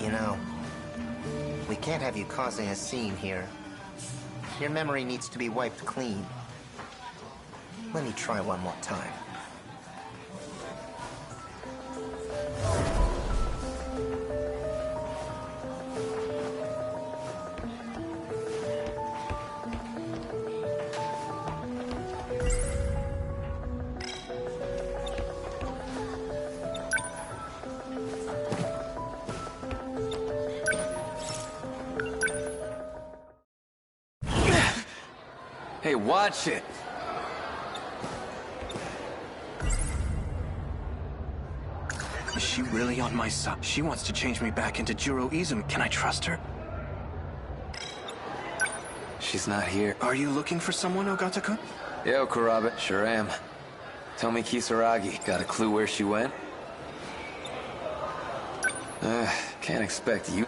You know, we can't have you causing a scene here. Your memory needs to be wiped clean. Let me try one more time. Hey, watch it! Is she really on my side? She wants to change me back into Juro Izumi. Can I trust her? She's not here. Are you looking for someone, Ogata-kun? Yo, Kurabe, sure am. Tell me, Kisaragi, got a clue where she went? Can't expect you.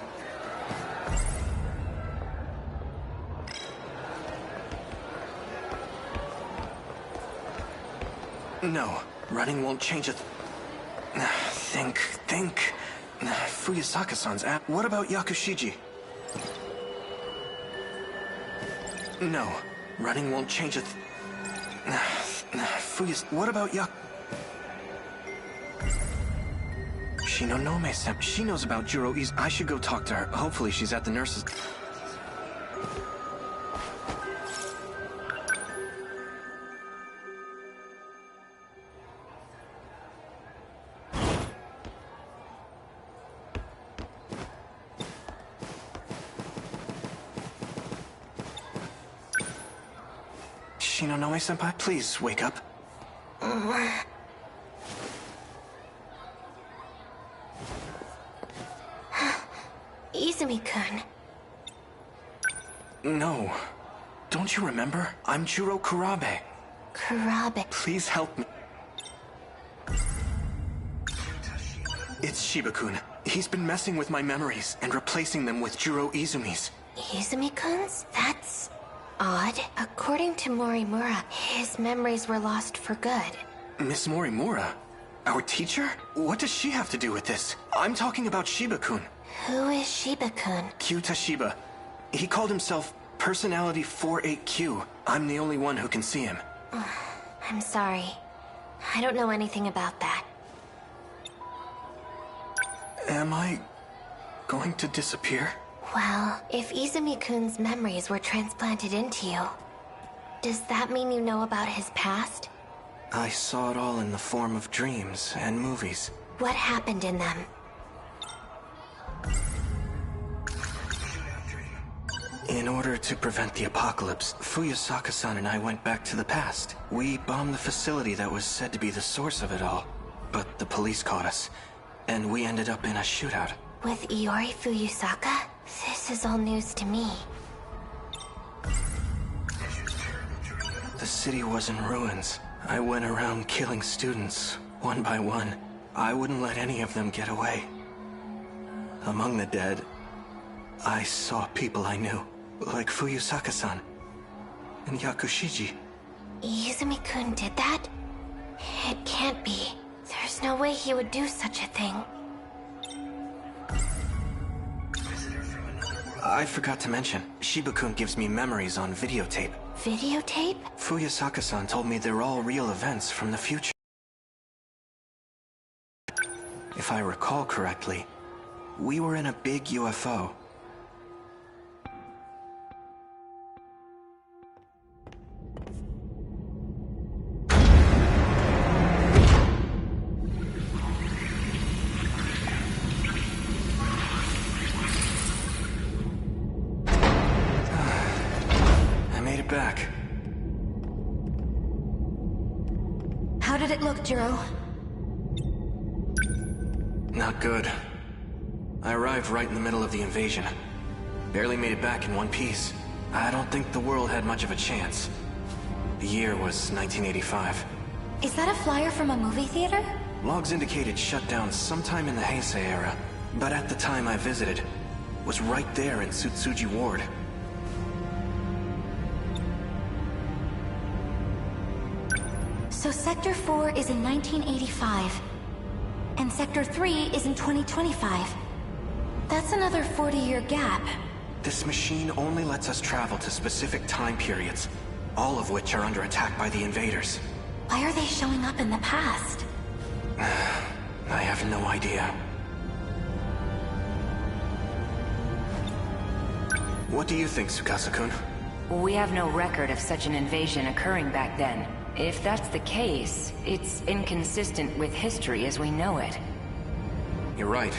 No, running won't change a think. Fuyusaka-san's app. What about Yakushiji? No, running won't change a what about Shinonome-sen. She knows about Juro Izumi. I should go talk to her. Hopefully she's at the nurse's. Shinonome-senpai, please wake up. Izumi-kun. No. Don't you remember? I'm Juro Kurabe. Kurabe. Please help me. It's Shiba-kun. He's been messing with my memories and replacing them with Juro Izumi's. Izumi-kun's? That's odd. According to Morimura, his memories were lost for good. Miss Morimura? Our teacher? What does she have to do with this? I'm talking about Shiba-kun. Who is Shiba-kun? Kyuta Shiba. He called himself Personality 48Q. I'm the only one who can see him. I'm sorry. I don't know anything about that. Am I going to disappear? Well, if Izumi-kun's memories were transplanted into you, does that mean you know about his past? I saw it all in the form of dreams and movies. What happened in them? In order to prevent the apocalypse, Fuyusaka-san and I went back to the past. We bombed the facility that was said to be the source of it all. But the police caught us, and we ended up in a shootout. With Iori Fuyusaka? This is all news to me. The city was in ruins. I went around killing students, one by one. I wouldn't let any of them get away. Among the dead, I saw people I knew, like Fuyusaka-san and Yakushiji. Izumi-kun did that? It can't be. There's no way he would do such a thing. I forgot to mention, Shiba-kun gives me memories on videotape. Videotape? Fuyusaka-san told me they're all real events from the future. If I recall correctly, we were in a big UFO. Back. How did it look, Juro? Not good. I arrived right in the middle of the invasion. Barely made it back in one piece. I don't think the world had much of a chance. The year was 1985. Is that a flyer from a movie theater? Logs indicated shutdown sometime in the Heisei era, but at the time I visited, was right there in Tsutsuji Ward. So Sector 4 is in 1985, and Sector 3 is in 2025. That's another 40-year gap. This machine only lets us travel to specific time periods, all of which are under attack by the invaders. Why are they showing up in the past? I have no idea. What do you think, Tsukasa-kun? We have no record of such an invasion occurring back then. If that's the case, it's inconsistent with history as we know it. You're right.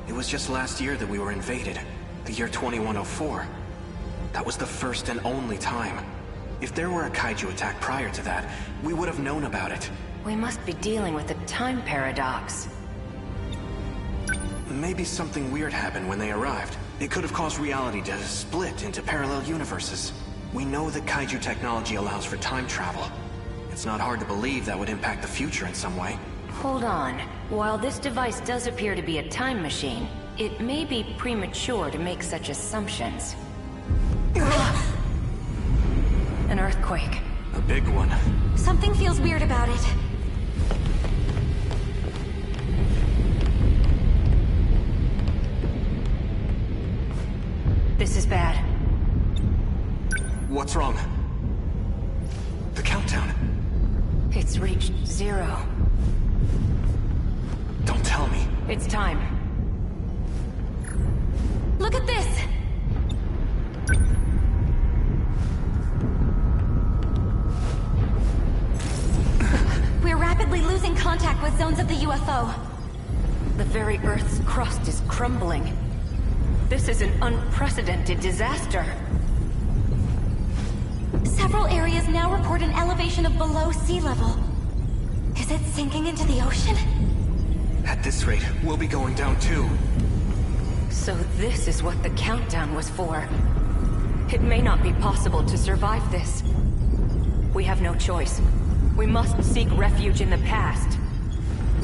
It was just last year that we were invaded. The year 2104. That was the first and only time. If there were a kaiju attack prior to that, we would have known about it. We must be dealing with a time paradox. Maybe something weird happened when they arrived. It could have caused reality to split into parallel universes. We know that kaiju technology allows for time travel. It's not hard to believe that would impact the future in some way. Hold on. While this device does appear to be a time machine, it may be premature to make such assumptions. An earthquake. A big one. Something feels weird about it. This is bad. What's wrong? The countdown. It's reached 0. Don't tell me. It's time. Look at this! We're rapidly losing contact with zones of the UFO. The very Earth's crust is crumbling. This is an unprecedented disaster. Several areas now report an elevation of below sea level. Is it sinking into the ocean? At this rate, we'll be going down too. So this is what the countdown was for. It may not be possible to survive this. We have no choice. We must seek refuge in the past.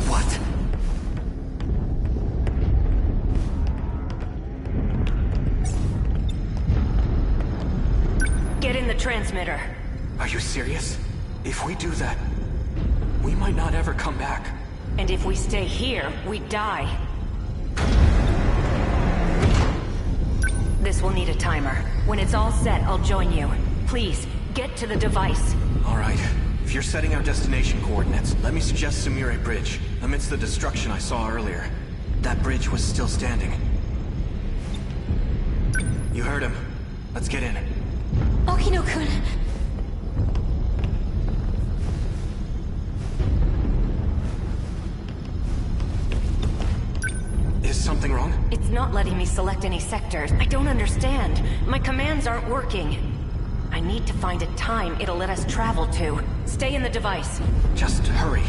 What? Get in the transmitter. Are you serious? If we do that, we might not ever come back. And if we stay here, we die. This will need a timer. When it's all set, I'll join you. Please, get to the device. All right. If you're setting our destination coordinates, let me suggest Sumire Bridge. Amidst the destruction I saw earlier, that bridge was still standing. You heard him. Let's get in. Okino-kun. Is something wrong? It's not letting me select any sectors. I don't understand. My commands aren't working. I need to find a time it'll let us travel to. Stay in the device. Just hurry.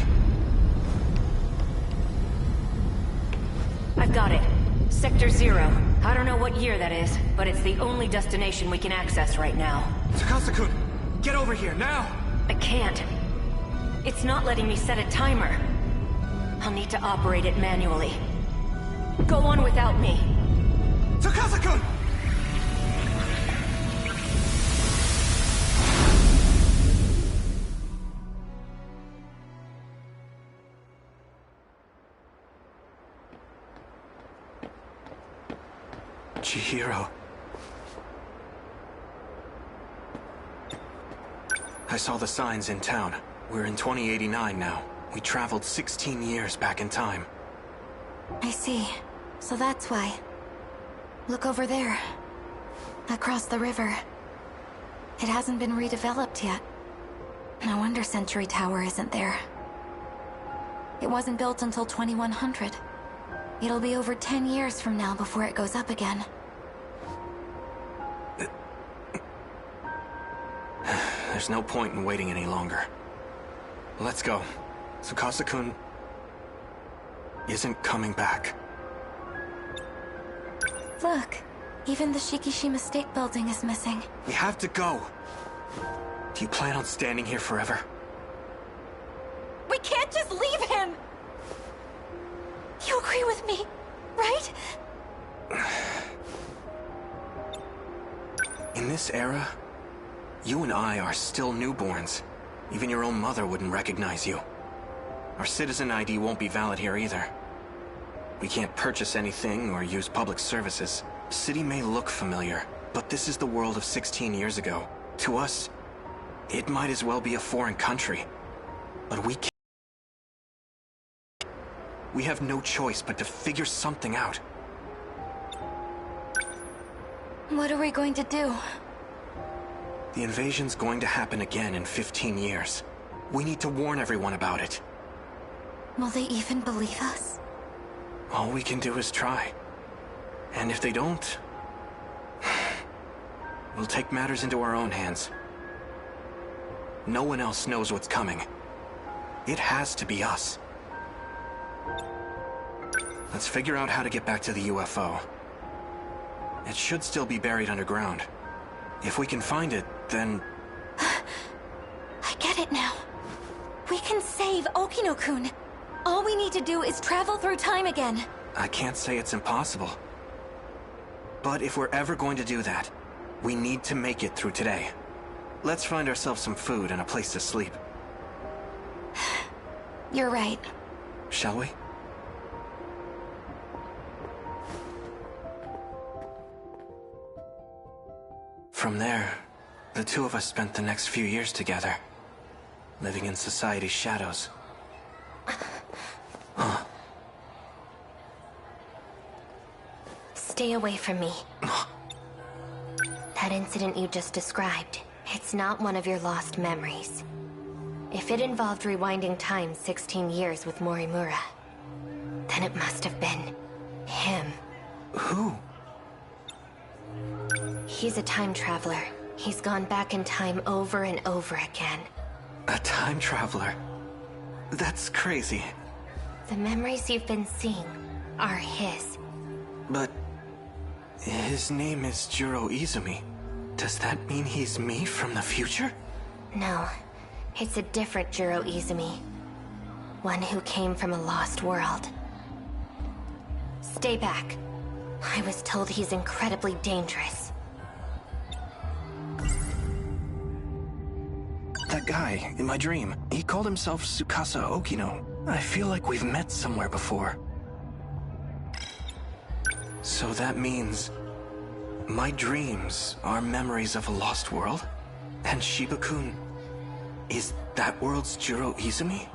I've got it. Sector 0. I don't know what year that is, but it's the only destination we can access right now. Tsukasa-kun, get over here, now! I can't. It's not letting me set a timer. I'll need to operate it manually. Go on without me. Tsukasa-kun! Chihiro. I saw the signs in town. We're in 2089 now. We traveled 16 years back in time. I see. So that's why. Look over there. Across the river. It hasn't been redeveloped yet. No wonder Century Tower isn't there. It wasn't built until 2100. It'll be over 10 years from now before it goes up again. There's no point in waiting any longer. Let's go. Tsukasa-kun isn't coming back. Look, even the Shikishima State Building is missing. We have to go. Do you plan on standing here forever? We can't just leave him! You agree with me, right? In this era, you and I are still newborns. Even your own mother wouldn't recognize you. Our citizen ID won't be valid here either. We can't purchase anything or use public services. The city may look familiar, but this is the world of 16 years ago. To us, it might as well be a foreign country. But we can't. We have no choice but to figure something out. What are we going to do? The invasion's going to happen again in 15 years. We need to warn everyone about it. Will they even believe us? All we can do is try. And if they don't, we'll take matters into our own hands. No one else knows what's coming. It has to be us. Let's figure out how to get back to the UFO. It should still be buried underground. If we can find it, then... I get it now. We can save Okino-kun. All we need to do is travel through time again. I can't say it's impossible. But if we're ever going to do that, we need to make it through today. Let's find ourselves some food and a place to sleep. You're right. Shall we? From there, the two of us spent the next few years together, living in society's shadows. Stay away from me. That incident you just described, it's not one of your lost memories. If it involved rewinding time 16 years with Morimura, then it must have been him. Who? He's a time traveler. He's gone back in time over and over again. A time traveler? That's crazy. The memories you've been seeing are his. But... his name is Juro Izumi. Does that mean he's me from the future? No, it's a different Juro Izumi. One who came from a lost world. Stay back. I was told he's incredibly dangerous. That guy, in my dream, he called himself Tsukasa Okino. I feel like we've met somewhere before. So that means... my dreams are memories of a lost world? And Shiba-kun is that world's Juro Izumi?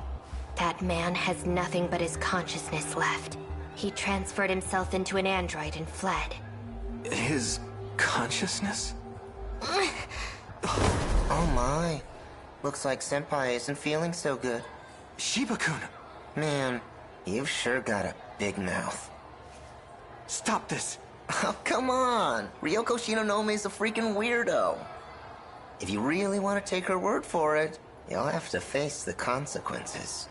That man has nothing but his consciousness left. He transferred himself into an android and fled. His consciousness? Oh my. Looks like Senpai isn't feeling so good. Shiba-kun! Man, you've sure got a big mouth. Stop this! Oh, come on! Ryoko Shinonome's a freaking weirdo. If you really want to take her word for it, you'll have to face the consequences.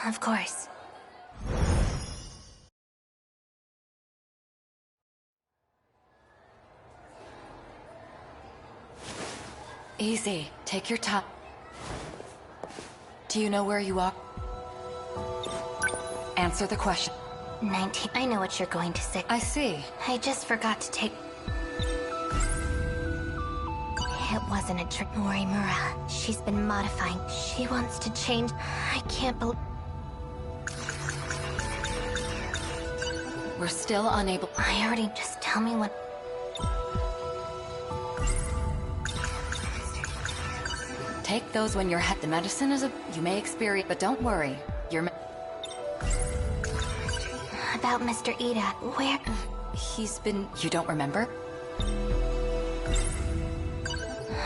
Of course. Easy. Take your time. Do you know where you are? Answer the question. 19. I know what you're going to say. I see. I just forgot to take... It wasn't a trick. Morimura. She's been modifying. She wants to change. I can't believe... We're still unable... I already... Just tell me what... take those when you're the medicine is you may experience, but don't worry. About Mr. Ida, where? He's been... You don't remember?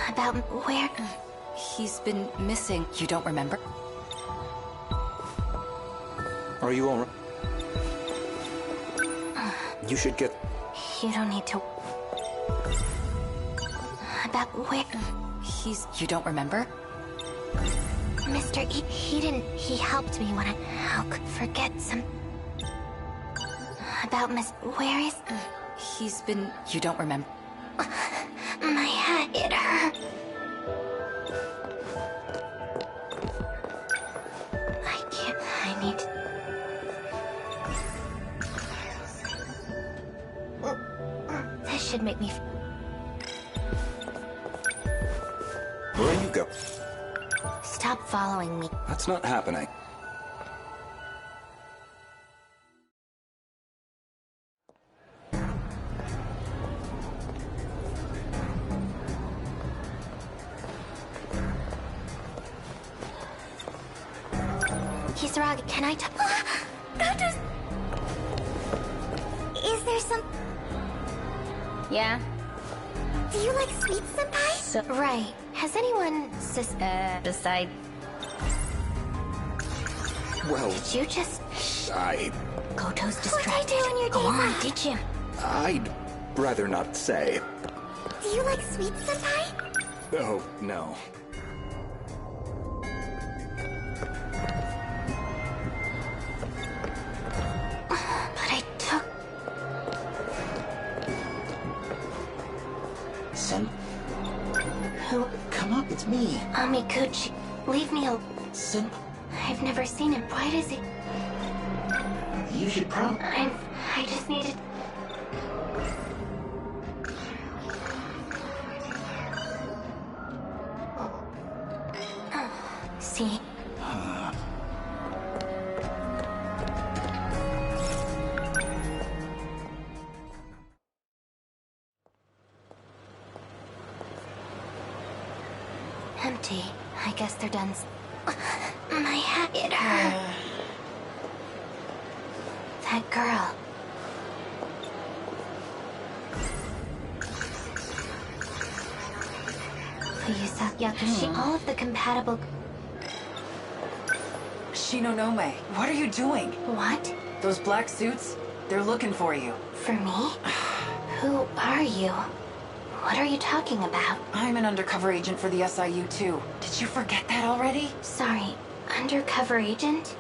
About where? He's been missing. You don't remember? Are you alright? You should get... You don't need to... About where? You don't remember? Mr. He didn't... He helped me when I... How could forget some... About Where is... He's been... You don't remember? My head, it hurt. I can't... I need... This should make me... Where you go? Stop following me. That's not happening. Kisaragi, can I That is there some... Yeah? Do you like sweet senpai? Right. Has anyone Beside... Well... Did you just... Goto's distracted. What'd I do in your Go days on, off? did you? I'd rather not say. Do you like sweet senpai? Oh, no. But I took... Sen? Who? Come up, it's me. Amikuchi. Leave me alone. Sen, I've never seen him. Why does he... you should probably... I just needed... See? Empty. I guess they're done. My head, it hurt. That girl. Fuyusa, Yakushi, all of the compatible... Shinonome, what are you doing? What? Those black suits? They're looking for you. For me? Who are you? What are you talking about? I'm an undercover agent for the SIU too. Did you forget that already? Sorry, undercover agent?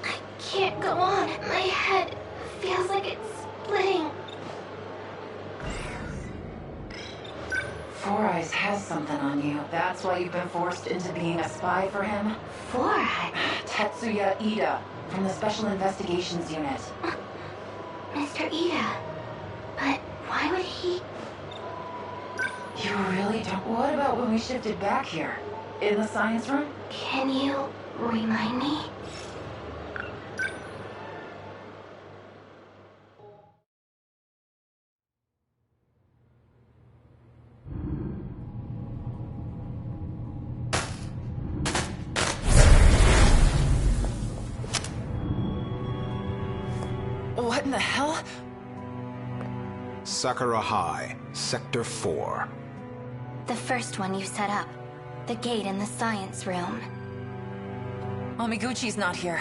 I can't go on. My head feels like it's splitting. Four Eyes has something on you. That's why you've been forced into being a spy for him? Four Eyes? Tetsuya Ida, from the Special Investigations Unit. Mr. Ida. But why would he... You really don't... What about when we shifted back here? In the science room? Can you remind me? What in the hell? Sakura High, Sector 4. The first one you set up. The gate in the science room. Amiguchi's not here.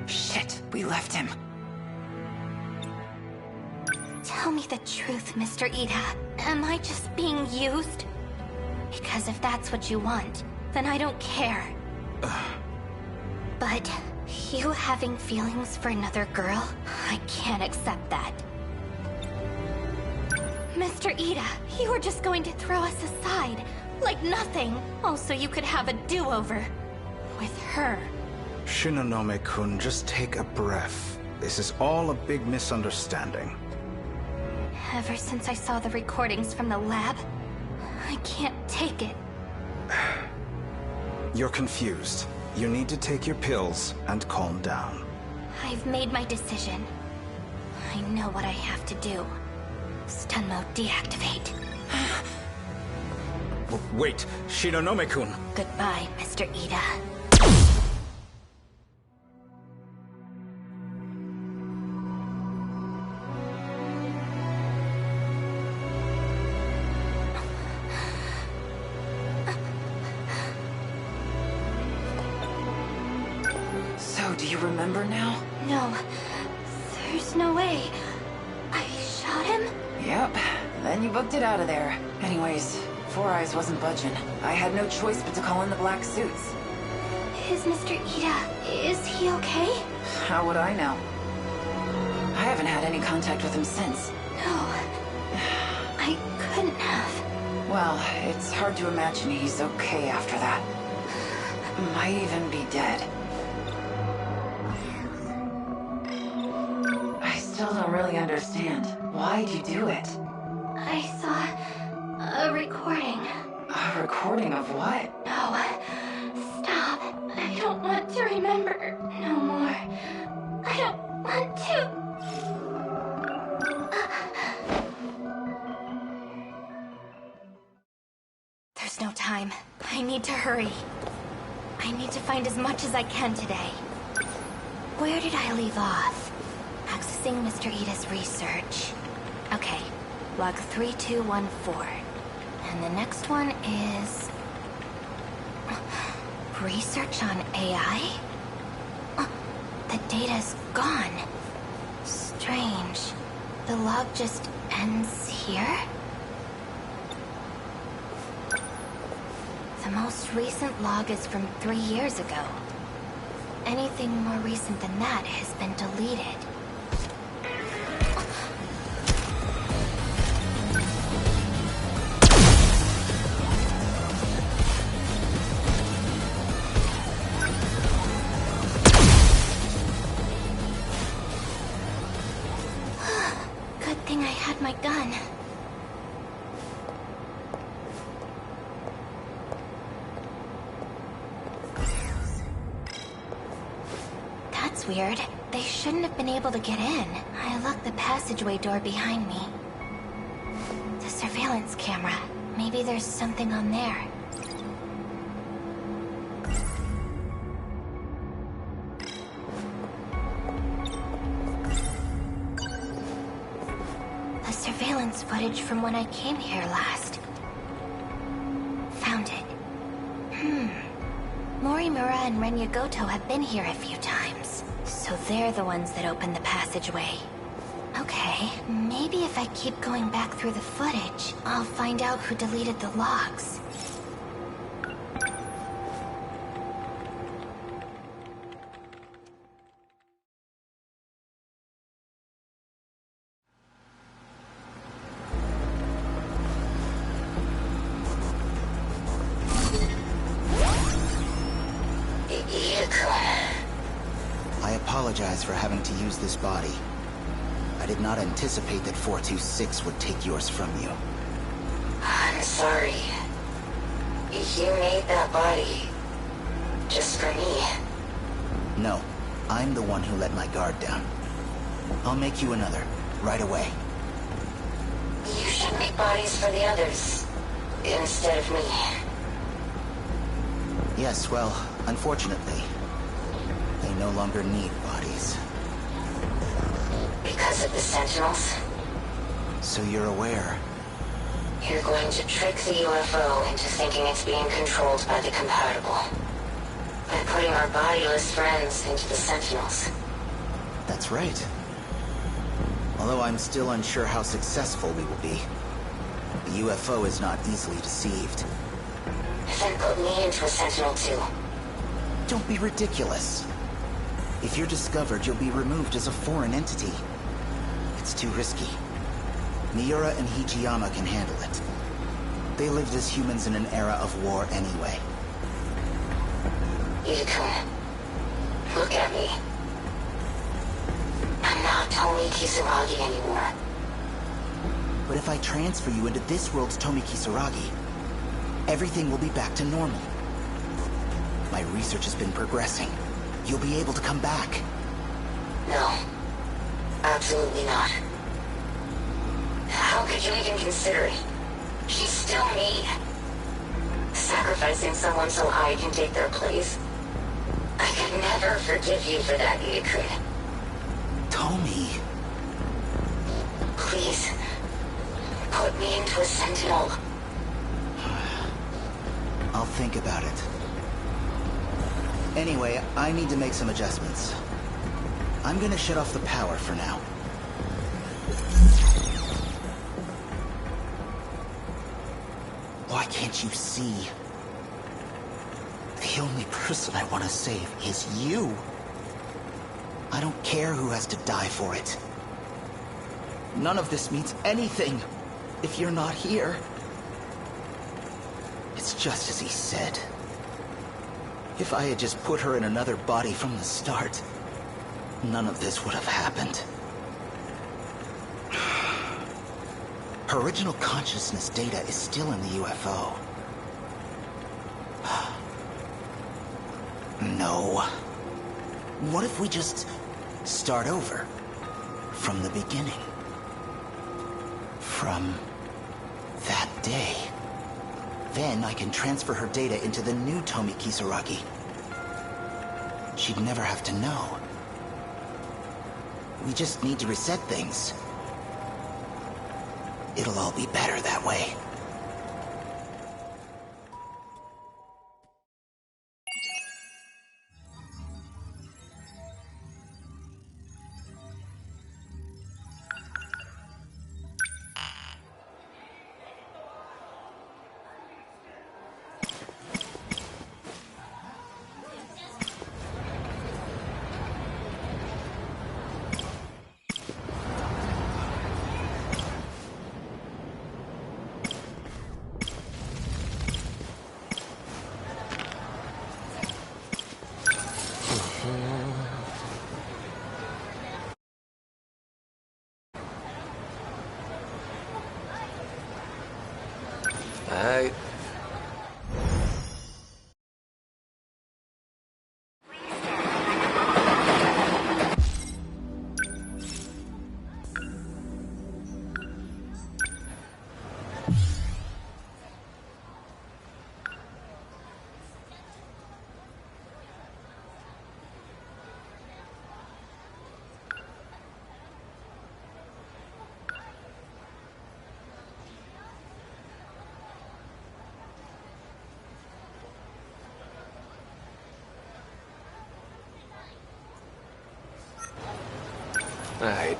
Shit, we left him. Tell me the truth, Mr. Ida. Am I just being used? Because if that's what you want, then I don't care. But you having feelings for another girl, I can't accept that. Mr. Ida, you were just going to throw us aside, like nothing. Also, you could have a do-over. With her. Shinonome-kun, just take a breath. This is all a big misunderstanding. Ever since I saw the recordings from the lab, I can't take it. You're confused. You need to take your pills and calm down. I've made my decision. I know what I have to do. Stun mode deactivate. Wait, Shinonome-kun. Goodbye, Mr. Ida. So, do you remember now? No, there's no way. I shot him? Yep. Then you booked it out of there. Anyways, Four Eyes wasn't budging. I had no choice but to call in the black suits. Is Mr. Ida... is he okay? How would I know? I haven't had any contact with him since. No. I couldn't have. Well, it's hard to imagine he's okay after that. Might even be dead. I still don't really understand. Why'd you do it? I saw a recording. A recording of what? No. Stop. I don't want to remember no more. I don't want to. There's no time. I need to hurry. I need to find as much as I can today. Where did I leave off? Accessing Mr. Ida's research. Okay, log 3214. And the next one is... research on AI? The data's gone. Strange. The log just ends here? The most recent log is from 3 years ago. Anything more recent than that has been deleted. Good thing I had my gun. That's weird. They shouldn't have been able to get in. I locked the passageway door behind me. The surveillance camera. Maybe there's something on there. The surveillance footage from when I came here last. Found it. Morimura and Renyagoto have been here a few times. So they're the ones that opened the passageway. Okay, maybe if I keep going back through the footage, I'll find out who deleted the logs. I apologize for having to use this body. I did not anticipate that 426 would take yours from you. I'm sorry. You made that body just for me. No, I'm the one who let my guard down. I'll make you another, right away. You should make bodies for the others, instead of me. Yes, well, unfortunately, they no longer need bodies. Because of the Sentinels? So you're aware. You're going to trick the UFO into thinking it's being controlled by the compatible. By putting our bodiless friends into the Sentinels. That's right. Although I'm still unsure how successful we will be. The UFO is not easily deceived. Then put me into a Sentinel too. Don't be ridiculous. If you're discovered, you'll be removed as a foreign entity. It's too risky. Miura and Hijiyama can handle it. They lived as humans in an era of war anyway. Ida-kun, look at me. I'm not Tomi Kisaragi anymore. But if I transfer you into this world's Tomi Kisaragi, everything will be back to normal. My research has been progressing. You'll be able to come back. No. Absolutely not. How could you even consider it? She's still me. sacrificing someone so I can take their place. I could never forgive you for that, Iakun. Tommy. Please, put me into a Sentinel. I'll think about it. Anyway, I need to make some adjustments. I'm gonna shut off the power for now. Why can't you see? The only person I want to save is you. I don't care who has to die for it. None of this means anything if you're not here. It's just as he said. If I had just put her in another body from the start, none of this would have happened. Her original consciousness data is still in the UFO. No. What if we just start over? From the beginning? From that day? Then I can transfer her data into the new Tomi Kisaragi. She'd never have to know. We just need to reset things. It'll all be better that way. Alright. Alright.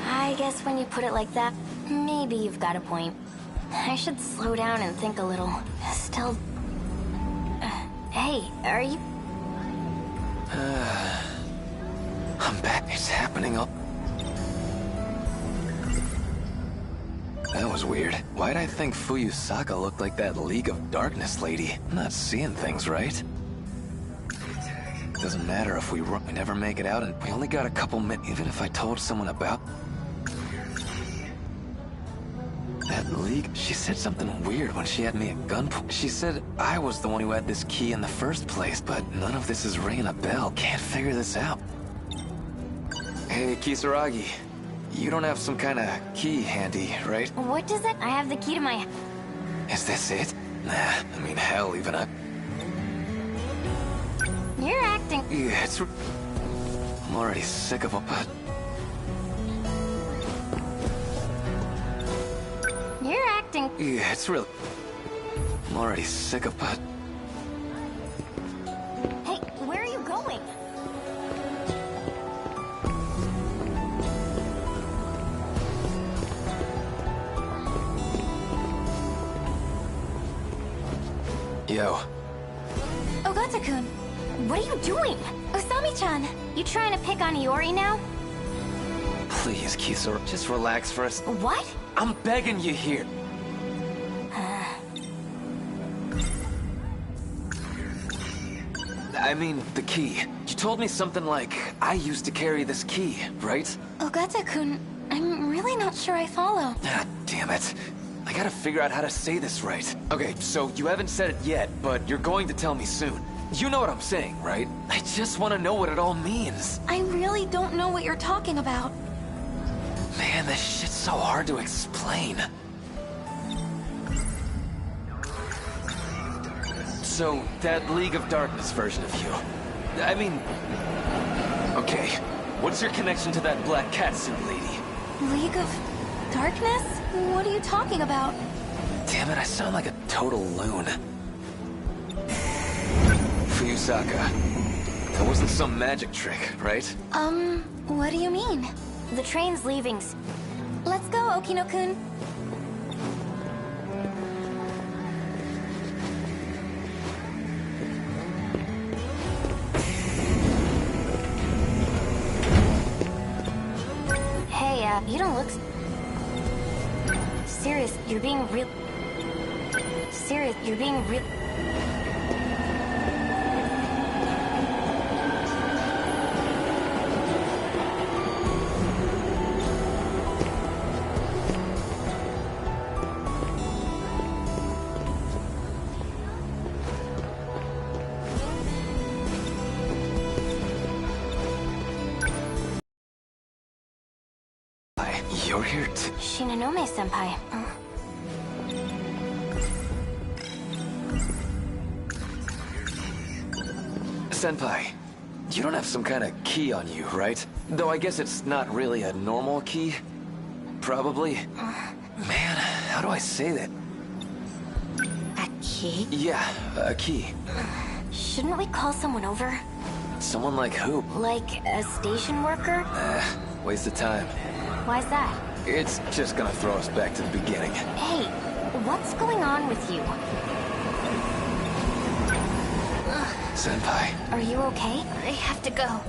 I guess when you put it like that, maybe you've got a point. I should slow down and think a little. Still... hey, are you... I'm back. It's happening all... That was weird. Why'd I think Fuyusaka looked like that League of Darkness lady? I'm not seeing things right. Doesn't matter if we run. We never make it out, and we only got a couple minutes. Even if I told someone about... that League... She said something weird when she had me at gunpoint. She said I was the one who had this key in the first place, but none of this is ringing a bell. Can't figure this out. Hey, Kisaragi. You don't have some kind of key handy, right? What does it? I have the key to my... Is this it? Nah, I mean, hell, even I... You're acting... Yeah, it's... I'm already sick of it, but... You're acting... Yeah, it's really... I'm already sick of it. Hey, where are you going? Yo. Ogata-kun, what are you doing? Osami-chan, you trying to pick on Iori now? Please, Kisara, just relax for us. What? I'm begging you here. I mean, the key. You told me something like, I used to carry this key, right? Ogata-kun, I'm really not sure I follow. Ah, damn it. I gotta figure out how to say this right. Okay, so you haven't said it yet, but you're going to tell me soon. You know what I'm saying, right? I just want to know what it all means. I really don't know what you're you're talking about. Man, this shit's so hard to explain. So, that League of Darkness version of you. I mean... Okay, what's your connection to that black catsuit lady? League of Darkness? What are you talking about? Damn it, I sound like a total loon. Fuyusaka. That wasn't some magic trick, right? What do you mean? The train's leaving. Let's go, Okino-kun. Hey, you don't look... Serious, you're being real... Serious, you're being real... You're here too. Shinonome-senpai. Senpai, you don't have some kind of key on you, right? Though I guess it's not really a normal key. Probably. Man, how do I say that? A key? Yeah, a key. Shouldn't we call someone over? Someone like who? Like a station worker? Waste of time. Why's that? It's just gonna throw us back to the beginning. Hey, what's going on with you? Senpai. Are you okay? I have to go.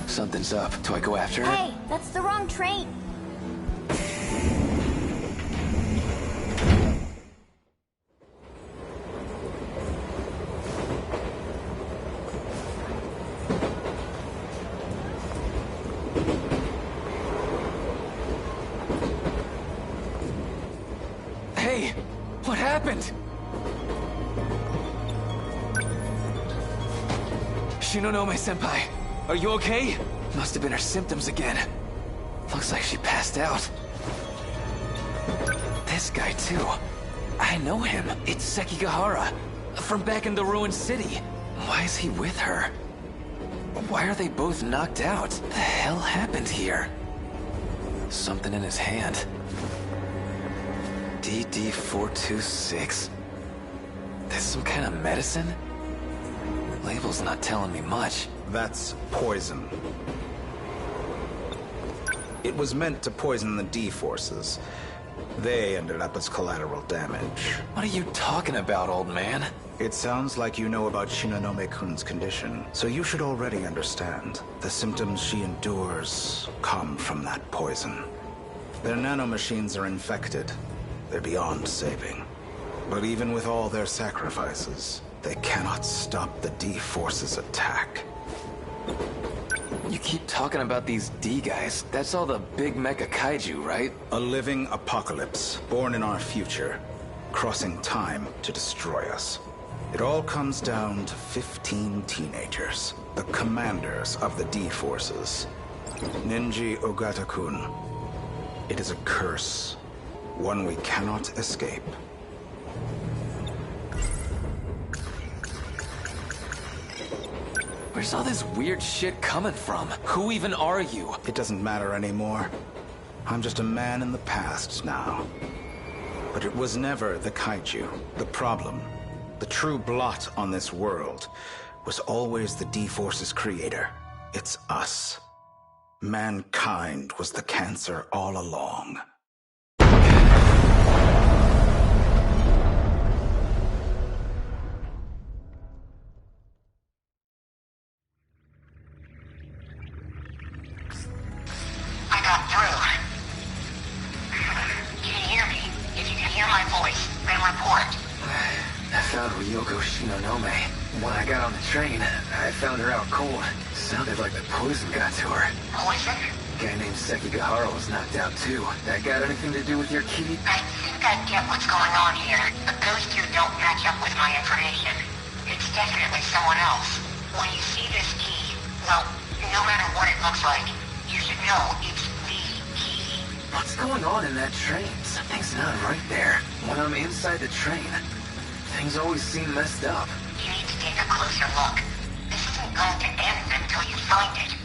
Something's up. Do I go after her? Hey, that's the wrong train. Hey, what happened? Shinonome-senpai, are you okay? Must have been her symptoms again. Looks like she passed out. This guy too. I know him. It's Sekigahara, from back in the ruined city. Why is he with her? Why are they both knocked out? The hell happened here? Something in his hand. DD-426? This some kind of medicine? Label's not telling me much. That's poison. It was meant to poison the D-forces. They ended up as collateral damage. What are you talking about, old man? It sounds like you know about Shinonome-kun's condition, so you should already understand. The symptoms she endures come from that poison. Their nanomachines are infected. They're beyond saving. But even with all their sacrifices, they cannot stop the D-forces' attack. You keep talking about these D guys. That's all the big mecha kaiju, right? A living apocalypse, born in our future, crossing time to destroy us. It all comes down to 15 teenagers, the commanders of the D-forces. Ninji Ogata-kun. It is a curse, one we cannot escape. Where's all this weird shit coming from? Who even are you? It doesn't matter anymore. I'm just a man in the past now. But it was never the kaiju. The problem, the true blot on this world, was always the D-Force's creator. It's us. Mankind was the cancer all along. I got through. Can you hear me? If you can hear my voice, then report. I found Ryoko Shinonome. When I got on the train, I found her out cold. Sounded like the poison got to her. Poison? A guy named Sekigahara was knocked out too. That got anything to do with your key? I think I get what's going on here, but those two don't match up with my information. It's definitely someone else. When you see this key, well, no matter what it looks like, you should know it's the key. What's going on in that train? Something's not right there. When I'm inside the train, things always seem messed up. You need to take a closer look. This isn't going to end until you find it.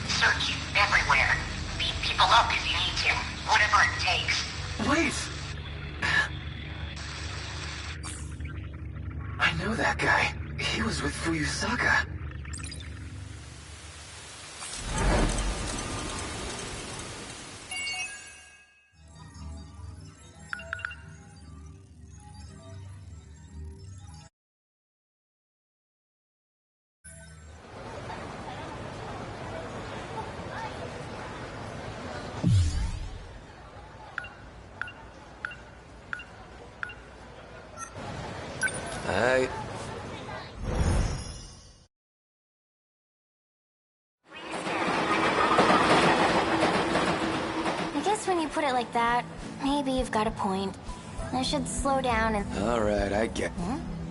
Search everywhere. Beat people up if you need to. Whatever it takes. Wait! I know that guy. He was with Fuyusaka. Hi. I guess when you put it like that, maybe you've got a point. I should slow down and... Alright, I get...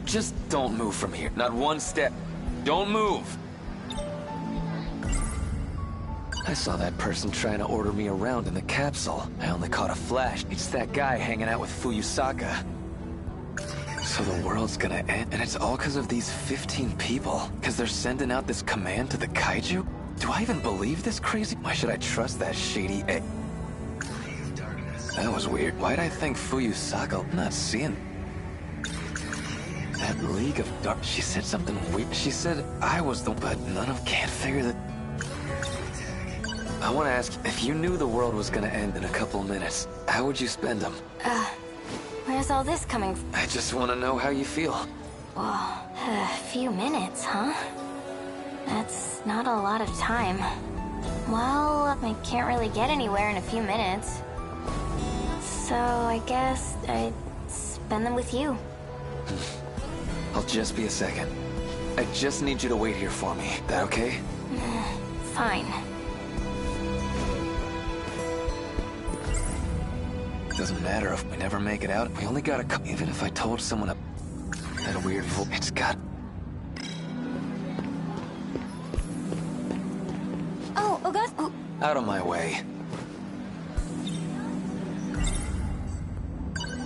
Just don't move from here. Not one step. Don't move! I saw that person trying to order me around in the capsule. I only caught a flash. It's that guy hanging out with Fuyusaka. So the world's gonna end, and it's all because of these 15 people? Because they're sending out this command to the kaiju? Do I even believe this crazy? Why should I trust that shady That was weird. Why'd I think Fuyusaka? I'm not seeing... That League of Dark... She said something weird. She said I was the... But none of... Can't figure that... I want to ask, if you knew the world was gonna end in a couple minutes, how would you spend them? Where's all this coming from? I just want to know how you feel. Whoa, a few minutes, huh? That's not a lot of time. Well, I can't really get anywhere in a few minutes. So I guess I'd spend them with you. I'll just be a second. I just need you to wait here for me. That okay? Fine. Doesn't matter if we never make it out. We only gotta come. Even if I told someone that weird voice, it's got... Oh, August. Oh. Out of my way.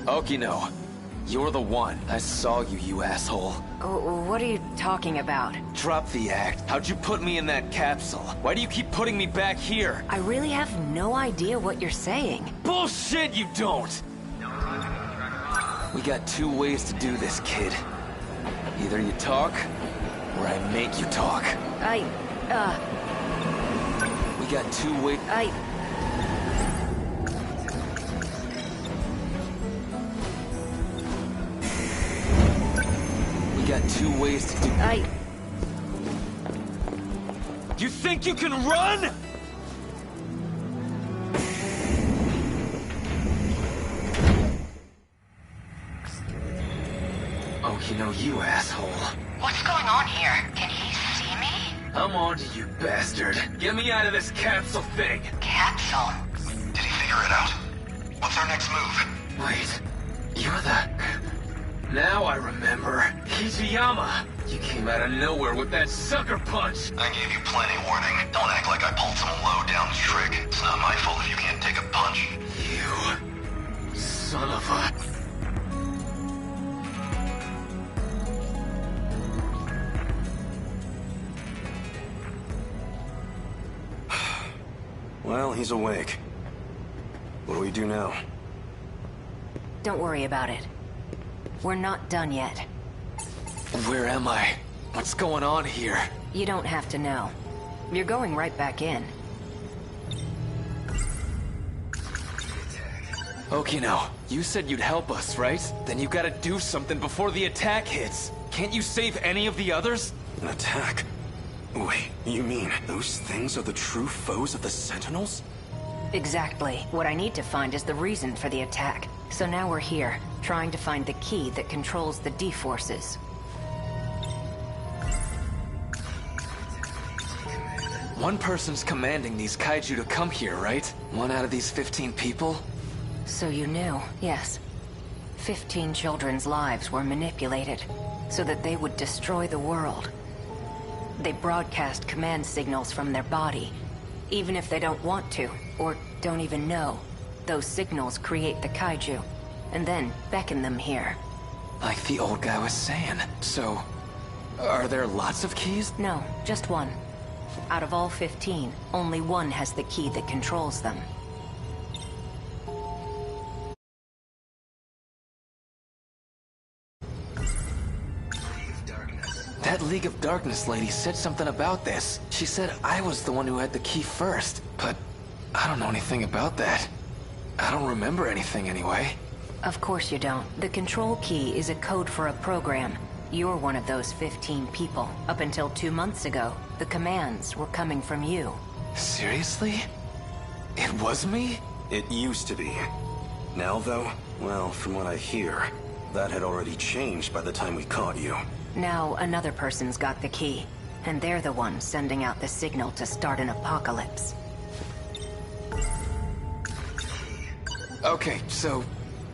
Okino, you're the one. I saw you, you asshole. Oh, what are you talking about? Drop the act. How'd you put me in that capsule? Why do you keep putting me back here? I really have no idea what you're saying. Bullshit, you don't! We got two ways to do this, kid. Either you talk, or I make you talk. We got two ways... We got two ways to do... You think you can run?! Okino, you asshole. What's going on here? Can he see me? I'm on to you, bastard. Get me out of this capsule thing! Capsule? Did he figure it out? What's our next move? Wait, you're the... Now I remember. Hijiyama! You came out of nowhere with that sucker punch! I gave you plenty warning. Don't act like I pulled some low-down trick. It's not my fault if you can't take a punch. You... son of a... Well, he's awake. What do we do now? Don't worry about it. We're not done yet. Where am I? What's going on here? You don't have to know. You're going right back in. Okino, you said you'd help us, right? Then you gotta do something before the attack hits. Can't you save any of the others? An attack? Wait, you mean those things are the true foes of the Sentinels? Exactly. What I need to find is the reason for the attack. So now we're here, trying to find the key that controls the D-forces. One person's commanding these kaiju to come here, right? One out of these 15 people? So you knew, yes. 15 children's lives were manipulated so that they would destroy the world. They broadcast command signals from their body, even if they don't want to, or don't even know. Those signals create the kaiju, and then beckon them here. Like the old guy was saying. So, are there lots of keys? No, just one. Out of all 15, only one has the key that controls them. That League of Darkness lady said something about this. She said I was the one who had the key first, but I don't know anything about that. I don't remember anything anyway. Of course you don't. The control key is a code for a program. You're one of those 15 people. Up until 2 months ago, the commands were coming from you. Seriously? It was me? It used to be. Now though, well, from what I hear, that had already changed by the time we caught you. Now another person's got the key, and they're the one sending out the signal to start an apocalypse. Okay, so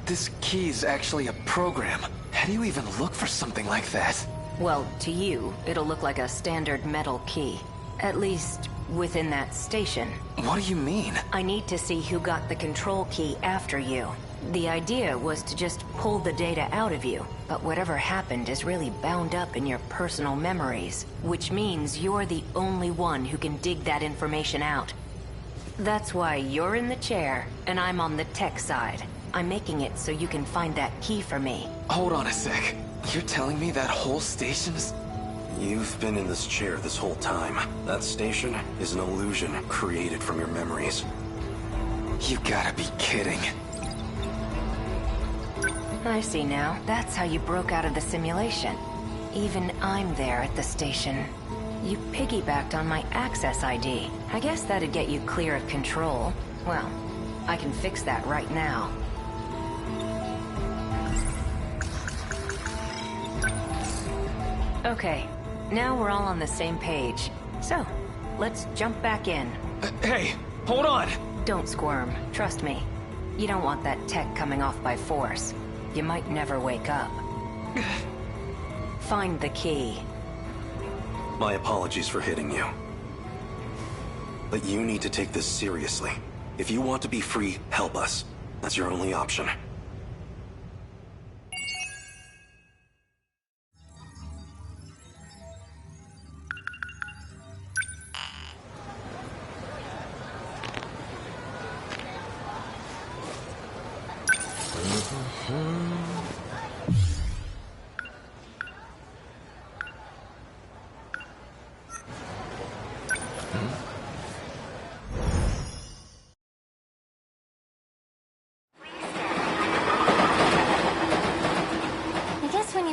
this key's actually a program. How do you even look for something like that? Well, to you, it'll look like a standard metal key. At least, within that station. What do you mean? I need to see who got the control key after you. The idea was to just pull the data out of you, but whatever happened is really bound up in your personal memories, which means you're the only one who can dig that information out. That's why you're in the chair, and I'm on the tech side. I'm making it so you can find that key for me. Hold on a sec. You're telling me that whole station's... You've been in this chair this whole time. That station is an illusion created from your memories. You gotta be kidding. I see now. That's how you broke out of the simulation. Even I'm there at the station. You piggybacked on my access ID. I guess that'd get you clear of control. Well, I can fix that right now. Okay, now we're all on the same page. So, let's jump back in. Hey, hold on! Don't squirm, trust me. You don't want that tech coming off by force. You might never wake up. Find the key. My apologies for hitting you. But you need to take this seriously. If you want to be free, help us. That's your only option.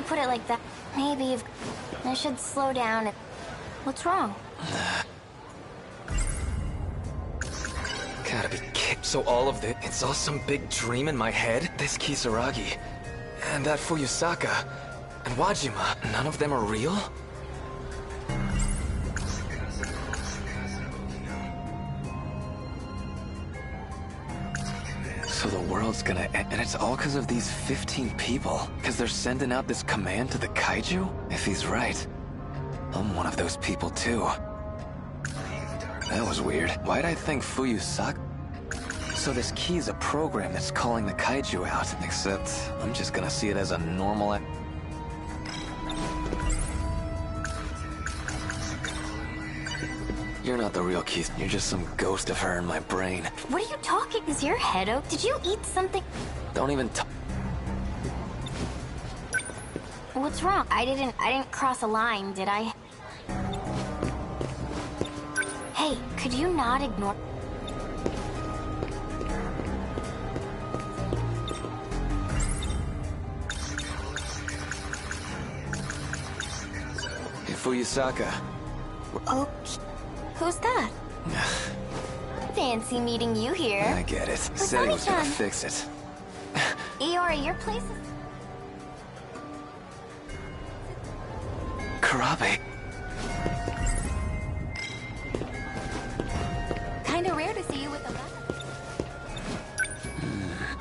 Put it like that. Maybe I should slow down. What's wrong? Gotta be kidding. So all of this, it's all some big dream in my head? This Kisaragi, and that Fuyusaka, and Wajima, none of them are real? So the world's gonna end, and it's all because of these 15 people? Because they're sending out this command to the kaiju? If he's right, I'm one of those people too. That was weird. Why'd I think Fuyusaka? So this key is a program that's calling the kaiju out, except I'm just gonna see it as a normal... You're not the real Keith. You're just some ghost of her in my brain. What are you talking? Is your head open? Did you eat something? Don't even talk. What's wrong? I didn't cross a line, did I? Hey, could you not ignore... Hey, Fuyusaka. Okay. Who's that? Fancy meeting you here. I get it. Said he was gonna fix it. Iori, your place is... Karabe. kinda rare to see you with a weapon.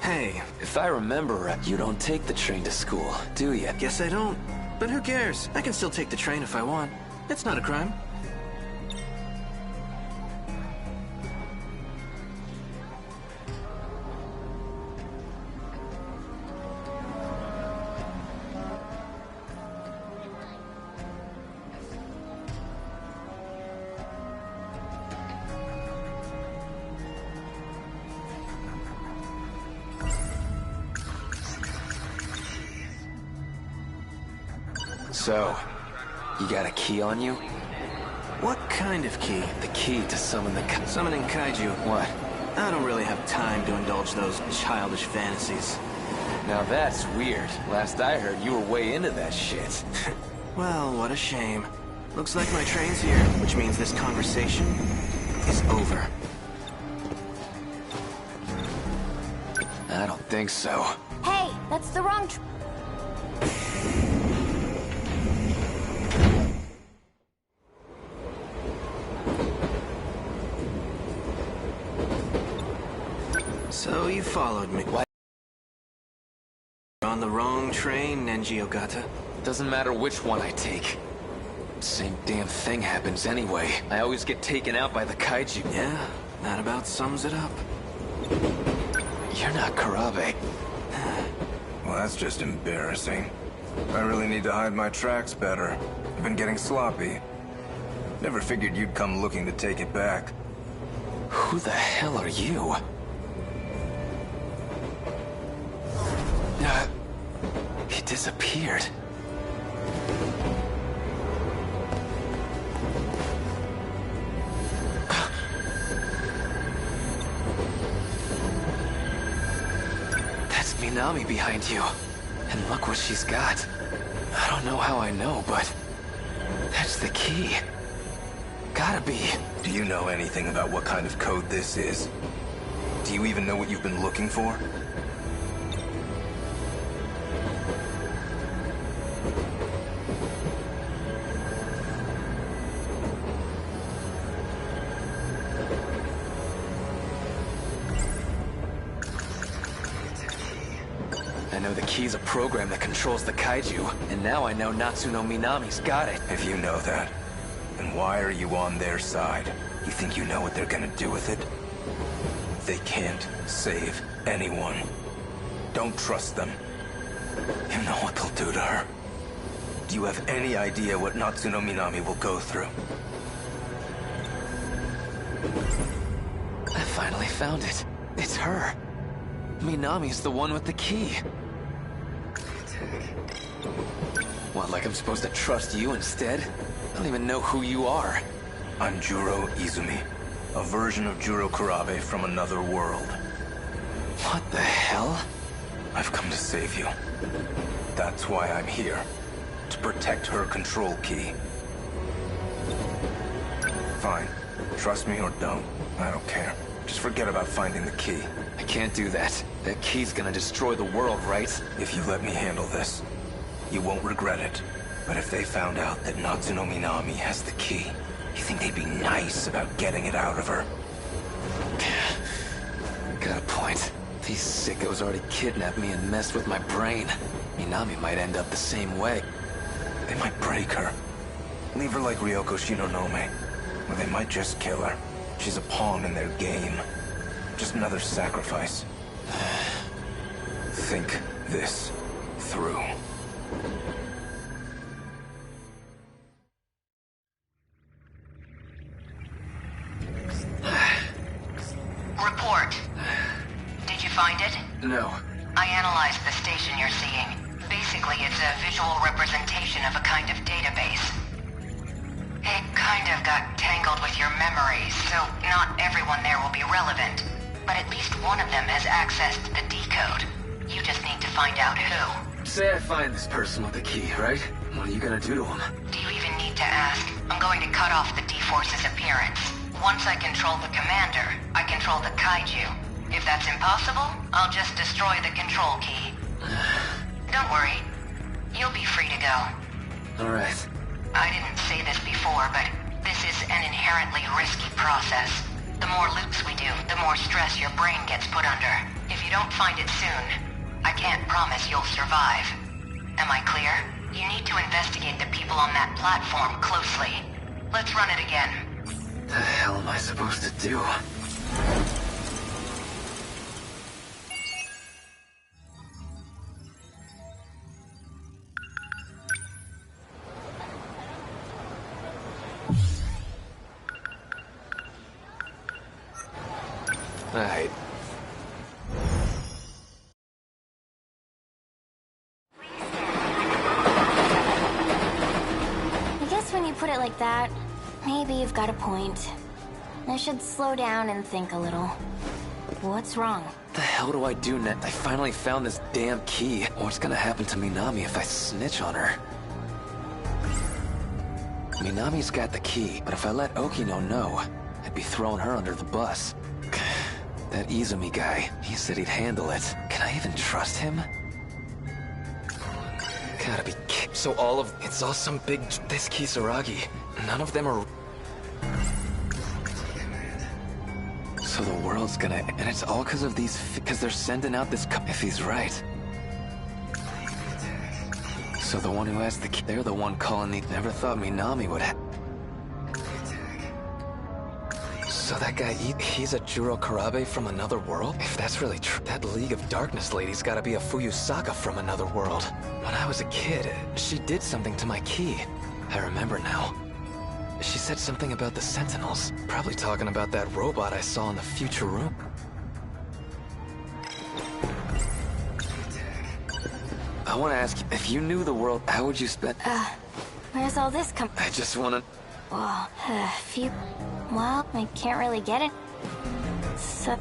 Hey, If I remember right, you don't take the train to school, do you? guess I don't. But who cares? I can still take the train if I want. It's not a crime. So, you got a key on you? What kind of key? The key to summon the Summoning kaiju. What? I don't really have time to indulge those childish fantasies. Now that's weird. Last I heard, you were way into that shit. Well, what a shame. Looks like my train's here, which means this conversation is over. I don't think so. Hey, that's the wrong So you followed me. What? You're on the wrong train, Nenji Ogata. Doesn't matter which one I take. Same damn thing happens anyway. I always get taken out by the kaiju. Yeah, that about sums it up. You're not Karabe. Well, that's just embarrassing. I really need to hide my tracks better. I've been getting sloppy. Never figured you'd come looking to take it back. Who the hell are you? He disappeared. That's Minami behind you. And look what she's got. I don't know how I know, but that's the key. Gotta be. Do you know anything about what kind of code this is? Do you even know what you've been looking for? I know the key's a program that controls the kaiju, and now I know Natsuno Minami's got it. If you know that, then why are you on their side? You think you know what they're gonna do with it? They can't save anyone. Don't trust them. You know what they'll do to her. Do you have any idea what Natsuno Minami will go through? I finally found it. It's her. Minami's the one with the key. What, like I'm supposed to trust you instead? I don't even know who you are. I'm Juro Izumi, a version of Juro Kurabe from another world. What the hell? I've come to save you. That's why I'm here. To protect her control key. Fine. Trust me or don't. I don't care. Just forget about finding the key. I can't do that. That key's gonna destroy the world, right? If you let me handle this, you won't regret it. But if they found out that Natsuno Minami has the key, you think they'd be nice about getting it out of her? Got a point. These sickos already kidnapped me and messed with my brain. Minami might end up the same way. They might break her. Leave her like Ryoko Shinonome. Or they might just kill her. She's a pawn in their game. Just another sacrifice. Think this through. Report. Did you find it? No. I analyzed the station you're seeing. Basically, it's a visual representation of a kind of database. It kind of got tangled with your memories, so not everyone there will be relevant. But at least one of them has accessed the decode. You just need to find out who. Say I find this person with the key, right? What are you gonna do to him? Do you even need to ask? I'm going to cut off the D-Force's appearance. Once I control the commander, I control the kaiju. If that's impossible, I'll just destroy the control key. Don't worry. You'll be free to go. Alright. I didn't say this before, but this is an inherently risky process. The more loops we do, the more stress your brain gets put under. If you don't find it soon, I can't promise you'll survive. Am I clear? You need to investigate the people on that platform closely. Let's run it again. The hell am I supposed to do? Alright. I guess when you put it like that, maybe you've got a point. I should slow down and think a little. What's wrong? What the hell do I do next? I finally found this damn key. What's gonna happen to Minami if I snitch on her? Minami's got the key, but if I let Okino know, I'd be throwing her under the bus. That Izumi guy, he said he'd handle it. Can I even trust him? Gotta be so it's all some big... This Kisaragi. None of them are... So the world's gonna... And it's all because of these... Because they're sending out this... If he's right. So the one who has the key... They're the one calling the... Never thought Minami would have... So that guy, he's a Juro Karabe from another world? If that's really true, that League of Darkness lady's gotta be a Fuyusaka from another world. When I was a kid, she did something to my key. I remember now. She said something about the Sentinels. Probably talking about that robot I saw in the future room. I want to ask you, if you knew the world, how would you spend... Where's all this come... I just want to... Well, Well, I can't really get it. So,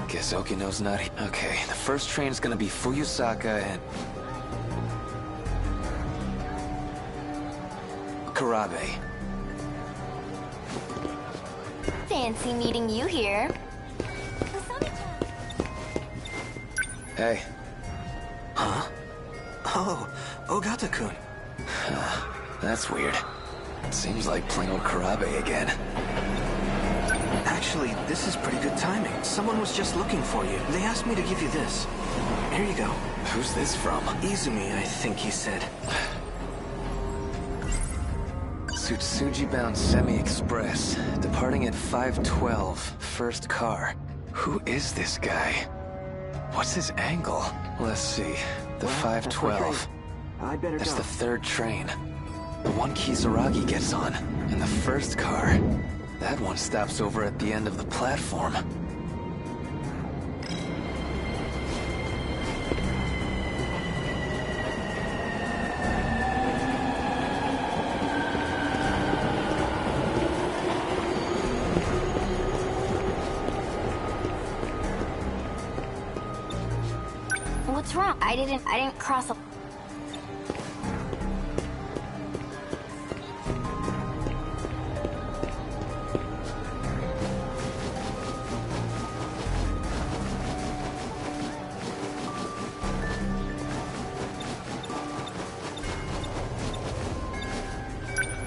Guess Okino's not here. Okay, the first train's gonna be Fuyusaka and... Karabe. Fancy meeting you here. Hey. Huh? Oh, Ogata-kun. That's weird. Seems like plain old Karabe again. Actually, this is pretty good timing. Someone was just looking for you. They asked me to give you this. Here you go. Who's this from? Izumi, I think he said. Tsutsuji-bound Semi-Express. Departing at 5:12. First car. Who is this guy? What's his angle? Let's see. The 5:12. That's the third train. The one Kisaragi gets on. And the first car. That one stops over at the end of the platform. What's wrong? I didn't cross a...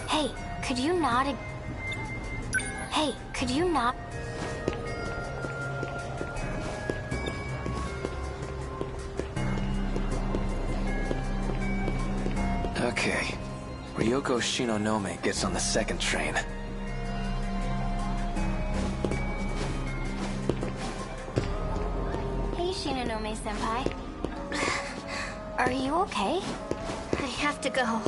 Hey, could you not... Hey, could you not... Okay. Ryoko Shinonome gets on the second train. Hey, Shinonome-senpai. Are you okay? I have to go.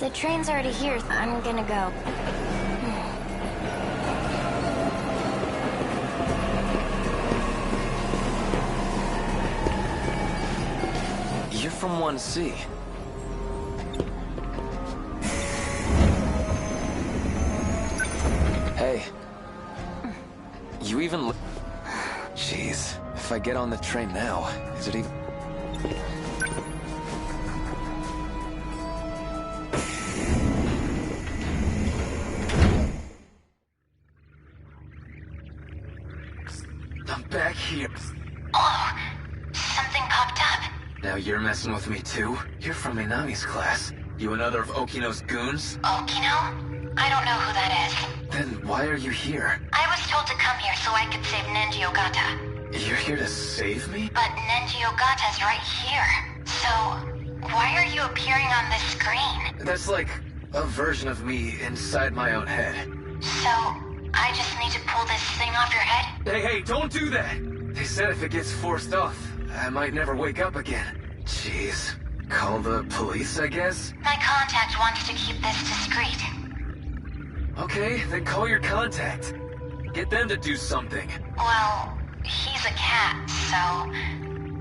The train's already here. I'm gonna go. You're from 1C. Hey. You even Jeez. If I get on the train now, is it even... I'm back here. Oh, something popped up. Now you're messing with me too? You're from Minami's class. You another of Okino's goons? Okino? I don't know who that is. Then why are you here? I was told to come here so I could save Nenji Ogata. You're here to save me? But Nenji Ogata's right here. So, why are you appearing on this screen? That's like a version of me inside my own head. So, I just need to pull this thing off your head? Hey, don't do that! They said if it gets forced off, I might never wake up again. Jeez. Call the police, I guess? My contact wants to keep this discreet. Okay, then call your contact. Get them to do something. Well, he's a cat, so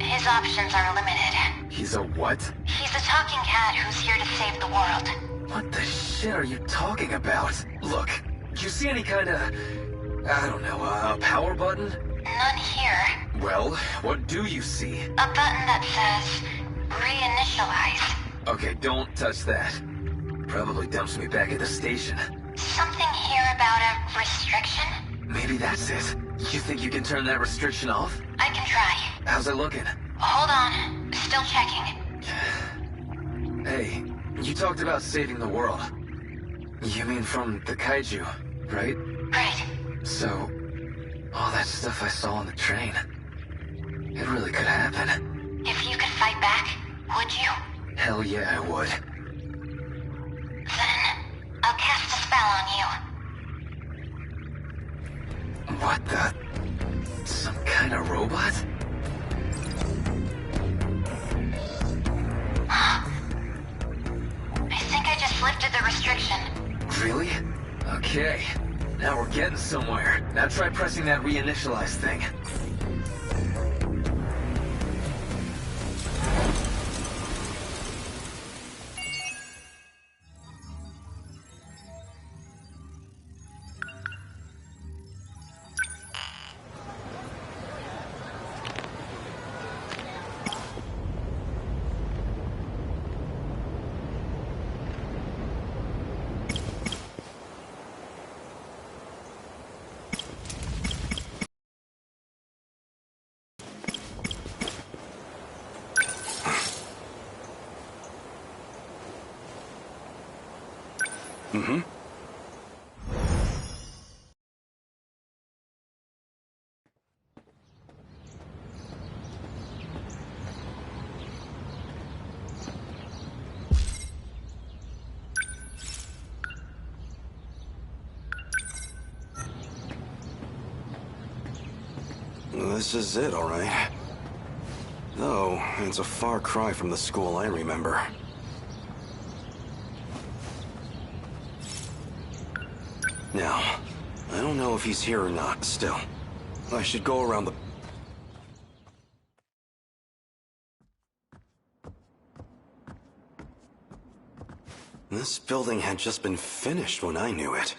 his options are limited. He's a what? He's a talking cat who's here to save the world. What the shit are you talking about? Look, you see any kind of, I don't know, a power button? None here. Well, what do you see? A button that says, reinitialize. Okay, don't touch that. Probably dumps me back at the station. Something here about a restriction? Maybe that's it. You think you can turn that restriction off? I can try. How's it looking? Hold on. Still checking. Hey, you talked about saving the world. You mean from the kaiju, right? Right. So, all that stuff I saw on the train, it really could happen. If you could fight back, would you? Hell yeah, I would. Then, I'll cast a spell on you. What the? Some kind of robot? I think I just lifted the restriction. Really? Okay. Now we're getting somewhere. Now try pressing that reinitialize thing. Mm-hmm. This is it, all right. Though, it's a far cry from the school I remember. Now, I don't know if he's here or not, still. I should go around the... This building had just been finished when I knew it.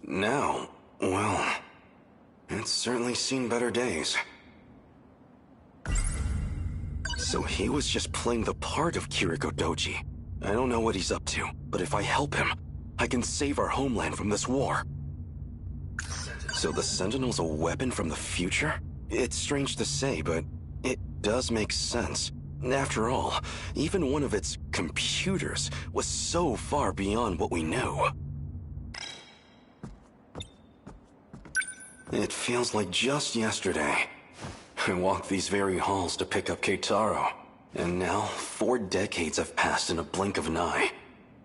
Now, well, it's certainly seen better days. So he was just playing the part of Kiriko Doji. I don't know what he's up to, but if I help him, I can save our homeland from this war. So the Sentinel's a weapon from the future? It's strange to say, but it does make sense. After all, even one of its computers was so far beyond what we knew. It feels like just yesterday. I walked these very halls to pick up Keitaro. And now, 4 decades have passed in a blink of an eye.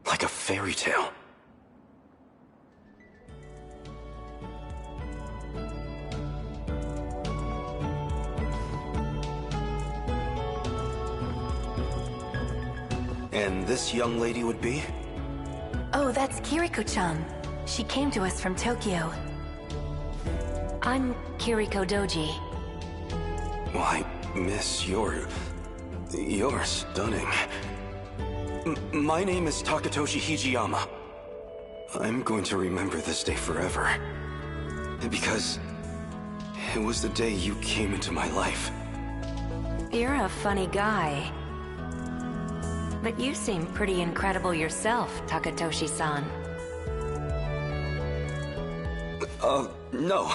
Like a fairy tale. And this young lady would be? That's Kiriko-chan. She came to us from Tokyo. I'm Kiriko Doji. Why, miss, you're stunning. My name is Takatoshi Hijiyama. I'm going to remember this day forever. Because it was the day you came into my life. You're a funny guy. But you seem pretty incredible yourself, Takatoshi-san. No.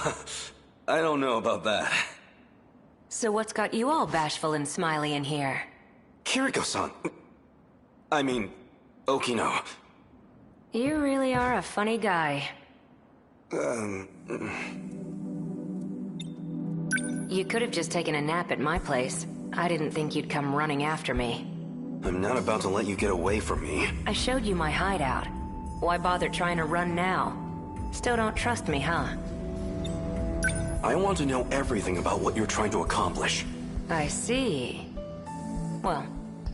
I don't know about that. So what's got you all bashful and smiley in here? Kiriko-san. I mean, Okino. You really are a funny guy. You could have just taken a nap at my place. I didn't think you'd come running after me. I'm not about to let you get away from me. I showed you my hideout. Why bother trying to run now? Still don't trust me, huh? I want to know everything about what you're trying to accomplish. I see. Well,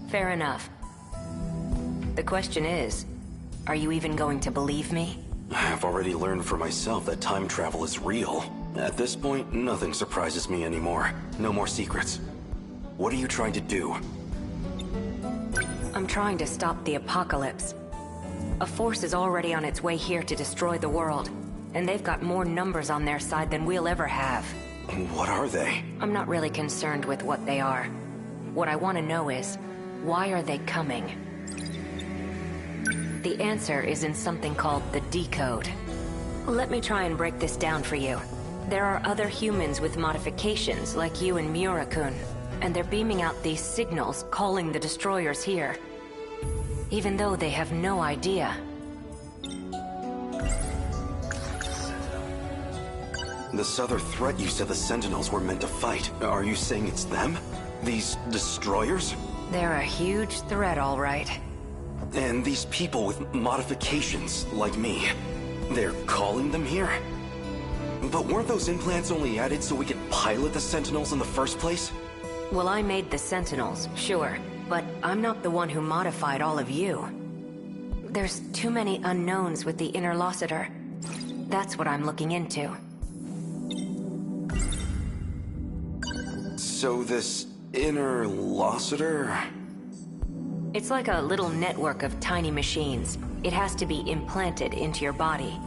fair enough. The question is, are you even going to believe me? I've already learned for myself that time travel is real. At this point, nothing surprises me anymore. No more secrets. What are you trying to do? I'm trying to stop the apocalypse. A force is already on its way here to destroy the world, and they've got more numbers on their side than we'll ever have. What are they? I'm not really concerned with what they are. What I want to know is, why are they coming? The answer is in something called the decode. Let me try and break this down for you. There are other humans with modifications, like you and Miura-kun, and they're beaming out these signals calling the destroyers here, even though they have no idea. This other threat you said the Sentinels were meant to fight. Are you saying it's them? These destroyers? They're a huge threat, all right. And these people with modifications, like me, they're calling them here? But weren't those implants only added so we could pilot the Sentinels in the first place? Well, I made the Sentinels, sure, but I'm not the one who modified all of you. There's too many unknowns with the Interlocutor. That's what I'm looking into. So this Interlocutor? It's like a little network of tiny machines. It has to be implanted into your body.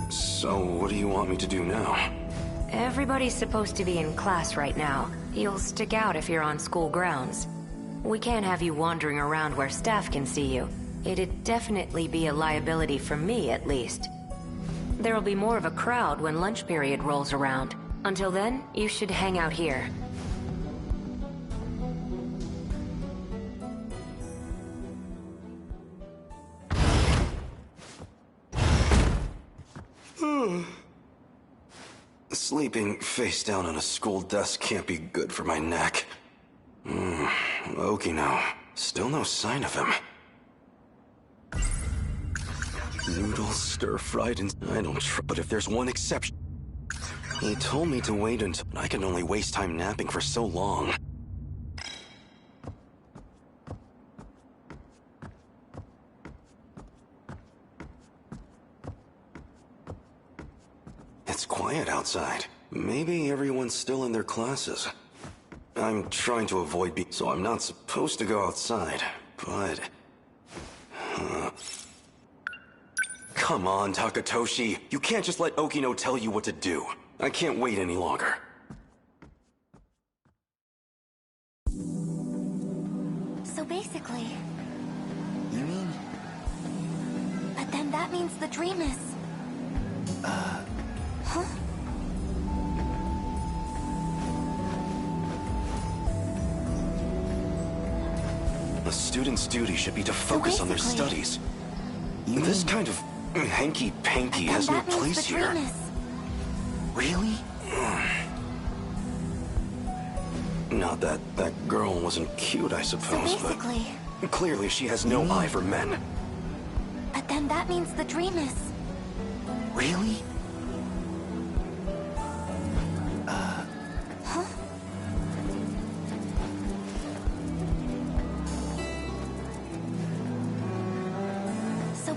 So what do you want me to do now? Everybody's supposed to be in class right now. You'll stick out if you're on school grounds. We can't have you wandering around where staff can see you. It'd definitely be a liability for me, at least. There'll be more of a crowd when lunch period rolls around. Until then, you should hang out here. Sleeping face down on a school desk can't be good for my neck. Okino. Still no sign of him. Noodles stir-fried and I don't try. But if there's one exception... He told me to wait until... I can only waste time napping for so long. It's quiet outside. Maybe everyone's still in their classes. I'm trying to avoid being... So I'm not supposed to go outside, but... Come on, Takatoshi. You can't just let Okino tell you what to do. I can't wait any longer. So basically... You mean? But then that means the dream is... Huh? A student's duty should be to focus on their studies. This kind of hanky-panky has no place here. Really? Not that that girl wasn't cute, I suppose, but clearly she has no eye for men. But then that means the dream is... Really? Huh?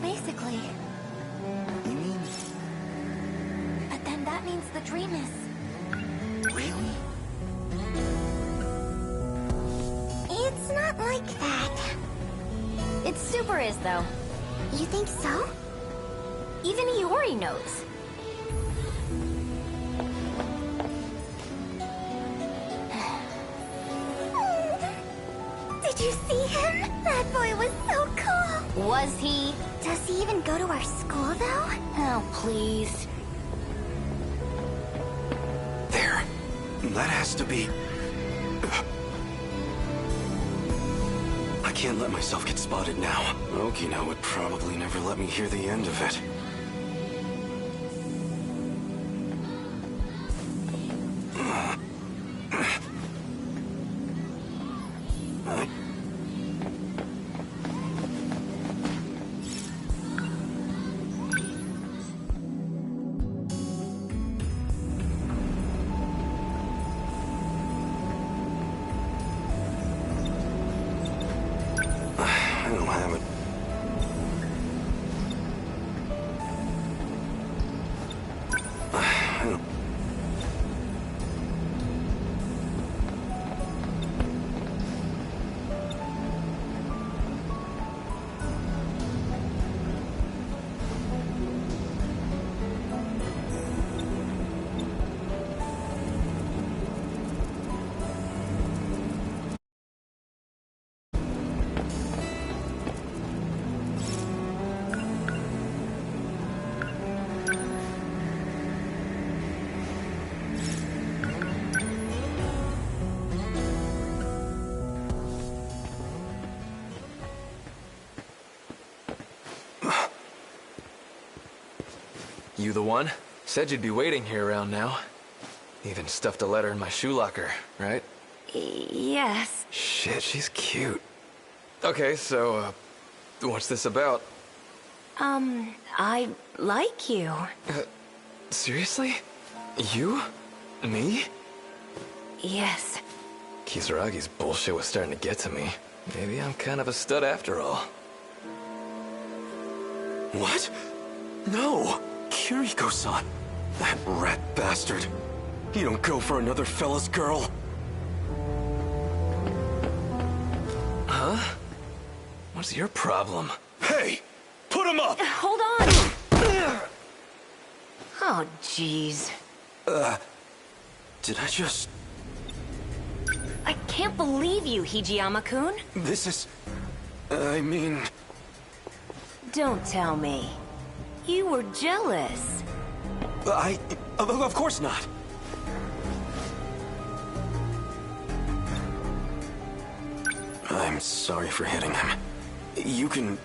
basically. You mean... But then that means the dream is... really? It's not like that. It super is, though. You think so? Even Iori knows. Did you see him? That boy was so cool. Was he? Does he even go to our school, though? Oh, please. There. That has to be... I can't let myself get spotted now. Okino would probably never let me hear the end of it. I don't have it. I don't... You the one? Said you'd be waiting here around now. Even stuffed a letter in my shoe locker, right? Yes. Shit, she's cute. Okay, so, what's this about? I like you. Seriously? You? Me? Yes. Kisaragi's bullshit was starting to get to me. Maybe I'm kind of a stud after all. What? No! Kiriko-san! That rat bastard! You don't go for another fella's girl! Huh? What's your problem? Hey! Put him up! Hold on! Oh, jeez. Did I just... I can't believe you, Hijiyama-kun. This is... I mean... Don't tell me. You were jealous. Of course not. I'm sorry for hitting him. You can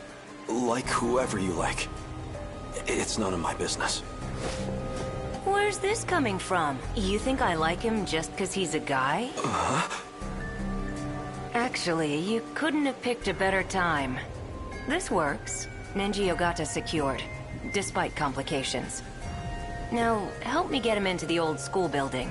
like whoever you like. It's none of my business. Where's this coming from? You think I like him just because he's a guy? Actually, you couldn't have picked a better time. This works. Nenji Ogata secured, despite complications. Now, help me get him into the old school building.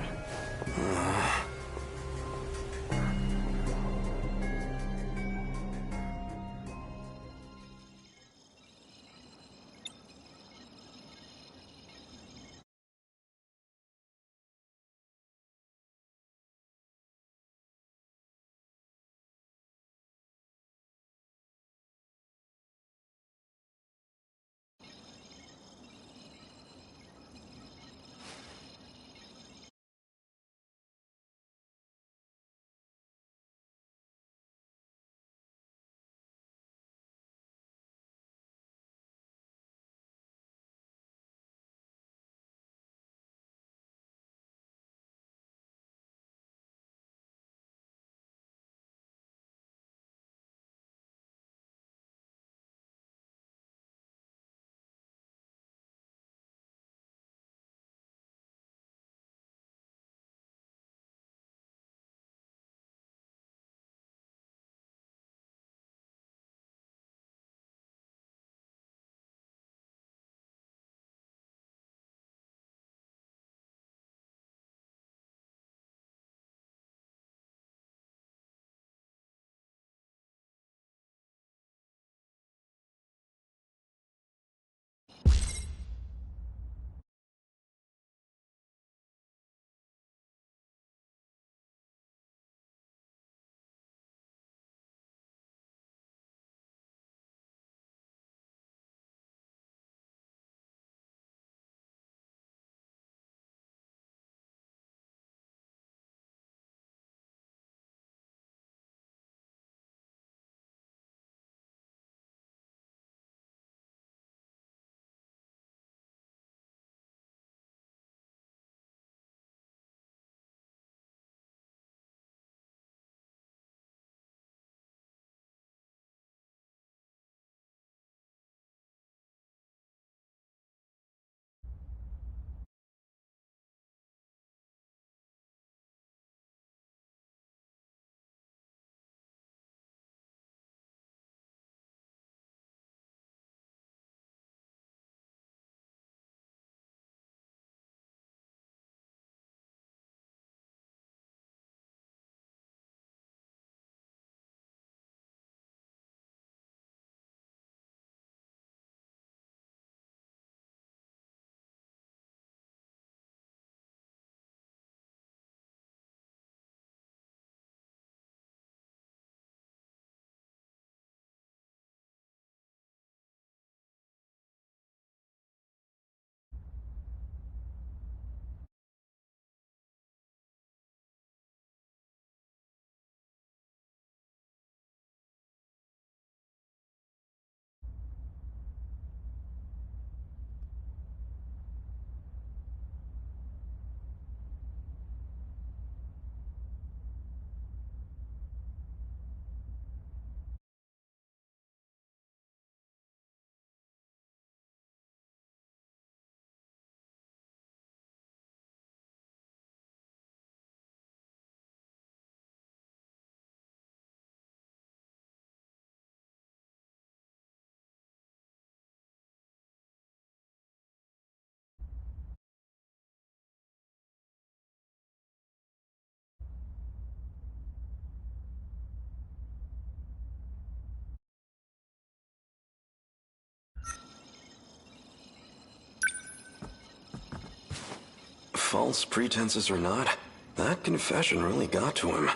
False pretenses or not, that confession really got to him.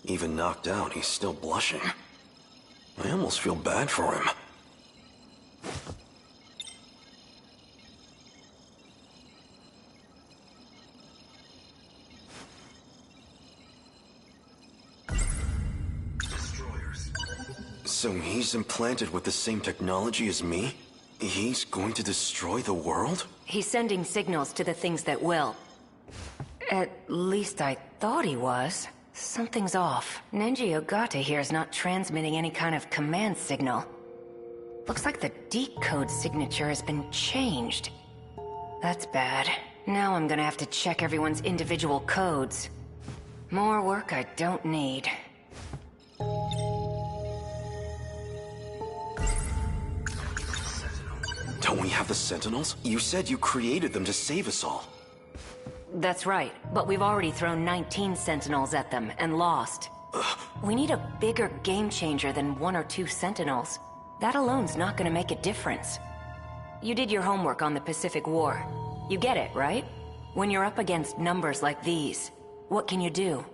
Even knocked out, he's still blushing. I almost feel bad for him. So he's implanted with the same technology as me? He's going to destroy the world? He's sending signals to the things that will. At least I thought he was. Something's off. Nenji Ogata here is not transmitting any kind of command signal. Looks like the decode signature has been changed. That's bad. Now I'm gonna have to check everyone's individual codes. More work I don't need. Don't we have the Sentinels? You said you created them to save us all. That's right, but we've already thrown 19 Sentinels at them and lost. We need a bigger game changer than 1 or 2 Sentinels. That alone's not gonna make a difference. You did your homework on the Pacific War. You get it, right? When you're up against numbers like these, what can you do?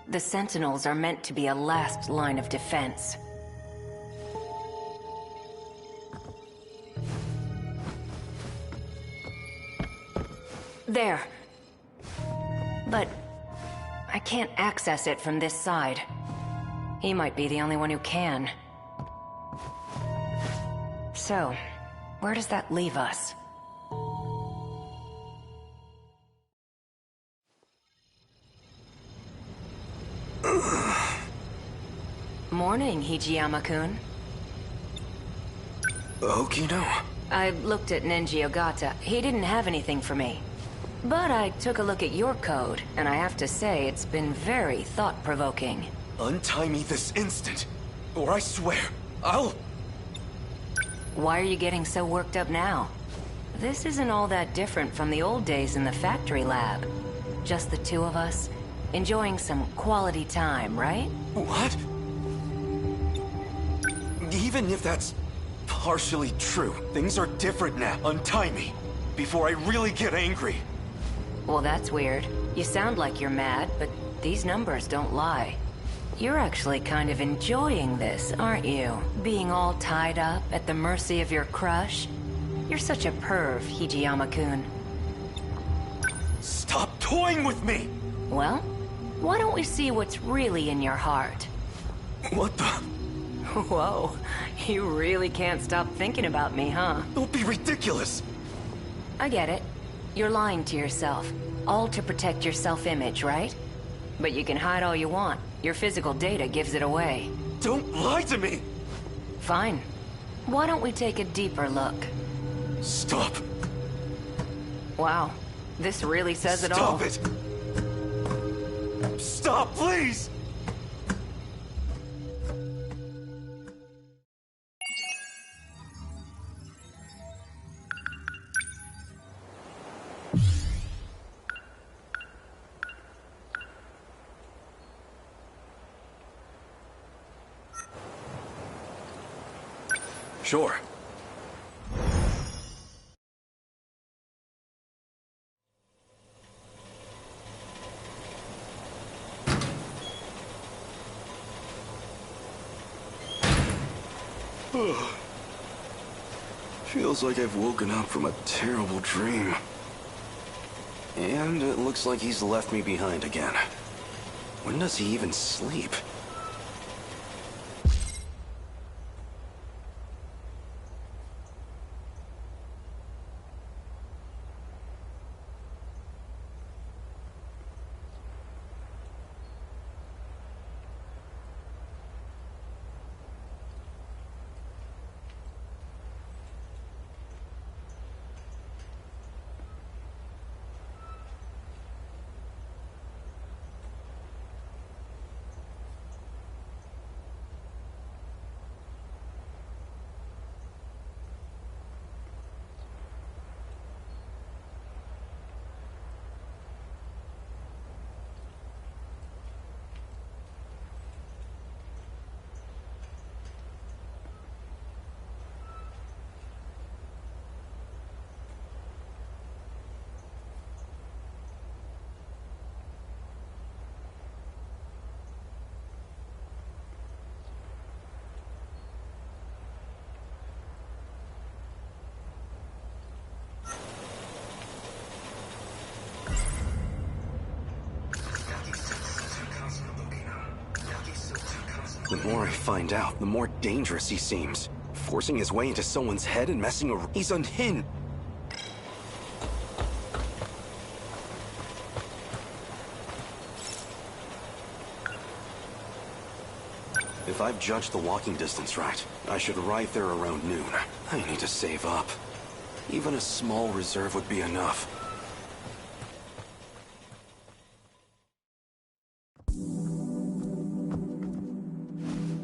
The Sentinels are meant to be a last line of defense. There. But I can't access it from this side. He might be the only one who can. So, where does that leave us? Morning, Hijiyama-kun. Okino. I looked at Nenji Ogata. He didn't have anything for me. But I took a look at your code, and I have to say it's been very thought-provoking. Untie me this instant, or I swear, I'll... Why are you getting so worked up now? This isn't all that different from the old days in the factory lab. Just the two of us, enjoying some quality time, right? What? Even if that's partially true, things are different now. Untie me, before I really get angry. Well, that's weird. You sound like you're mad, but these numbers don't lie. You're actually kind of enjoying this, aren't you? Being all tied up at the mercy of your crush? You're such a perv, Hijiyama-kun. Stop toying with me! Well, why don't we see what's really in your heart? What the? Whoa, you really can't stop thinking about me, huh? Don't be ridiculous! I get it. You're lying to yourself, all to protect your self-image, right? But you can hide all you want. Your physical data gives it away. Don't lie to me! Fine. Why don't we take a deeper look? Stop. Wow, this really says it all. Stop it! Stop, please! Sure. Feels like I've woken up from a terrible dream. And it looks like he's left me behind again. When does he even sleep? more I find out, the more dangerous he seems. Forcing his way into someone's head and messing around. He's unhinged. If I've judged the walking distance right, I should arrive there around noon. I need to save up. Even a small reserve would be enough.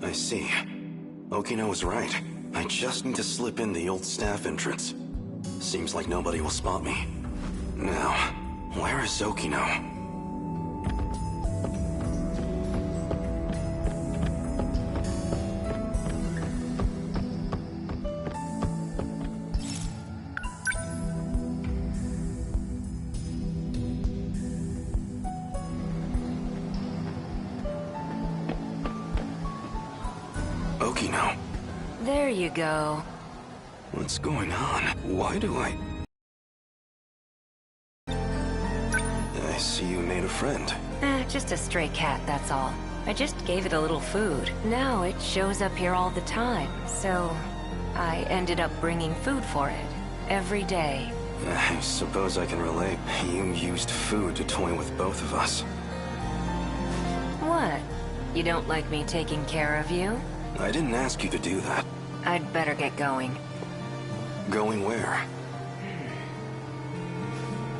I see. Okino was right. I just need to slip in the old staff entrance. Seems like nobody will spot me. Now, where is Okino? Okino. There you go. What's going on? Why do I see you made a friend. Just a stray cat, that's all. I just gave it a little food. Now it shows up here all the time, so I ended up bringing food for it. Every day. I suppose I can relate. You used food to toy with both of us. What? You don't like me taking care of you? I didn't ask you to do that. I'd better get going. Going where?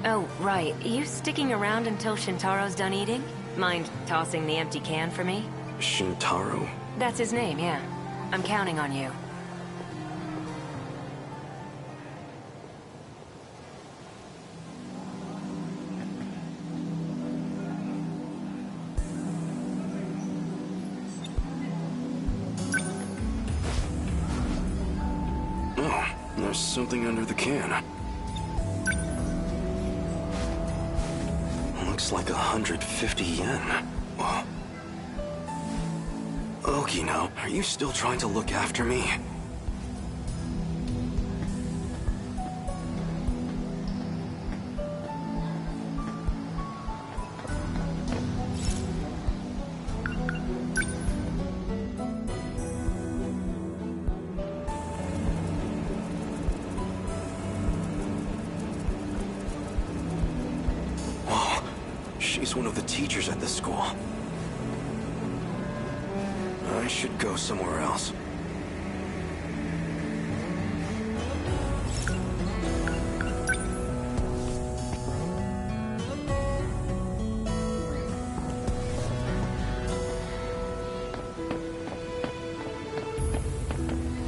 Oh, right. You sticking around until Shintaro's done eating? Mind tossing the empty can for me? Shintaro? That's his name, yeah. I'm counting on you. Oh, there's something under the can. Looks like 150 yen. Whoa. Okino, are you still trying to look after me? She's one of the teachers at this school. I should go somewhere else.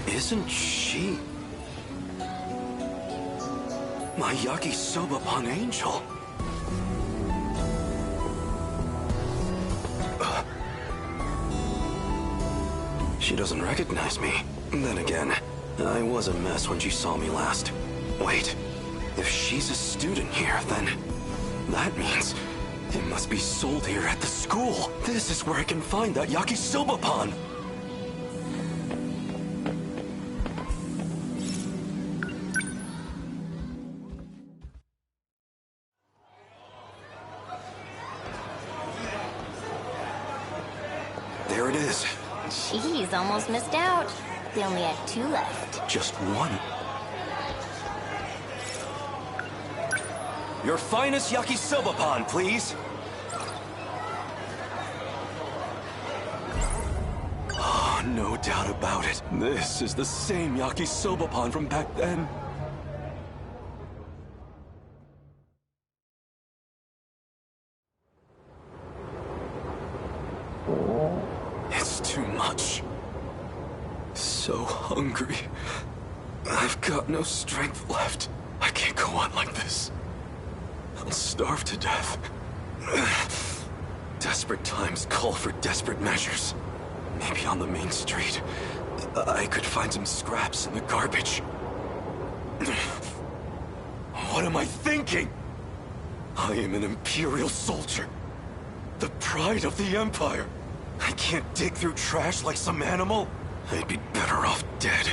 Isn't she my yakisoba-pan angel? She doesn't recognize me. Then again, I was a mess when she saw me last. Wait, if she's a student here, then that means it must be sold here at the school. This is where I can find that yakisoba-pan. There it is. Jeez, almost missed out. They only had 2 left. Just one. Your finest yakisoba-pan, please. Oh, no doubt about it. This is the same yakisoba-pan from back then. It's too much. So hungry. I've got no strength left. I can't go on like this. I'll starve to death. Desperate times call for desperate measures. Maybe on the main street, I could find some scraps in the garbage. What am I thinking? I am an Imperial soldier. The pride of the Empire. I can't dig through trash like some animal. I'd be better off dead.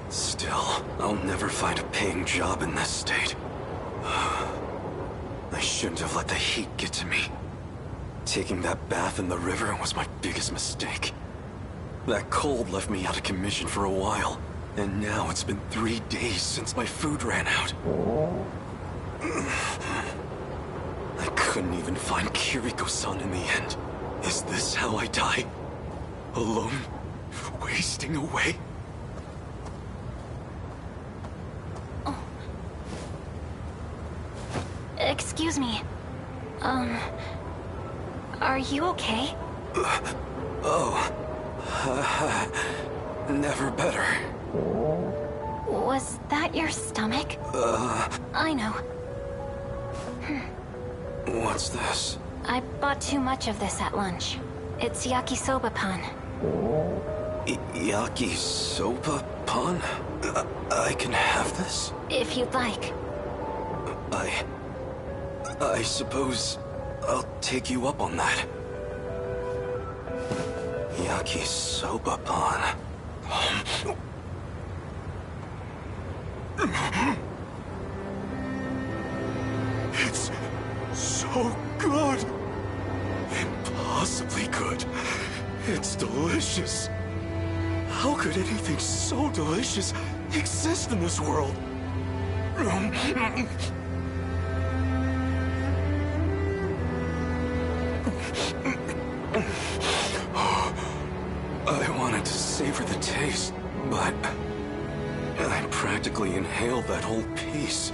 Still, I'll never find a paying job in this state. I shouldn't have let the heat get to me. Taking that bath in the river was my biggest mistake. That cold left me out of commission for a while, and now it's been 3 days since my food ran out. I couldn't even find Kiriko-san in the end. Is this how I die? Alone? Wasting away? Excuse me. Are you okay? Never better. Was that your stomach? I know. What's this? I bought too much of this at lunch. It's yakisoba pan. Yakisoba pan? I can have this? If you'd like. I suppose I'll take you up on that. Yakisoba pan. It's so good. Impossibly good. It's delicious. How could anything so delicious exist in this world? I wanted to savor the taste, but I practically inhaled that whole piece.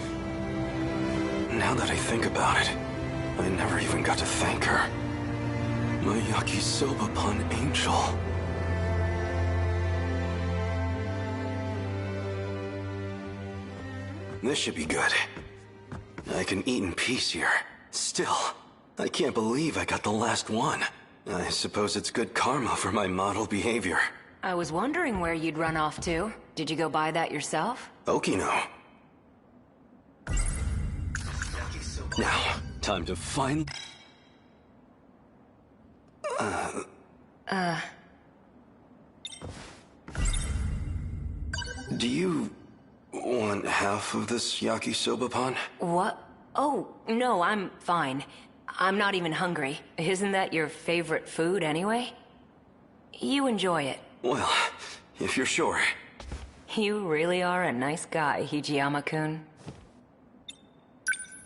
Now that I think about it, I never even got to thank her. My yakisoba pan angel. This should be good. I can eat in peace here. Still, I can't believe I got the last one. I suppose it's good karma for my model behavior. I was wondering where you'd run off to. Did you go buy that yourself? Okino. Now, time to find... Do you want half of this yakisoba pan? What? Oh, no, I'm fine. I'm not even hungry. Isn't that your favorite food anyway? You enjoy it. Well, if you're sure. You really are a nice guy, Hijiyama-kun.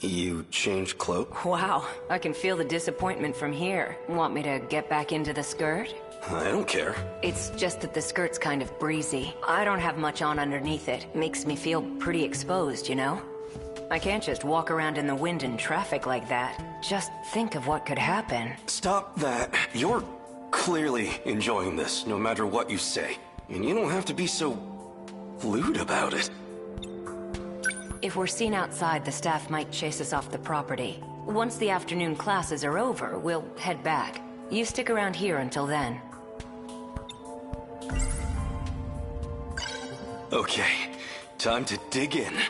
You changed cloak? Wow, I can feel the disappointment from here. Want me to get back into the skirt? I don't care. It's just that the skirt's kind of breezy. I don't have much on underneath it. Makes me feel pretty exposed, you know? I can't just walk around in the wind and traffic like that. Just think of what could happen. Stop that. You're clearly enjoying this, no matter what you say. And you don't have to be so lewd about it. If we're seen outside, the staff might chase us off the property. Once the afternoon classes are over, we'll head back. You stick around here until then. Okay, time to dig in.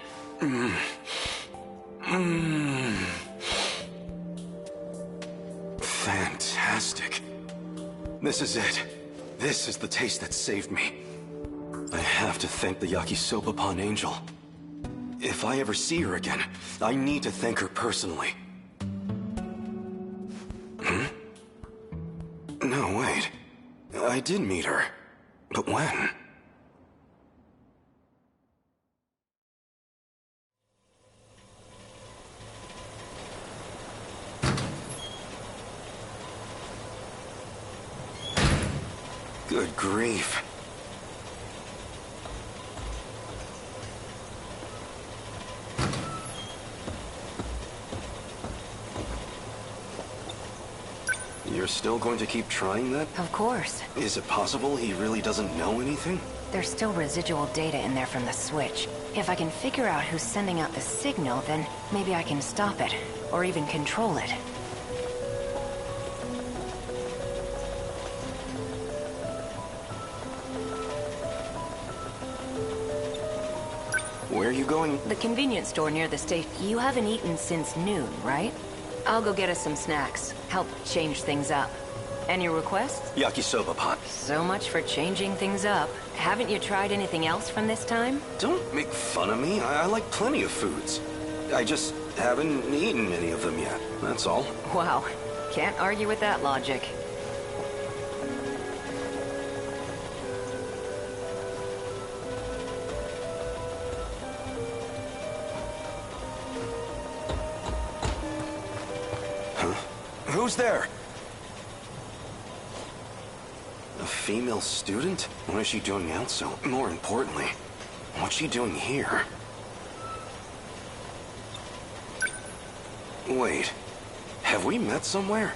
Fantastic. This is it. This is the taste that saved me. I have to thank the yakisoba pan angel. If I ever see her again, I need to thank her personally. No, wait. I did meet her. But when? Good grief. You're still going to keep trying that? Of course. Is it possible he really doesn't know anything? There's still residual data in there from the switch. If I can figure out who's sending out the signal, then maybe I can stop it, or even control it. Where are you going? The convenience store near the station. You haven't eaten since noon, right? I'll go get us some snacks. Help change things up. Any requests? Yakisoba pan. So much for changing things up. Haven't you tried anything else from this time? Don't make fun of me. I like plenty of foods. I just haven't eaten any of them yet, that's all. Wow. Can't argue with that logic. Huh? Who's there? A female student? What is she doing out so? More importantly, what's she doing here? Wait, have we met somewhere?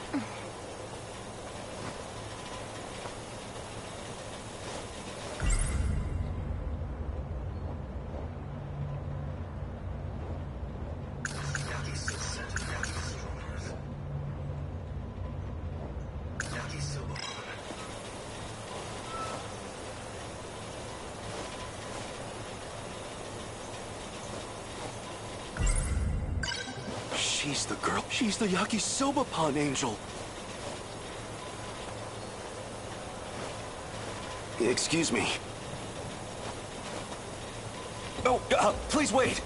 She's the girl. She's the Yakisoba-pan angel. Excuse me. Oh, please wait.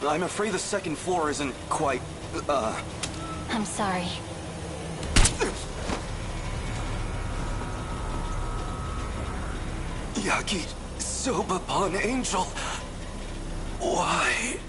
I'm afraid the second floor isn't quite, I'm sorry. Yakisoba-pan angel. Why?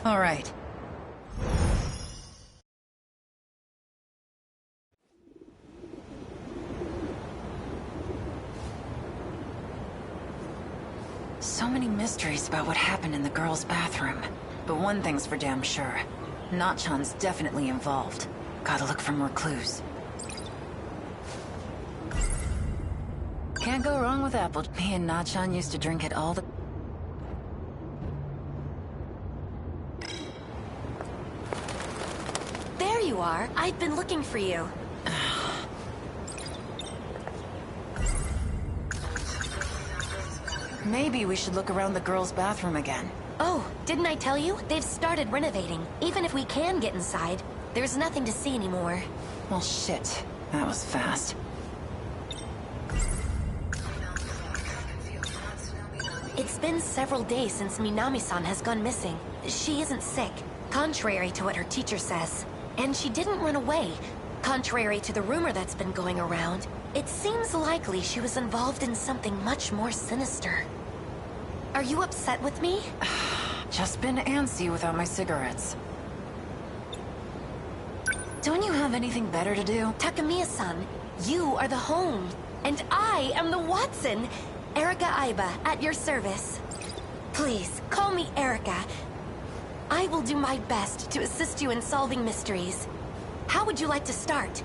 All right. So many mysteries about what happened in the girls' bathroom. But one thing's for damn sure. Nachan's definitely involved. Gotta look for more clues. Can't go wrong with apple. Me and Nachan used to drink it all the... There you are. I've been looking for you. Maybe we should look around the girls' bathroom again. Oh, didn't I tell you? They've started renovating. Even if we can get inside, there's nothing to see anymore. Well, shit. That was fast. It's been several days since Minami-san has gone missing. She isn't sick, contrary to what her teacher says. And she didn't run away, contrary to the rumor that's been going around. It seems likely she was involved in something much more sinister. Are you upset with me? Just been antsy without my cigarettes. Don't you have anything better to do? Takamiya-san, you are the home, and I am the Watson. Erica Aiba, at your service. Please, call me Erica. I will do my best to assist you in solving mysteries. How would you like to start?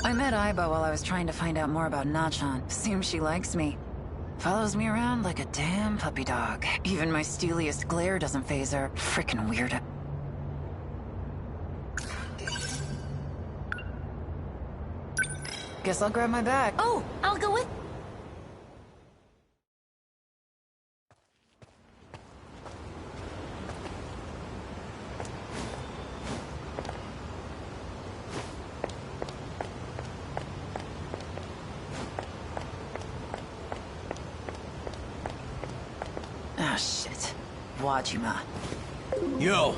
I met Aiba while I was trying to find out more about Nachan. Seems she likes me. Follows me around like a damn puppy dog. Even my steeliest glare doesn't faze her. Frickin' weird. Guess I'll grab my bag. Oh, I'll go with... Ah, shit. Wajima. Yo!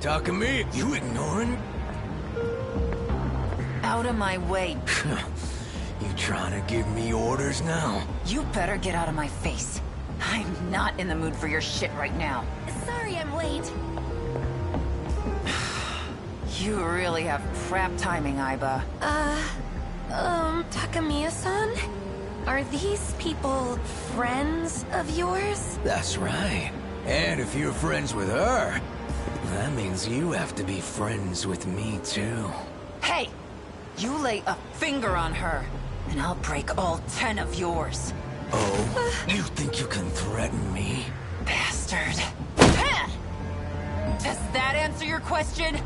Takami, you ignoring? Out of my way. You trying to give me orders now? You better get out of my face. I'm not in the mood for your shit right now. Sorry I'm late. You really have crap timing, Aiba. Takamiya-san? Are these people friends of yours? That's right. And if you're friends with her, that means you have to be friends with me too. Hey! You lay a finger on her, and I'll break all 10 of yours. Oh? You think you can threaten me? Bastard. Does that answer your question?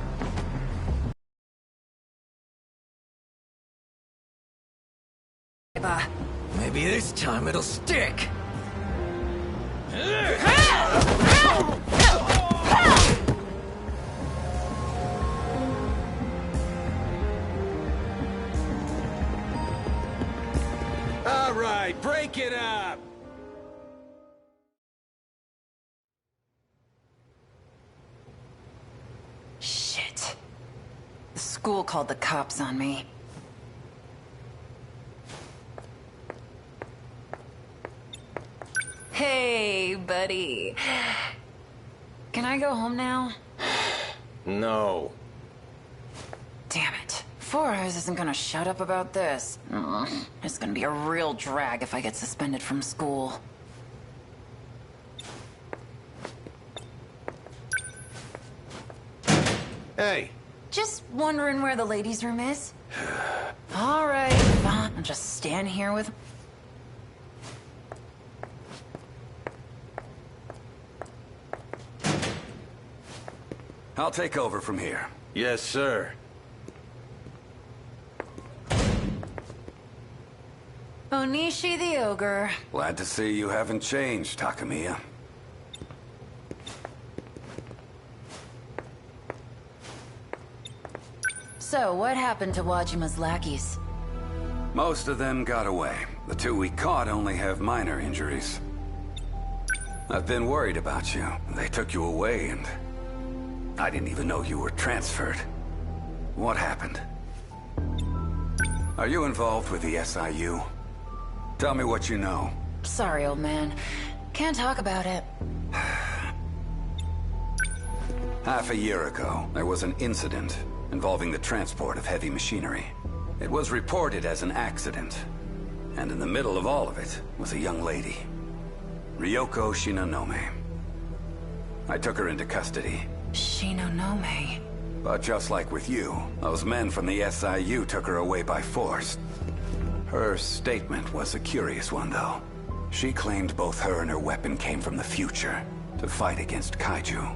Aiba. Maybe this time it'll stick. All right, break it up. Shit. The school called the cops on me. Hey, buddy. Can I go home now? No. Damn it. 4 Eyes isn't gonna shut up about this. It's gonna be a real drag if I get suspended from school. Hey. Just wondering where the ladies' room is. All right, fine. I'll just stand here with... I'll take over from here. Yes, sir. Onishi the Ogre. Glad to see you haven't changed, Takamiya. So, what happened to Wajima's lackeys? Most of them got away. The 2 we caught only have minor injuries. I've been worried about you. They took you away and... I didn't even know you were transferred. What happened? Are you involved with the SIU? Tell me what you know. Sorry, old man. Can't talk about it. Half a year ago, there was an incident involving the transport of heavy machinery. It was reported as an accident, and in the middle of all of it was a young lady, Ryoko Shinonome. I took her into custody. Shinonome. But just like with you, those men from the SIU took her away by force. Her statement was a curious one, though. She claimed both her and her weapon came from the future to fight against kaiju.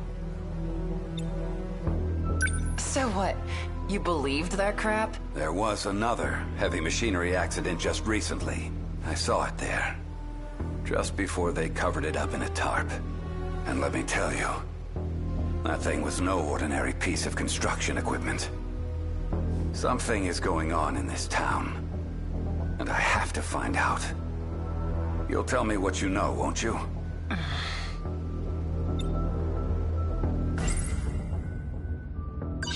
So what? You believed that crap? There was another heavy machinery accident just recently. I saw it there. Just before they covered it up in a tarp. And let me tell you, that thing was no ordinary piece of construction equipment. Something is going on in this town, and I have to find out. You'll tell me what you know, won't you?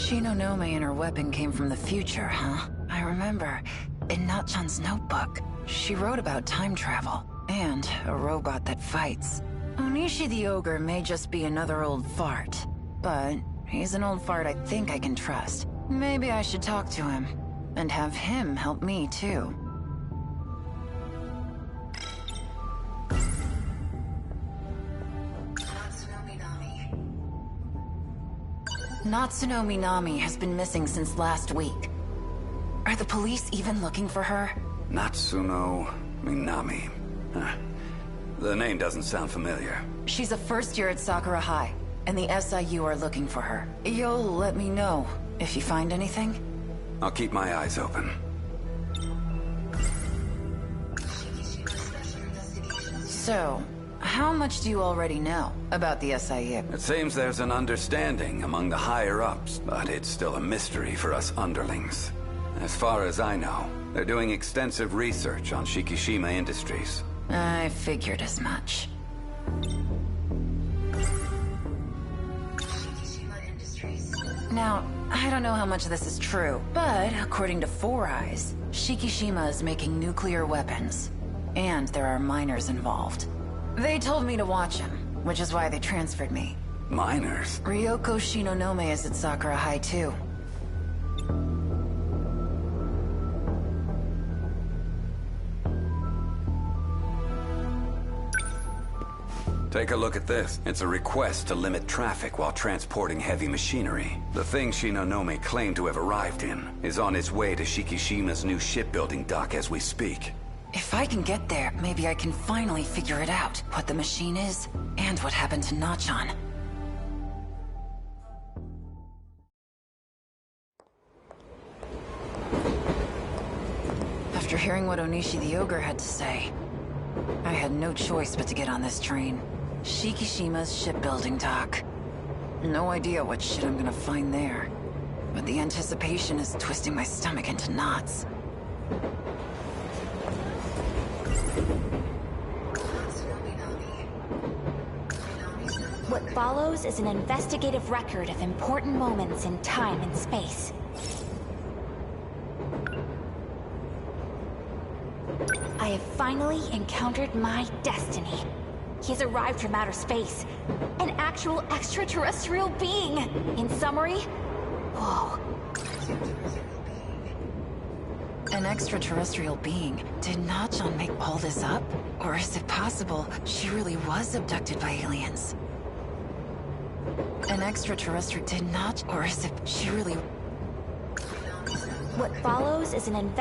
Shinonome and her weapon came from the future, huh? I remember, in Natchan's notebook, she wrote about time travel, and a robot that fights. Onishi the Ogre may just be another old fart, but he's an old fart I think I can trust. Maybe I should talk to him, and have him help me too. Natsuno Minami has been missing since last week. Are the police even looking for her? Natsuno Minami. Huh. The name doesn't sound familiar. She's a first year at Sakura High, and the SIU are looking for her. You'll let me know if you find anything? I'll keep my eyes open. So, how much do you already know about the SIU? It seems there's an understanding among the higher-ups, but it's still a mystery for us underlings. As far as I know, they're doing extensive research on Shikishima Industries. I figured as much. Now, I don't know how much of this is true, but according to Four Eyes, Shikishima is making nuclear weapons. And there are miners involved. They told me to watch him, which is why they transferred me. Miners? Ryoko Shinonome is at Sakura High too. Take a look at this. It's a request to limit traffic while transporting heavy machinery. The thing Shinonome claimed to have arrived in is on its way to Shikishima's new shipbuilding dock as we speak. If I can get there, maybe I can finally figure it out. What the machine is, and what happened to Nachan. After hearing what Onishi the Ogre had to say, I had no choice but to get on this train. Shikishima's shipbuilding dock. No idea what shit I'm gonna find there. But the anticipation is twisting my stomach into knots. What follows is an investigative record of important moments in time and space. I have finally encountered my destiny. He's arrived from outer space. An actual extraterrestrial being. In summary, whoa. An extraterrestrial being? Did Nachan make all this up? Or is it possible she really was abducted by aliens? An extraterrestrial did not, or is it she really... What follows is an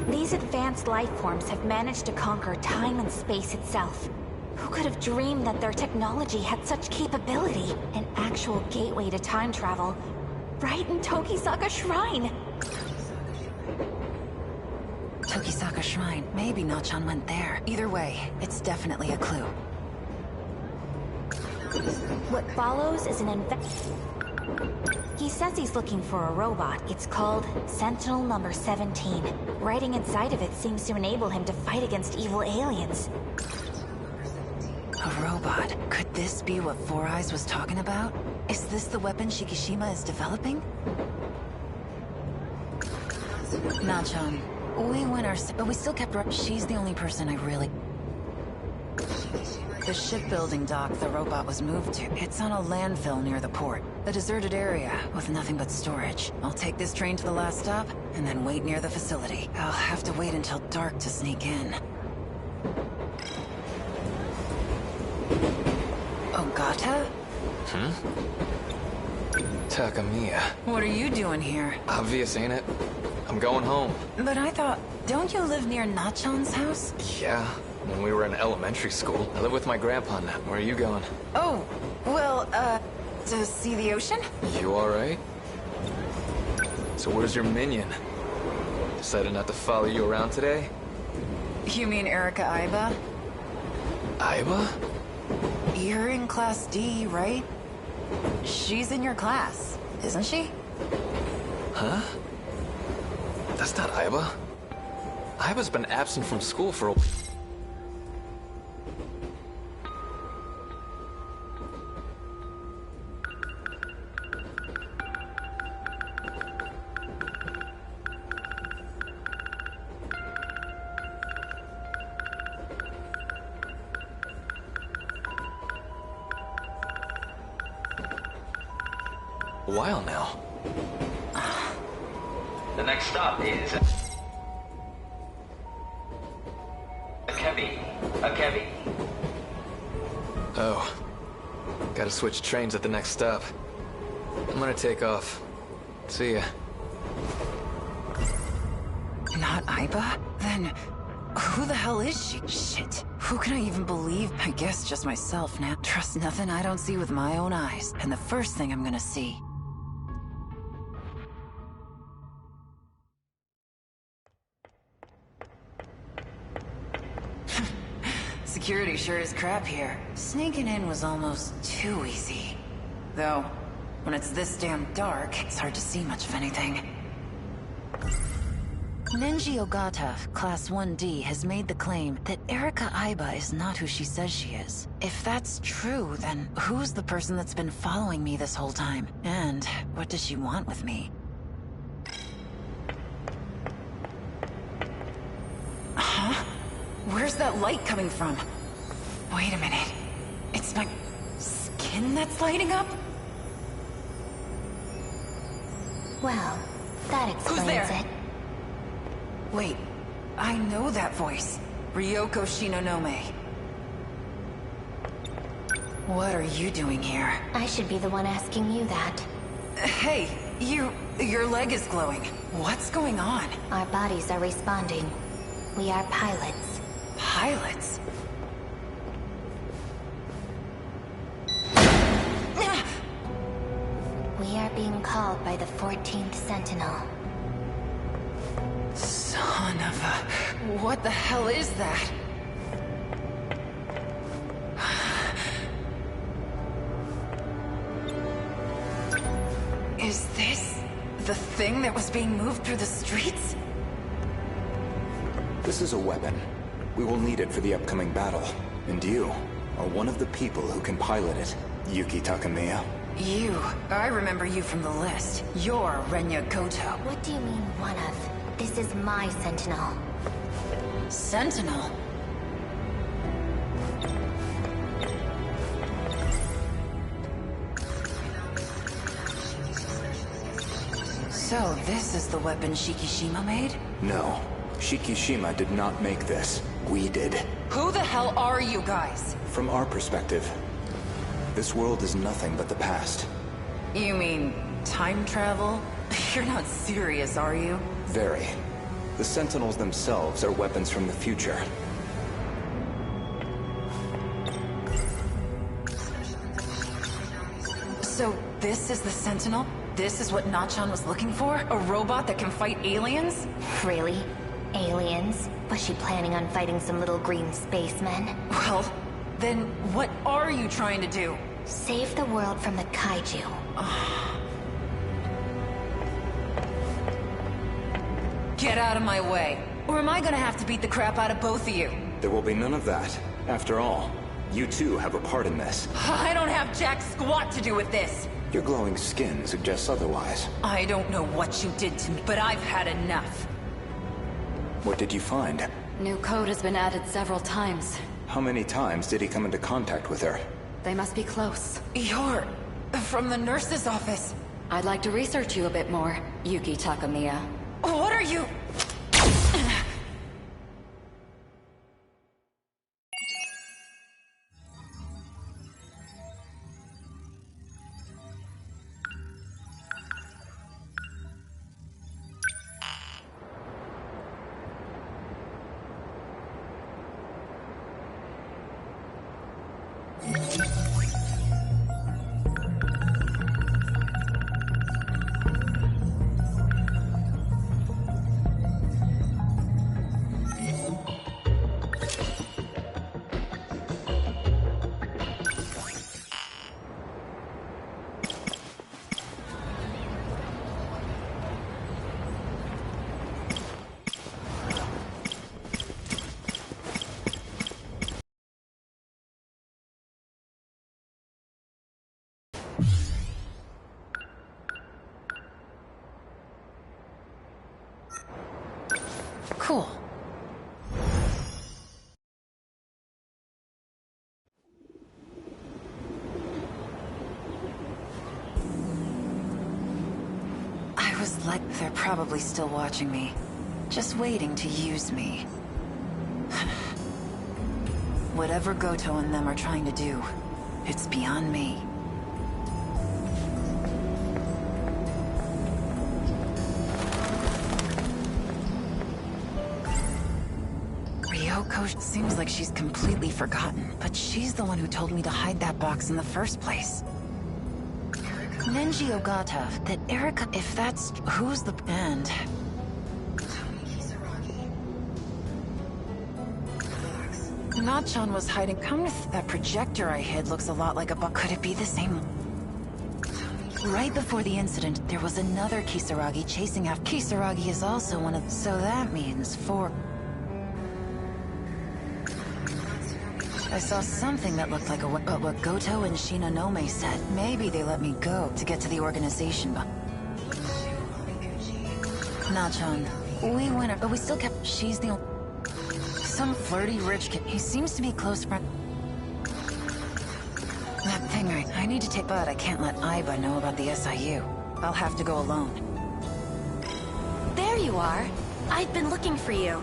These advanced life forms have managed to conquer time and space itself. Who could have dreamed that their technology had such capability? An actual gateway to time travel, right in Tokisaka Shrine. Tokisaka Shrine. Maybe Nachan went there. Either way, it's definitely a clue. What follows is an He says he's looking for a robot. It's called Sentinel number 17. Writing inside of it seems to enable him to fight against evil aliens. A robot? Could this be what Four Eyes was talking about? Is this the weapon Shikishima is developing? Nachan, We went but we still kept her. She's the only person I really... The shipbuilding dock the robot was moved to. It's on a landfill near the port. A deserted area with nothing but storage. I'll take this train to the last stop, and then wait near the facility. I'll have to wait until dark to sneak in. Ogata? Takamiya. What are you doing here? Obvious, ain't it? I'm going home. But I thought, don't you live near Nachan's house? Yeah, when we were in elementary school. I live with my grandpa now. Where are you going? Oh, well, to see the ocean? You alright? So where's your minion? Decided not to follow you around today? You mean Erika Aiba? Aiba? You're in Class D, right? She's in your class, isn't she? Huh? That's not Aiba. Aiba's been absent from school for a... while now. The next stop is... Akebi. Oh. Gotta switch trains at the next stop. I'm gonna take off. See ya. Not Aiba? Then, who the hell is she? Shit. Who can I even believe? I guess just myself now. Trust nothing I don't see with my own eyes. And the first thing I'm gonna see... Security sure is crap here. Sneaking in was almost too easy. Though, when it's this damn dark, it's hard to see much of anything. Nenji Ogata, Class 1D, has made the claim that Erika Aiba is not who she says she is. If that's true, then who's the person that's been following me this whole time? And what does she want with me? Huh? Where's that light coming from? Wait a minute. It's my skin that's lighting up? Well, that explains it. Wait, I know that voice. Ryoko Shinonome. What are you doing here? I should be the one asking you that. Hey, your leg is glowing. What's going on? Our bodies are responding. We are pilots. Pilots? We are being called by the 14th Sentinel. Son of a... What the hell is that? Is this the thing that was being moved through the streets? This is a weapon. We will need it for the upcoming battle. And you are one of the people who can pilot it, Yuki Takamiya. You. I remember you from the list. You're Renya Goto. What do you mean, one of? This is my Sentinel. Sentinel? So, this is the weapon Shikishima made? No. Shikishima did not make this. We did. Who the hell are you guys? From our perspective, this world is nothing but the past. You mean time travel? You're not serious, are you? Very. The Sentinels themselves are weapons from the future. So, this is the Sentinel? This is what Nachan was looking for? A robot that can fight aliens? Really? Aliens? Was she planning on fighting some little green spacemen? Well, then what are you trying to do? Save the world from the kaiju. Get out of my way. Or am I gonna have to beat the crap out of both of you? There will be none of that. After all, you too have a part in this. I don't have jack squat to do with this. Your glowing skin suggests otherwise. I don't know what you did to me, but I've had enough. What did you find? New code has been added several times. How many times did he come into contact with her? They must be close. You're from the nurse's office. I'd like to research you a bit more, Yuki Takamiya. What are you? Cool. I was like, they're probably still watching me. Just waiting to use me. Whatever Goto and them are trying to do, it's beyond me. Ryoko seems like she's completely forgotten, but she's the one who told me to hide that box in the first place. Nenji Ogata, that Erika, if that's... who's the... and... Nachan was hiding... Come with that projector I hid looks a lot like a box. Could it be the same... Right before the incident, there was another Kisaragi chasing after... Kisaragi is also one of... So that means 4... I saw something that looked like but what Goto and Shinonome said. Maybe they let me go to get to the organization, but... Nachan, we went, but we still kept... She's the only... Some flirty rich kid. He seems to be close friend... That thing I need to take, but I can't let Aiba know about the SIU. I'll have to go alone. There you are. I've been looking for you.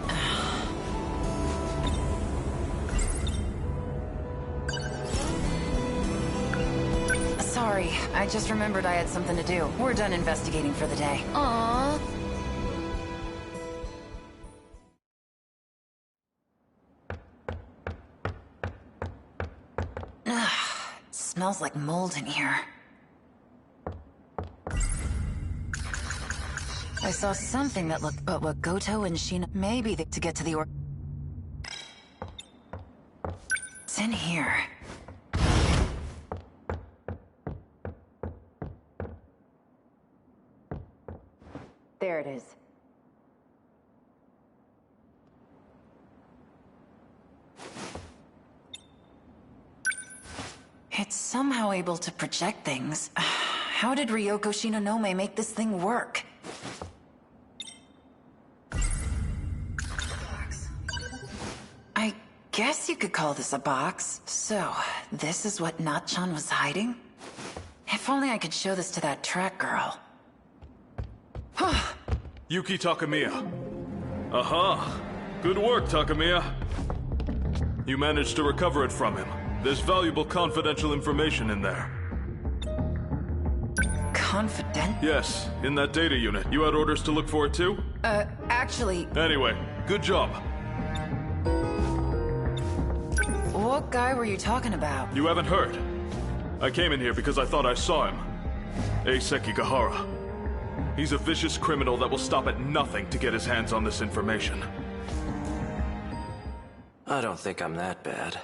Sorry, I just remembered I had something to do. We're done investigating for the day. Aww. Ugh, smells like mold in here. I saw something that looked, but what Goto and Shino... Maybe to get to the It's in here. There it is. It's somehow able to project things. How did Ryoko Shinonome make this thing work? I guess you could call this a box. So, this is what Nachan was hiding? If only I could show this to that track girl. Yuki Takamiya. Aha! Good work, Takamiya. You managed to recover it from him. There's valuable confidential information in there. Confident? Yes, in that data unit. You had orders to look for it too? Actually... Anyway, good job. What guy were you talking about? You haven't heard. I came in here because I thought I saw him. Eiseki Gahara. He's a vicious criminal that will stop at nothing to get his hands on this information. I don't think I'm that bad.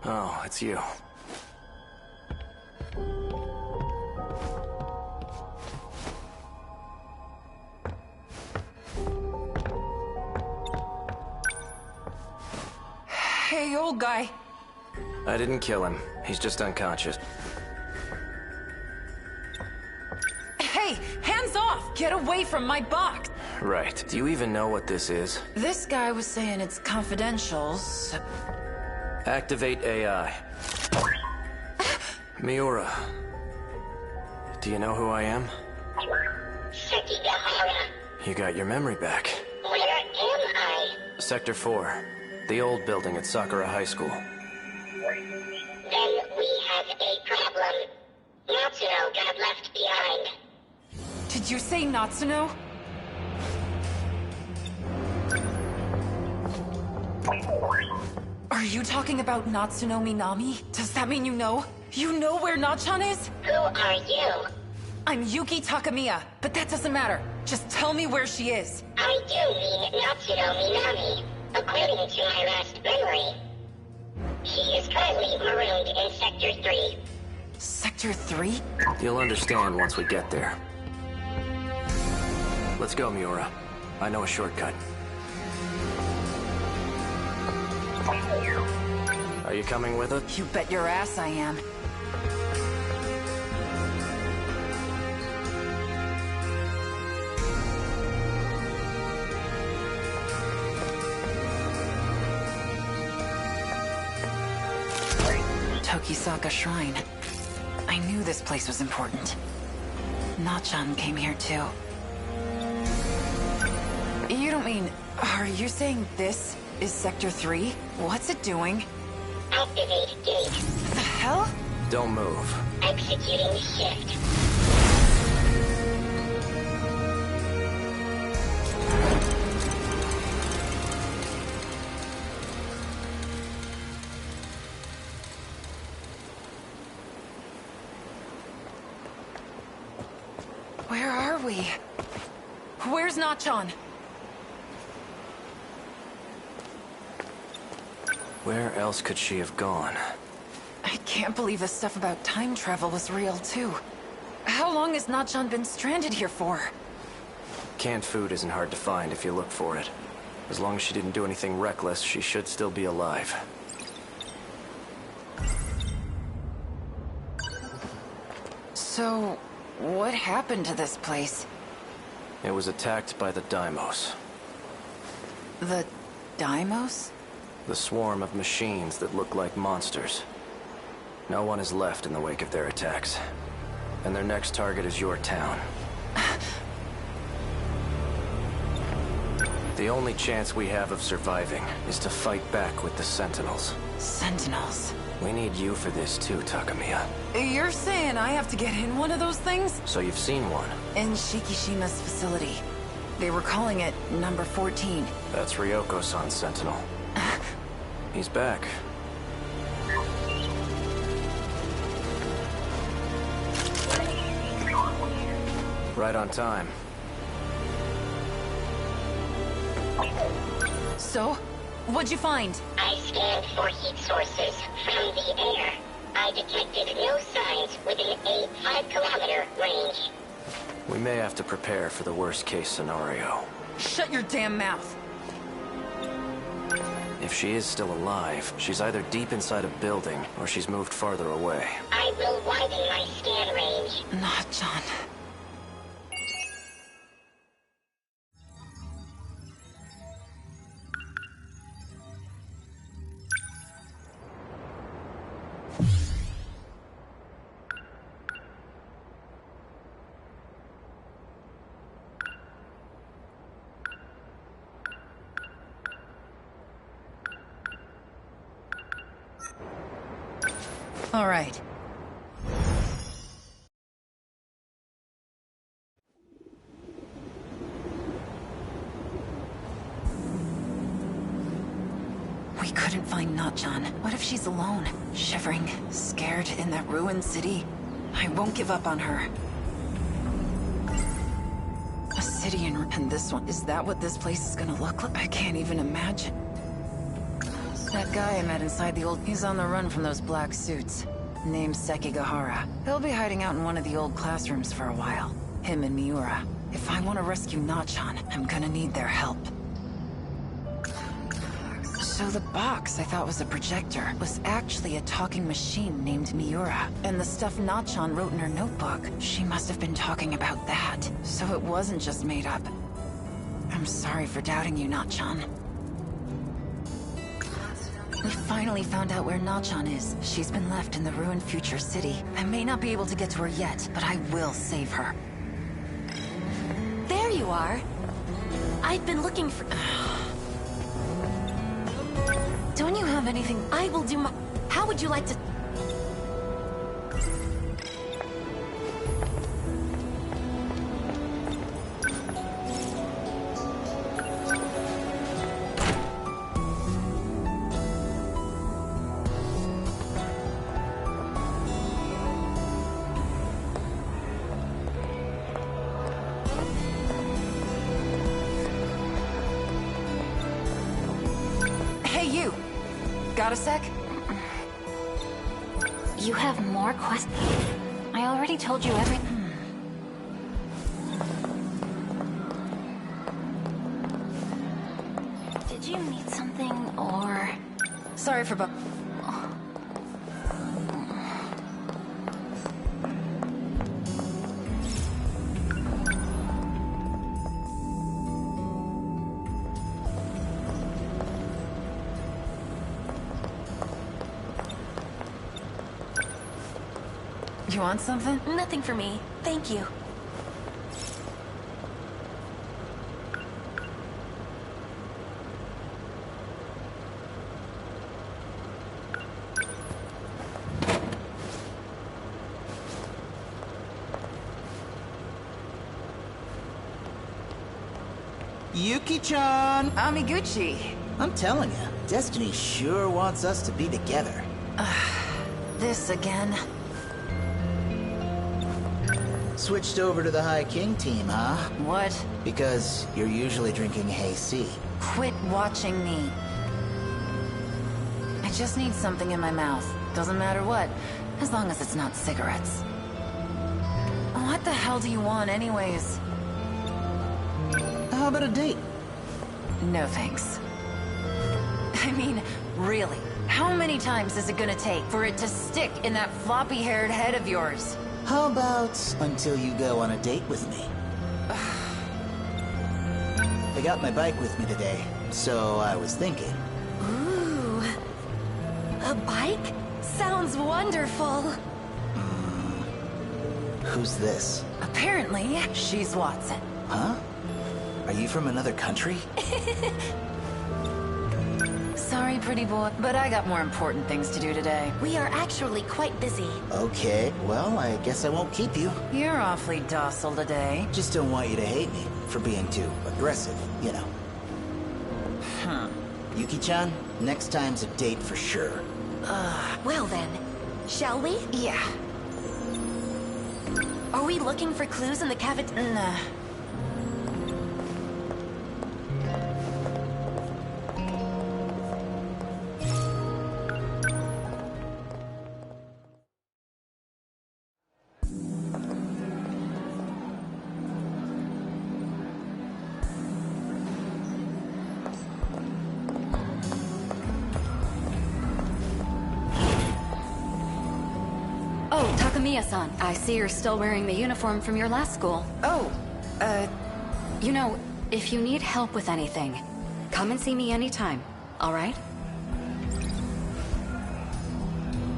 Oh, it's you. Hey, old guy. I didn't kill him. He's just unconscious. Hey, hands off! Get away from my box! Right. Do you even know what this is? This guy was saying it's confidential, so... Activate AI. Miura. Do you know who I am? You got your memory back. Where am I? Sector 4. The old building at Sakura High School. Then we have a problem. Natsuno got left behind. Did you say Natsuno? Are you talking about Natsuno Minami? Does that mean you know? You know where Nachan is? Who are you? I'm Yuki Takamiya, but that doesn't matter. Just tell me where she is. I do mean Natsuno Minami, according to my last memory. She is currently marooned in Sector 3. Sector 3? You'll understand once we get there. Let's go, Miura. I know a shortcut. Are you coming with us? You bet your ass I am. Tokisaka Shrine. I knew this place was important. Nachan came here too. You don't mean... Are you saying this is Sector 3? What's it doing? Activate gate. The hell? Don't move. Executing shift. Where are we? Where's Nachan? Where else could she have gone? I can't believe the stuff about time travel was real, too. How long has Nachan been stranded here for? Canned food isn't hard to find if you look for it. As long as she didn't do anything reckless, she should still be alive. So, what happened to this place? It was attacked by the Daimos. The Daimos? The swarm of machines that look like monsters. No one is left in the wake of their attacks. And their next target is your town. The only chance we have of surviving is to fight back with the Sentinels. Sentinels? We need you for this too, Takamiya. You're saying I have to get in one of those things? So you've seen one? In Shikishima's facility. They were calling it number 14. That's Ryoko-san's Sentinel. He's back. Right on time. So, what'd you find? I scanned for heat sources from the air. I detected no signs within a 5-kilometer range. We may have to prepare for the worst-case scenario. Shut your damn mouth! If she is still alive, she's either deep inside a building, or she's moved farther away. I will widen my scan range. Nachan. All right. We couldn't find Nachan. What if she's alone, shivering, scared in that ruined city? I won't give up on her. A city and this one. Is that what this place is gonna look like? I can't even imagine. That guy I met inside the old... He's on the run from those black suits. Name's Sekigahara. He'll be hiding out in one of the old classrooms for a while. Him and Miura. If I want to rescue Nachan, I'm gonna need their help. So the box I thought was a projector was actually a talking machine named Miura. And the stuff Nachan wrote in her notebook, she must have been talking about that. So it wasn't just made up. I'm sorry for doubting you, Nachan. We finally found out where Nachan is. She's been left in the ruined future city. I may not be able to get to her yet, but I will save her. There you are. I've been looking for... Don't you have anything? I will do my... How would you like to... Got a sec? You have more questions? I already told you everything. Did you need something, or... Sorry for You want something? Nothing for me. Thank you. Yuki-chan! Amiguchi! I'm telling you, Destiny sure wants us to be together. This again? Switched over to the High King team, huh? What? Because you're usually drinking Hey-C. Quit watching me. I just need something in my mouth. Doesn't matter what, as long as it's not cigarettes. What the hell do you want anyways? How about a date? No thanks. I mean, really, how many times is it gonna take for it to stick in that floppy-haired head of yours? How about until you go on a date with me? I got my bike with me today, so I was thinking. Ooh. A bike? Sounds wonderful. Who's this? Apparently, she's Watson. Huh? Are you from another country? Sorry, pretty boy, but I got more important things to do today. We are actually quite busy. Okay, well, I guess I won't keep you. You're awfully docile today. Just don't want you to hate me for being too aggressive, you know. Yuki-chan, next time's a date for sure. Well then, shall we? Yeah. Are we looking for clues in the cavity? Nah. Oh, Takamiya-san, I see you're still wearing the uniform from your last school. Oh, You know, if you need help with anything, come and see me anytime, alright?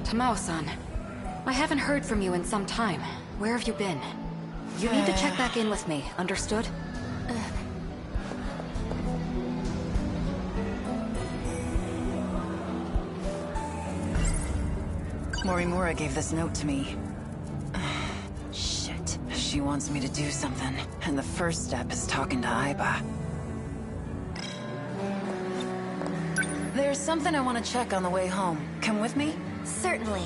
Tamao-san, I haven't heard from you in some time. Where have you been? You need to check back in with me, understood? Morimura gave this note to me. Shit. She wants me to do something, and the first step is talking to Aiba. There's something I want to check on the way home. Come with me? Certainly.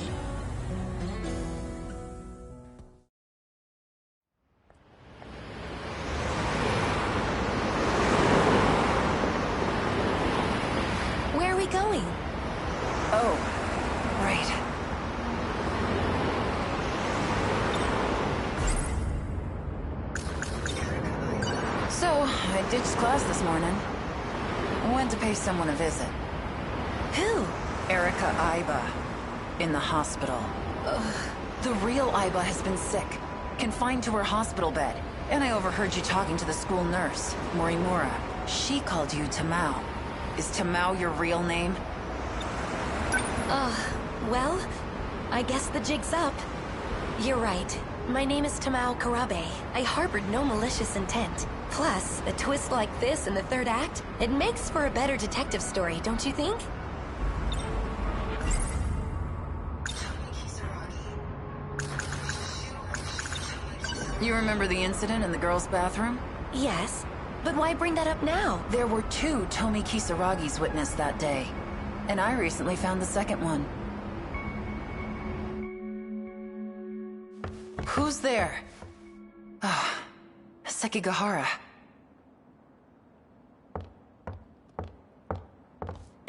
Where are we going? Oh, right. So, I ditched class this morning. Went to pay someone a visit. Who? Erica Iba. In the hospital. The real Iba has been sick. Confined to her hospital bed. And I overheard you talking to the school nurse, Morimura. She called you Tamao. Is Tamao your real name? Well, I guess the jig's up. You're right. My name is Tamao Karabe. I harbored no malicious intent. Plus, a twist like this in the third act, it makes for a better detective story, don't you think? You remember the incident in the girls' bathroom? Yes, but why bring that up now? There were 2 Tomi Kisaragis witnessed that day. And I recently found the second one. Who's there? Ah, Sekigahara.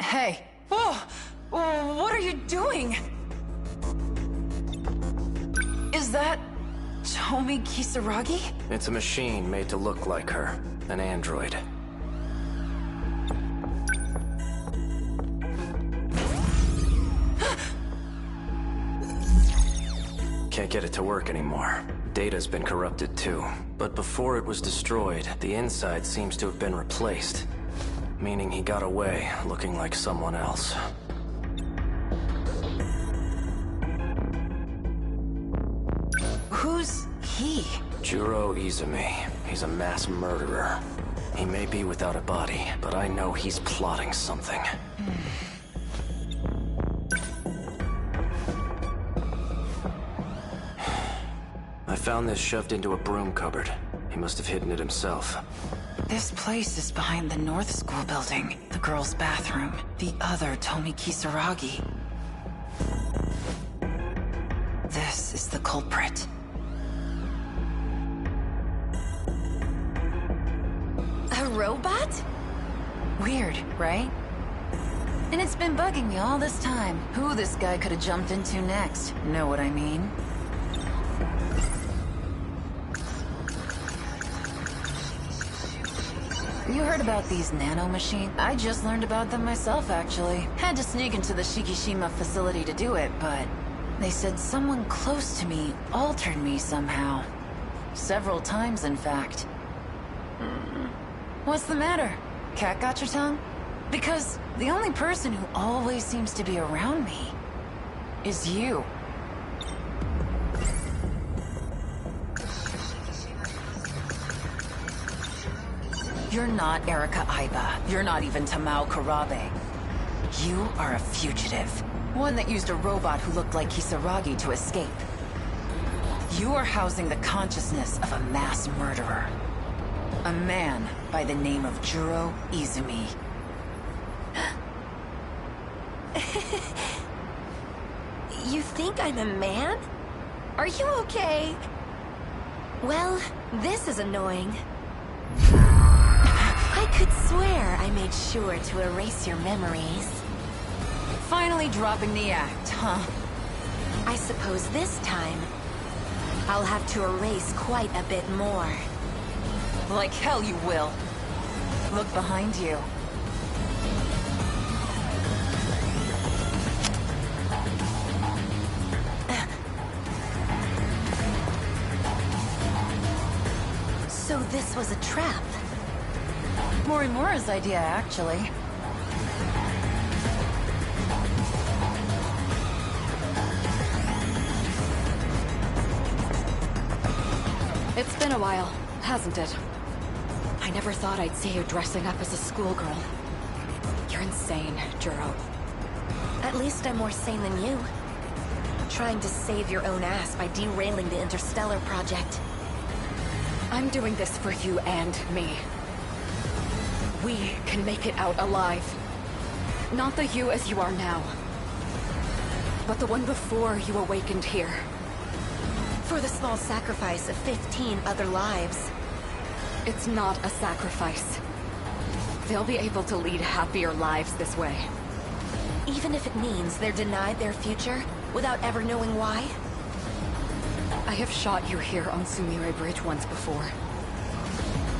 Hey! Whoa! What are you doing? Is that... Tomi Kisaragi? It's a machine made to look like her. An android. Can't get it to work anymore. Data's been corrupted too. But before it was destroyed, the inside seems to have been replaced. Meaning he got away, looking like someone else. Who's he? Juro Izumi. He's a mass murderer. He may be without a body, but I know he's plotting something. I found this shoved into a broom cupboard. He must have hidden it himself. This place is behind the North School building. The girls' bathroom. The other Tomi Kisaragi. This is the culprit. A robot? Weird, right? And it's been bugging me all this time. Who this guy could have jumped into next. Know what I mean? You heard about these nano-machines? I just learned about them myself, actually. Had to sneak into the Shikishima facility to do it, but... they said someone close to me altered me somehow. Several times, in fact. What's the matter? Cat got your tongue? Because the only person who always seems to be around me is you. You're not Erica Iba. You're not even Tamao Karabe. You are a fugitive. One that used a robot who looked like Kisaragi to escape. You are housing the consciousness of a mass murderer. A man by the name of Juro Izumi. You think I'm a man? Are you okay? Well, this is annoying. I could swear I made sure to erase your memories. Finally dropping the act, huh? I suppose this time, I'll have to erase quite a bit more. Like hell you will. Look behind you. So this was a trap. Morimura's idea, actually. It's been a while, hasn't it? I never thought I'd see you dressing up as a schoolgirl. You're insane, Juro. At least I'm more sane than you. Trying to save your own ass by derailing the Interstellar project. I'm doing this for you and me. We can make it out alive. Not the you as you are now, but the one before you awakened here. For the small sacrifice of 15 other lives. It's not a sacrifice. They'll be able to lead happier lives this way. Even if it means they're denied their future without ever knowing why? I have shot you here on Sumire Bridge once before.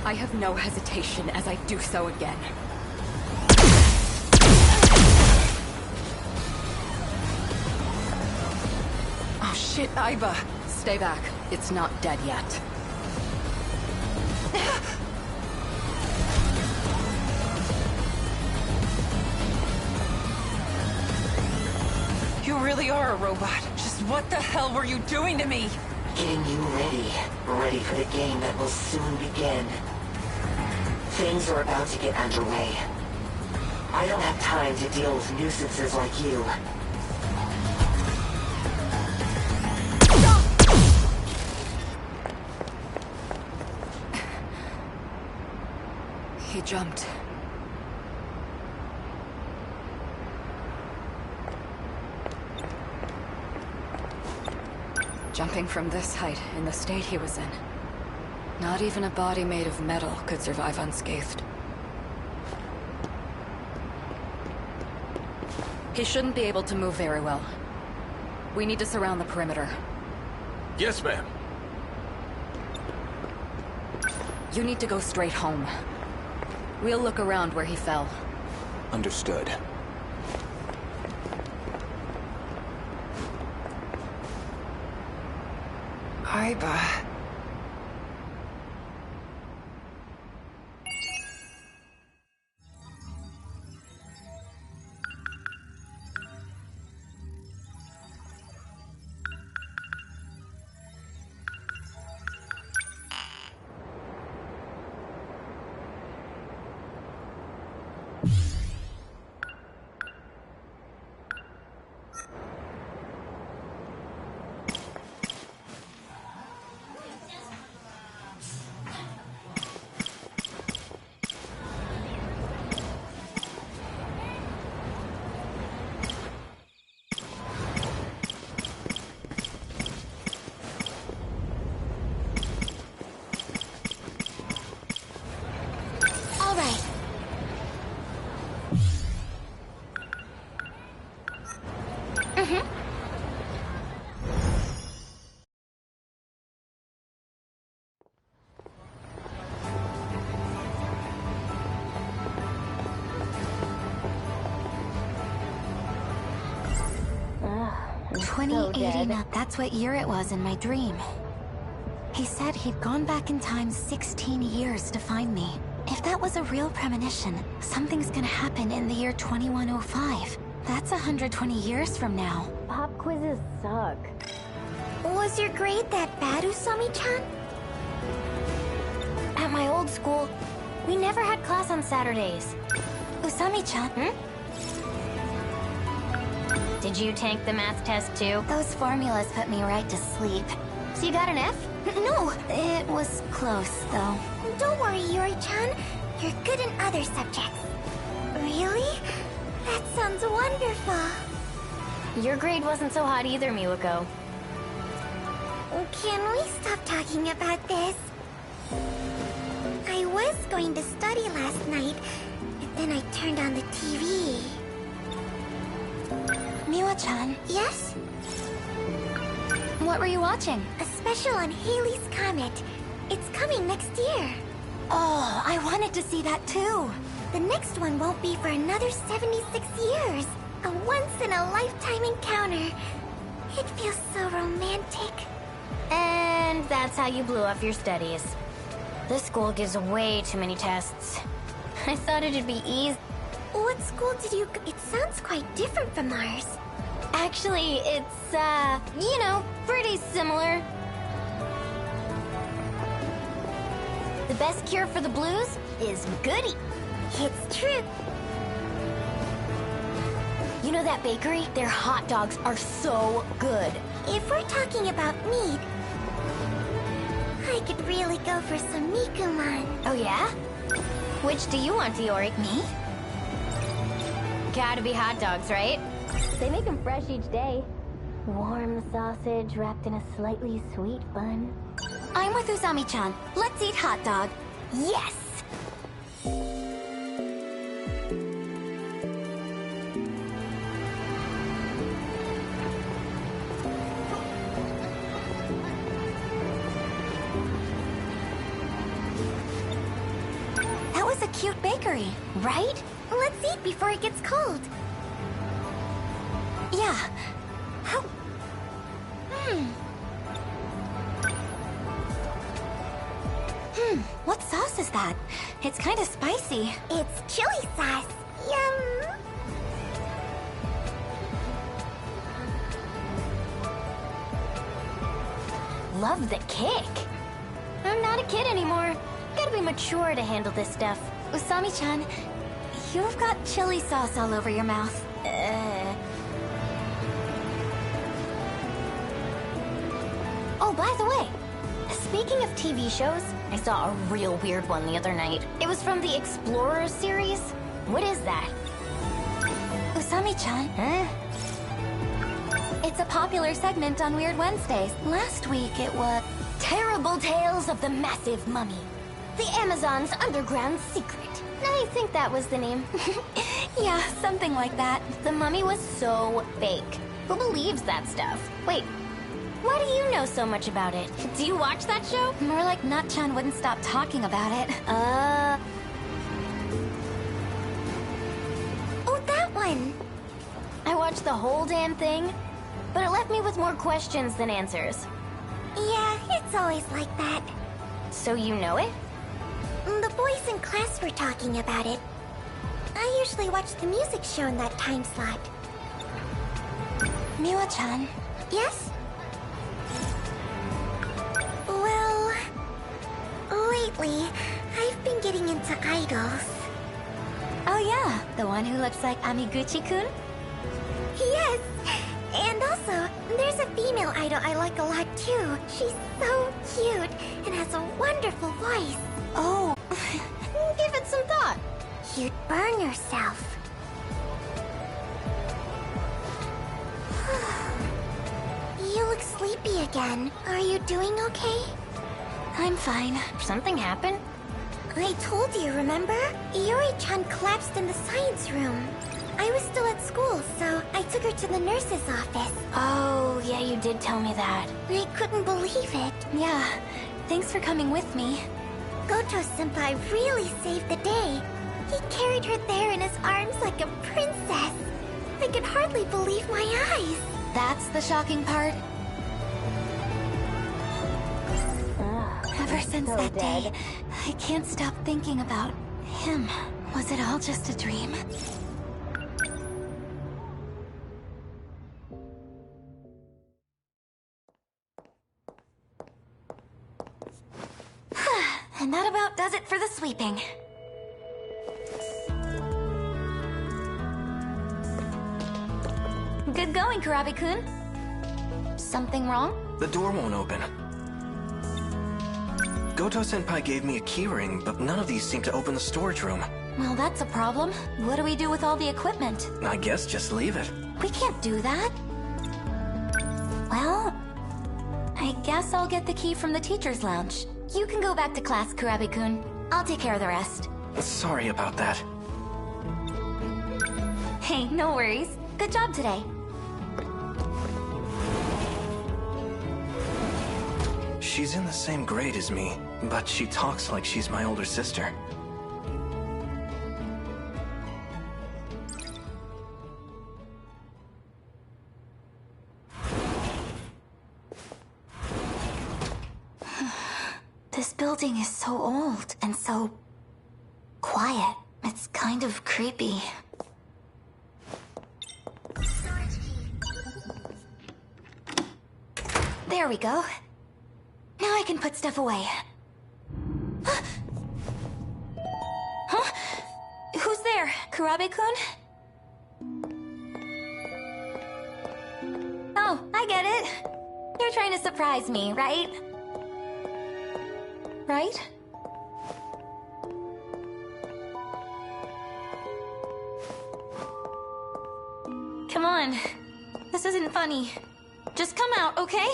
I have no hesitation as I do so again. Shit, Iva! Stay back. It's not dead yet. You really are a robot. Just what the hell were you doing to me? Getting you ready. Ready for the game that will soon begin. Things are about to get underway. I don't have time to deal with nuisances like you. He jumped. Jumping from this height, in the state he was in. Not even a body made of metal could survive unscathed. He shouldn't be able to move very well. We need to surround the perimeter. Yes, ma'am. You need to go straight home. We'll look around where he fell. Understood. Iva. So 2089. That's what year it was in my dream. He said he'd gone back in time 16 years to find me. If that was a real premonition, something's gonna happen in the year 2105. That's 120 years from now. Pop quizzes suck. Was your grade that bad, Usami-chan? At my old school, we never had class on Saturdays. Usami-chan? Did you tank the math test too? Those formulas put me right to sleep. So you got an F? No, it was close, though. Don't worry, Yuri-chan. You're good in other subjects. Really? That sounds wonderful. Your grade wasn't so hot either, Miwako. Can we stop talking about this? I was going to study last night, but then I turned on the TV. Miwa-chan? Yes? What were you watching? A special on Halley's Comet. It's coming next year. Oh, I wanted to see that too. The next one won't be for another 76 years. A once-in-a-lifetime encounter. It feels so romantic. And that's how you blew off your studies. This school gives way too many tests. I thought it'd be easy. What school did you... It sounds quite different from ours. Actually, it's, you know, pretty similar. The best cure for the blues is goody. It's true. You know that bakery? Their hot dogs are so good. If we're talking about meat, I could really go for some Mikuman. Oh yeah? Which do you want, Iori? Me? Gotta be hot dogs, right? They make them fresh each day. Warm sausage wrapped in a slightly sweet bun. I'm with Usami-chan. Let's eat hot dog. Yes! That was a cute bakery, right? Let's eat before it gets cold. Yeah. What sauce is that? It's kind of spicy. It's chili sauce. Yum! Love the kick. I'm not a kid anymore. Gotta be mature to handle this stuff. Usami-chan, you've got chili sauce all over your mouth. Oh, by the way, speaking of TV shows, I saw a real weird one the other night. It was from the Explorers series. What is that? Usami-chan? Huh? It's a popular segment on Weird Wednesdays. Last week it was... Terrible Tales of the Massive Mummy. The Amazon's underground secret. I think that was the name. Yeah, something like that. The mummy was so fake. Who believes that stuff? Wait, why do you know so much about it? Do you watch that show? More like Nut-chan wouldn't stop talking about it. Oh, that one! I watched the whole damn thing, but it left me with more questions than answers. Yeah, it's always like that. So you know it? The boys in class were talking about it. I usually watch the music show in that time slot. Miwa-chan. Yes? Well... lately, I've been getting into idols. Oh yeah, the one who looks like Amiguchi-kun? Yes! And also, there's a female idol I like a lot too. She's so cute and has a wonderful voice. Oh, give it some thought. You'd burn yourself. You look sleepy again. Are you doing okay? I'm fine. Something happened? I told you, remember? Iori-chan collapsed in the science room. I was still at school, so I took her to the nurse's office. Oh, yeah, you did tell me that. I couldn't believe it. Yeah, thanks for coming with me. Goto-senpai really saved the day. He carried her there in his arms like a princess. I could hardly believe my eyes. That's the shocking part. Ever since that day, I can't stop thinking about him. Was it all just a dream? And that about does it for the sweeping. Good going, Kurabe-kun. Something wrong? The door won't open. Goto-senpai gave me a keyring, but none of these seem to open the storage room. Well, that's a problem. What do we do with all the equipment? I guess just leave it. We can't do that. Well, I guess I'll get the key from the teacher's lounge. You can go back to class, Kurabe-kun. I'll take care of the rest. Sorry about that. Hey, no worries. Good job today. She's in the same grade as me, but she talks like she's my older sister. This building is so old and so quiet. It's kind of creepy. There we go. Now I can put stuff away. Huh? Who's there? Kurabe-kun? Oh, I get it. You're trying to surprise me, right? Right? Come on. This isn't funny. Just come out, okay?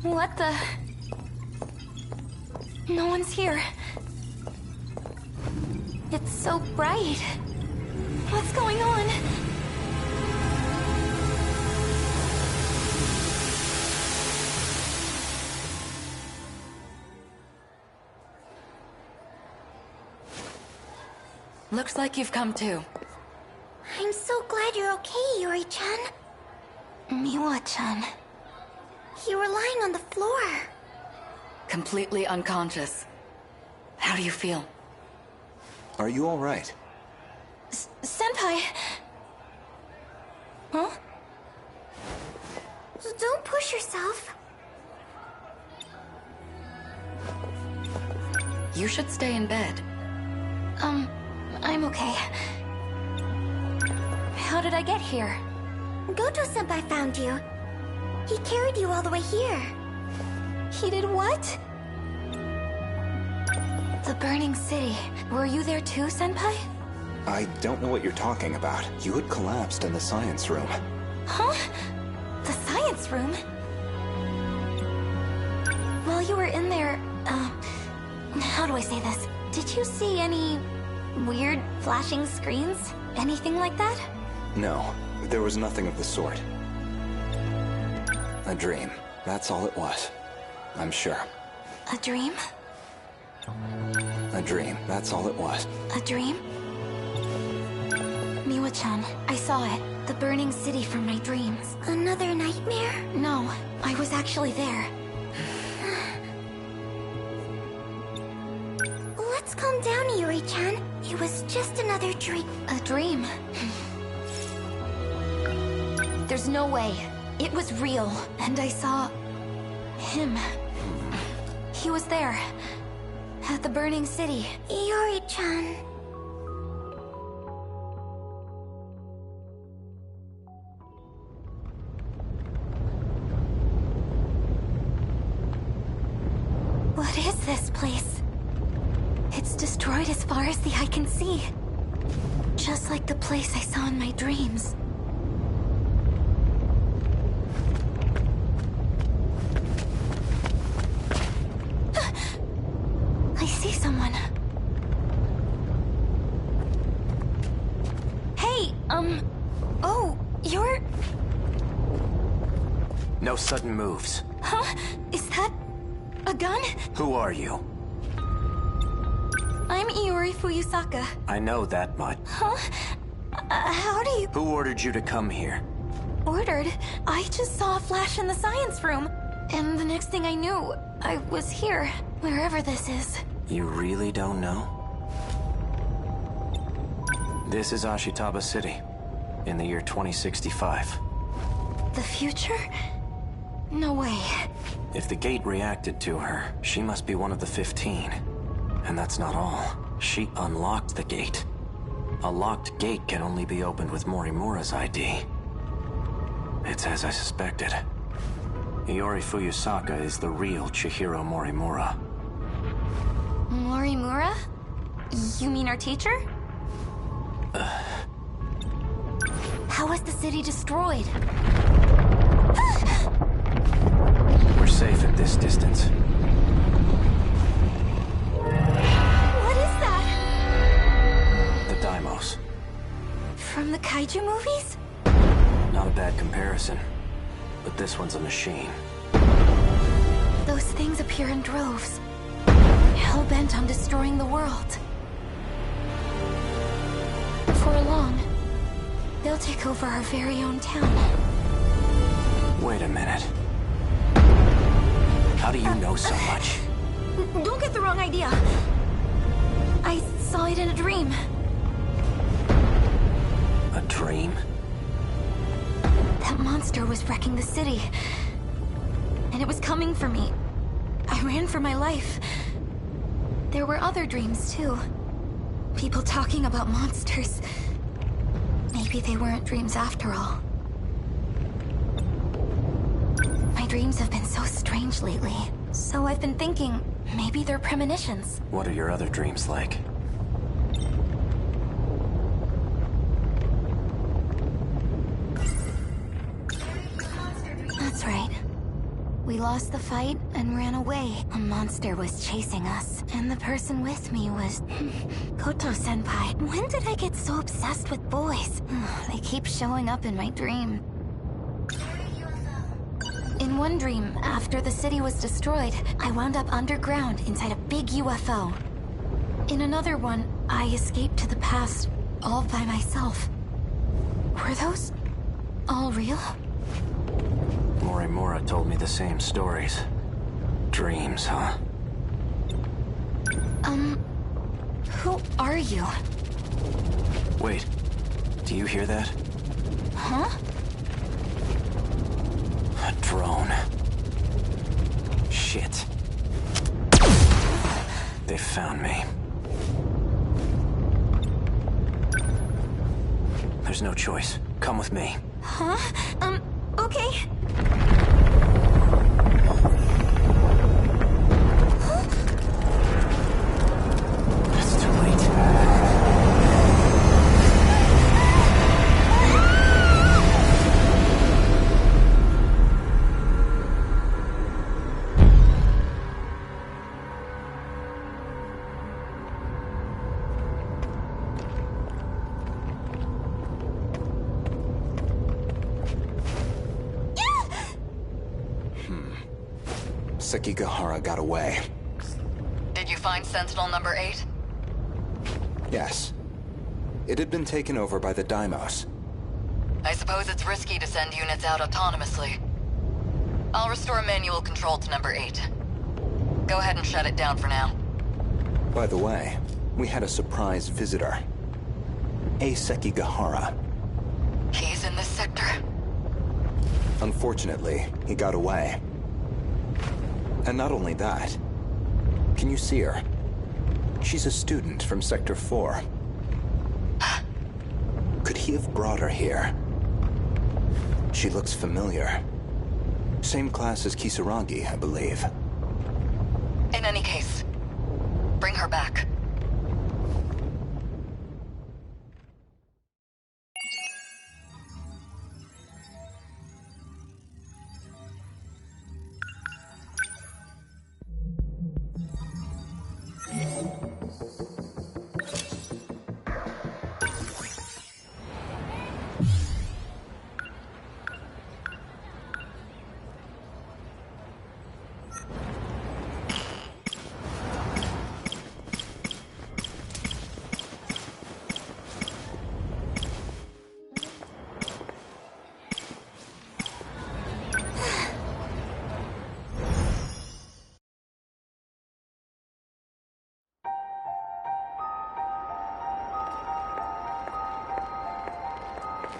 What the... No one's here. It's so bright. What's going on? Looks like you've come to. I'm so glad you're okay, Iori-chan. Miwa-chan. You were lying on the floor. Completely unconscious. How do you feel? Are you all right? Senpai! Huh? Don't push yourself. You should stay in bed. I'm okay. How did I get here? Goto-senpai found you. He carried you all the way here. He did what? The burning city. Were you there too, Senpai? I don't know what you're talking about. You had collapsed in the science room. Huh? The science room? While you were in there, how do I say this? Did you see any weird flashing screens? Anything like that? No, there was nothing of the sort. A dream. That's all it was. I'm sure. A dream? A dream. That's all it was. A dream? Miwa-chan, I saw it. The burning city from my dreams. Another nightmare? No, I was actually there. Let's calm down, Yuri-chan. It was just another dream. A dream? There's no way. It was real. And I saw... him. He was there. At the burning city. Yuri-chan. What is this place? It's destroyed as far as the eye can see. Just like the place I saw in my dreams. I see someone. Hey, oh, you're... No sudden moves. Huh? Is that a gun? Who are you? I'm Iori Fuyusaka. I know that much. Huh? How do you... Who ordered you to come here? Ordered? I just saw a flash in the science room. And the next thing I knew, I was here. Wherever this is. You really don't know? This is Ashitaba City, in the year 2065. The future? No way. If the gate reacted to her, she must be one of the 15. And that's not all. She unlocked the gate. A locked gate can only be opened with Morimura's ID. It's as I suspected. Iori Fuyusaka is the real Chihiro Morimura. Morimura? You mean our teacher? How was the city destroyed? We're safe at this distance. What is that? The Daimos. From the kaiju movies? Not a bad comparison, but this one's a machine. Those things appear in droves. Hell-bent on destroying the world. For long, they'll take over our very own town. Wait a minute. How do you know so much? Don't get the wrong idea. I saw it in a dream. A dream? That monster was wrecking the city. And it was coming for me. I ran for my life. There were other dreams, too. People talking about monsters. Maybe they weren't dreams after all. My dreams have been so strange lately. So I've been thinking, maybe they're premonitions. What are your other dreams like? That's right. We lost the fight and ran away. A monster was chasing us, and the person with me was... Koto-senpai. When did I get so obsessed with boys? They keep showing up in my dream. In one dream, after the city was destroyed, I wound up underground inside a big UFO. In another one, I escaped to the past, all by myself. Were those all real? Morimura told me the same stories. Dreams, huh? Who are you? Wait, do you hear that? Huh? A drone. Shit. They found me. There's no choice. Come with me. Huh? Okay. It's too late. Sekigahara got away. Did you find Sentinel number 8? Yes. It had been taken over by the Daimos. I suppose it's risky to send units out autonomously. I'll restore manual control to number 8. Go ahead and shut it down for now. By the way, we had a surprise visitor. A Sekigahara. He's in this sector? Unfortunately, he got away. And not only that, can you see her? She's a student from Sector 4. Could he have brought her here? She looks familiar. Same class as Kisaragi, I believe. In any case, bring her back.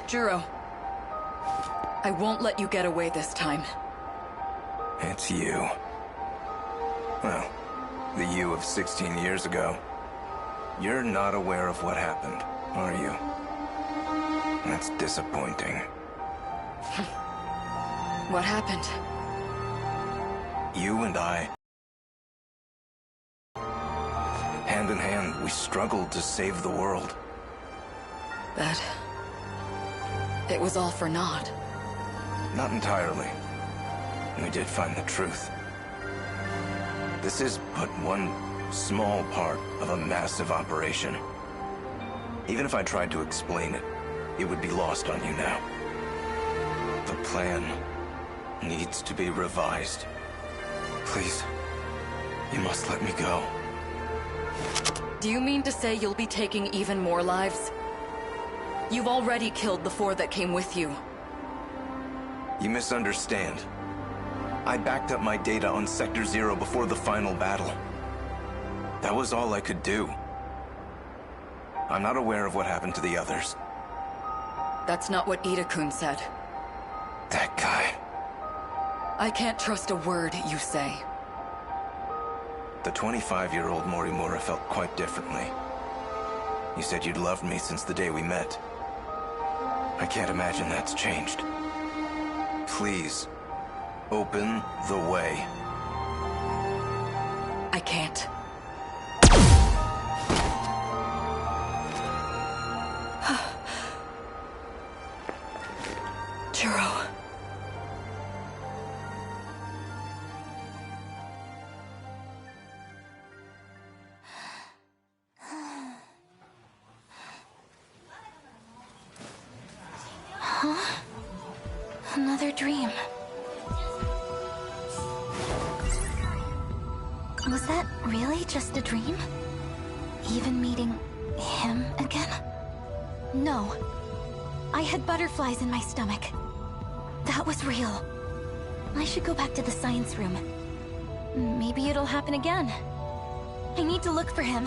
Juro, I won't let you get away this time. It's you. Well, the you of 16 years ago. You're not aware of what happened, are you? That's disappointing. What happened? You and I, hand in hand, we struggled to save the world. That... it was all for naught. Not entirely. We did find the truth. This is but one small part of a massive operation. Even if I tried to explain it, it would be lost on you now. The plan needs to be revised. Please, you must let me go. Do you mean to say you'll be taking even more lives? You've already killed the 4 that came with you. You misunderstand. I backed up my data on Sector 0 before the final battle. That was all I could do. I'm not aware of what happened to the others. That's not what Ida-kun said. That guy. I can't trust a word you say. The 25-year-old Morimura felt quite differently. You said you'd loved me since the day we met. I can't imagine that's changed. Please, open the way. I can't. Juro. Huh? Another dream. Was that really just a dream? Even meeting him again? No. I had butterflies in my stomach. That was real. I should go back to the science room. Maybe it'll happen again. I need to look for him.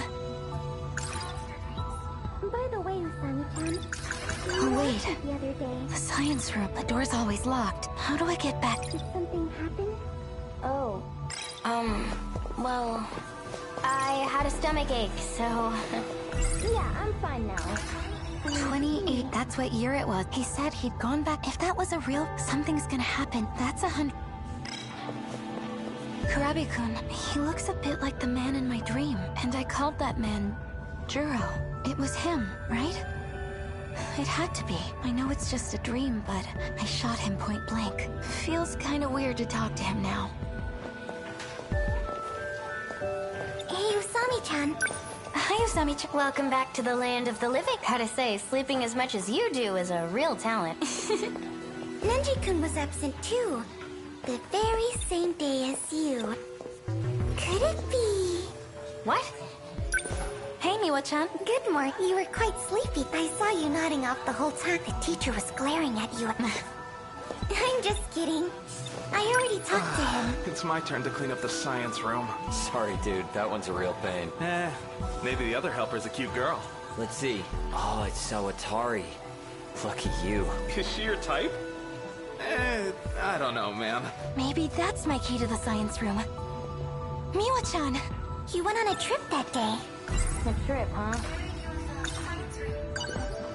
By the way, Usami-chan... Oh, wait. The other day. The science room. The door's always locked. How do I get back? Did something happen? Oh. Well... I had a stomach ache, so... Yeah, I'm fine now. 28, that's what year it was. He said he'd gone back. If that was a real... Something's gonna happen. That's 100... Kurabe-kun, he looks a bit like the man in my dream. And I called that man... Juro. It was him, right? It had to be. I know it's just a dream, but I shot him point blank. Feels kinda weird to talk to him now. Hey, Usami-chan. Hi, Usami-chan. Welcome back to the land of the living. Gotta say, sleeping as much as you do is a real talent. Nenji-kun was absent too. The very same day as you. Could it be... What? Hey, Miwa-chan. Good morning. You were quite sleepy. I saw you nodding off the whole time. The teacher was glaring at you. I'm just kidding. I already talked to him. It's my turn to clean up the science room. Sorry, dude. That one's a real pain. Maybe the other helper's a cute girl. Let's see. Oh, it's so Atari. Lucky you. Is she your type? I don't know, man. Maybe that's my key to the science room. Miwa-chan! You went on a trip that day. A trip, huh?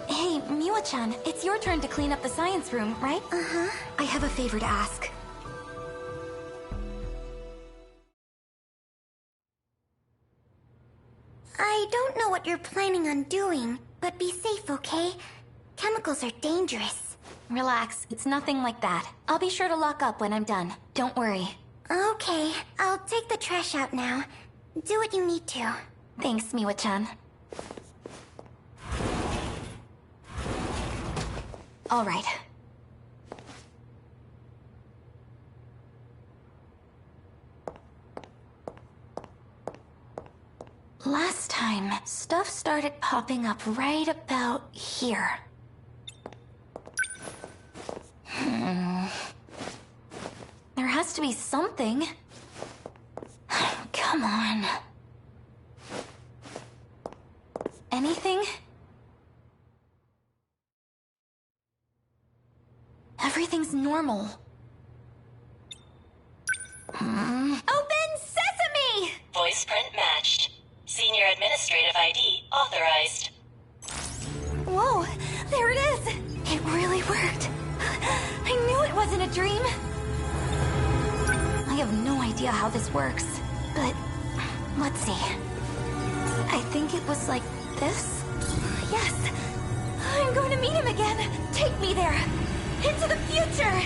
Hey, Miwa-chan, it's your turn to clean up the science room, right? Uh-huh. I have a favor to ask. I don't know what you're planning on doing, but be safe, okay? Chemicals are dangerous. Relax, it's nothing like that. I'll be sure to lock up when I'm done. Don't worry. Okay, I'll take the trash out now. Do what you need to. Thanks, Miwa-chan. All right. Last time, stuff started popping up right about here. There has to be something. Come on. Anything? Everything's normal. Open sesame! Voice print matched. Senior Administrative ID authorized. Whoa, there it is! It really worked. I knew it wasn't a dream. I have no idea how this works, but let's see. I think it was like this? Yes! I'm going to meet him again! Take me there! Into the future!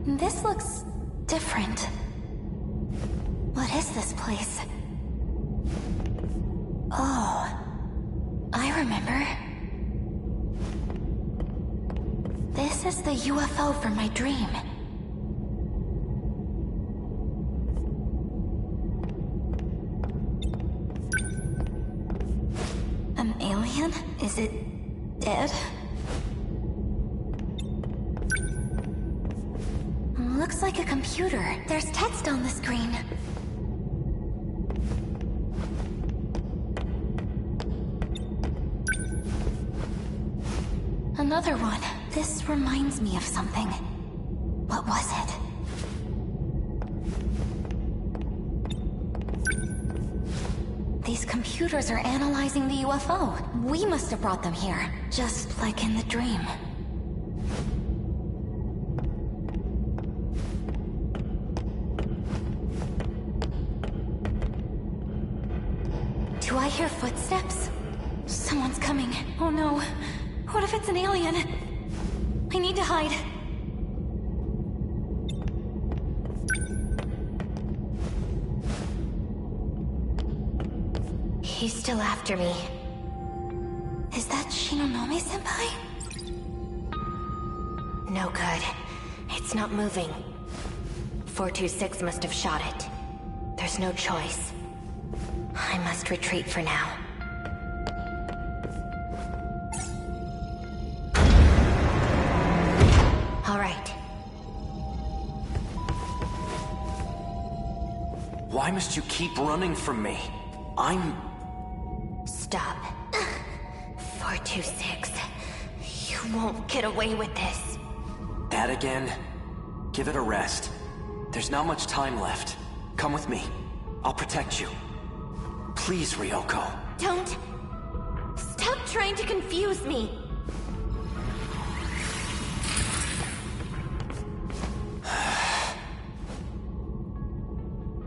This looks different. What is this place? Oh, I remember. This is the UFO from my dream. An alien? Is it dead? Looks like a computer. There's text on the screen. Another one. This reminds me of something. What was it? These computers are analyzing the UFO. We must have brought them here, just like in the dream. Do I hear footsteps? Someone's coming. Oh no. What if it's an alien? I need to hide. He's still after me. Is that Shinonome-senpai? No good. It's not moving. 426 must have shot it. There's no choice. I must retreat for now. All right. Why must you keep running from me? Stop. 426. You won't get away with this. That again? Give it a rest. There's not much time left. Come with me. I'll protect you. Please, Ryoko. Don't... Stop trying to confuse me.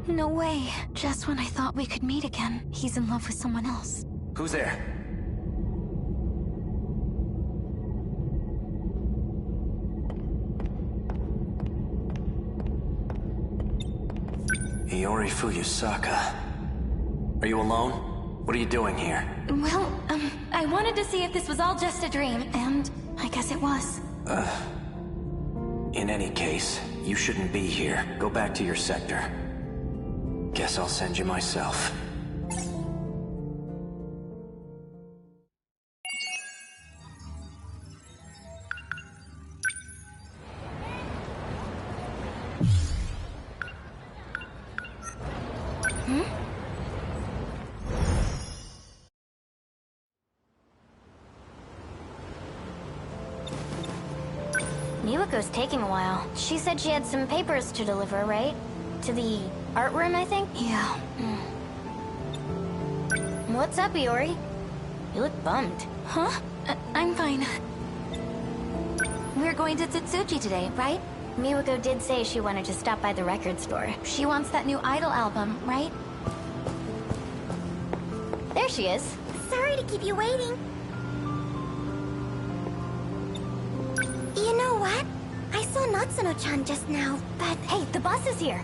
No way. Just when I thought we could meet again, he's in love with someone else. Who's there? Iori Fuyusaka. Are you alone? What are you doing here? Well, I wanted to see if this was all just a dream, and I guess it was. In any case, you shouldn't be here. Go back to your sector. Guess I'll send you myself. Miwako's taking a while. She said she had some papers to deliver, right? To the art room, I think? Yeah. What's up, Iori? You look bummed. Huh? I'm fine. We're going to Tsutsuji today, right? Miwako did say she wanted to stop by the record store. She wants that new Idol album, right? There she is. Sorry to keep you waiting. You know what? I saw Natsuno-chan just now, but... Hey, the bus is here.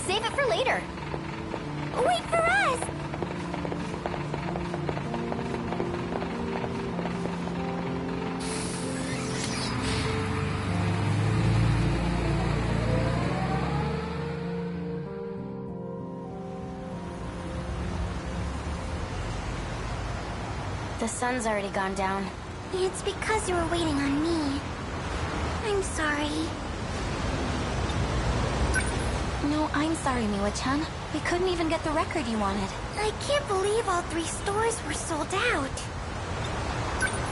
Save it for later. Wait for us! The sun's already gone down. It's because you were waiting on me. I'm sorry. No, I'm sorry, Miwa-chan. We couldn't even get the record you wanted. I can't believe all 3 stores were sold out.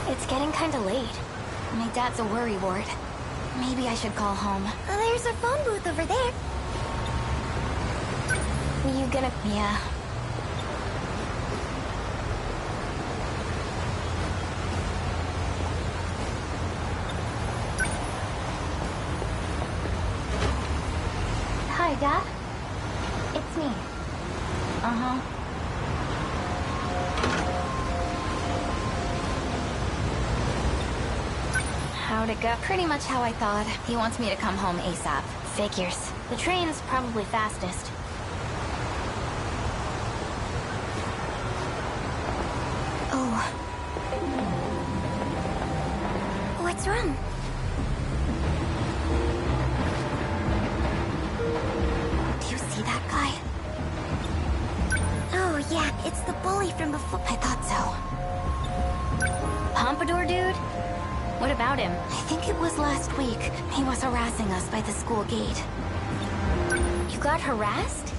It's getting kinda late. My dad's a worry ward. Maybe I should call home. There's a phone booth over there. You gonna... Yeah. Hi, Dad. It's me. Uh-huh. How'd it go? Pretty much how I thought. He wants me to come home ASAP. Figures. The train's probably fastest. Oh. What's wrong? Do you see that guy? Oh, yeah, it's the bully from before. I thought so. Pompadour dude? What about him? I think it was last week. He was harassing us by the school gate. You got harassed?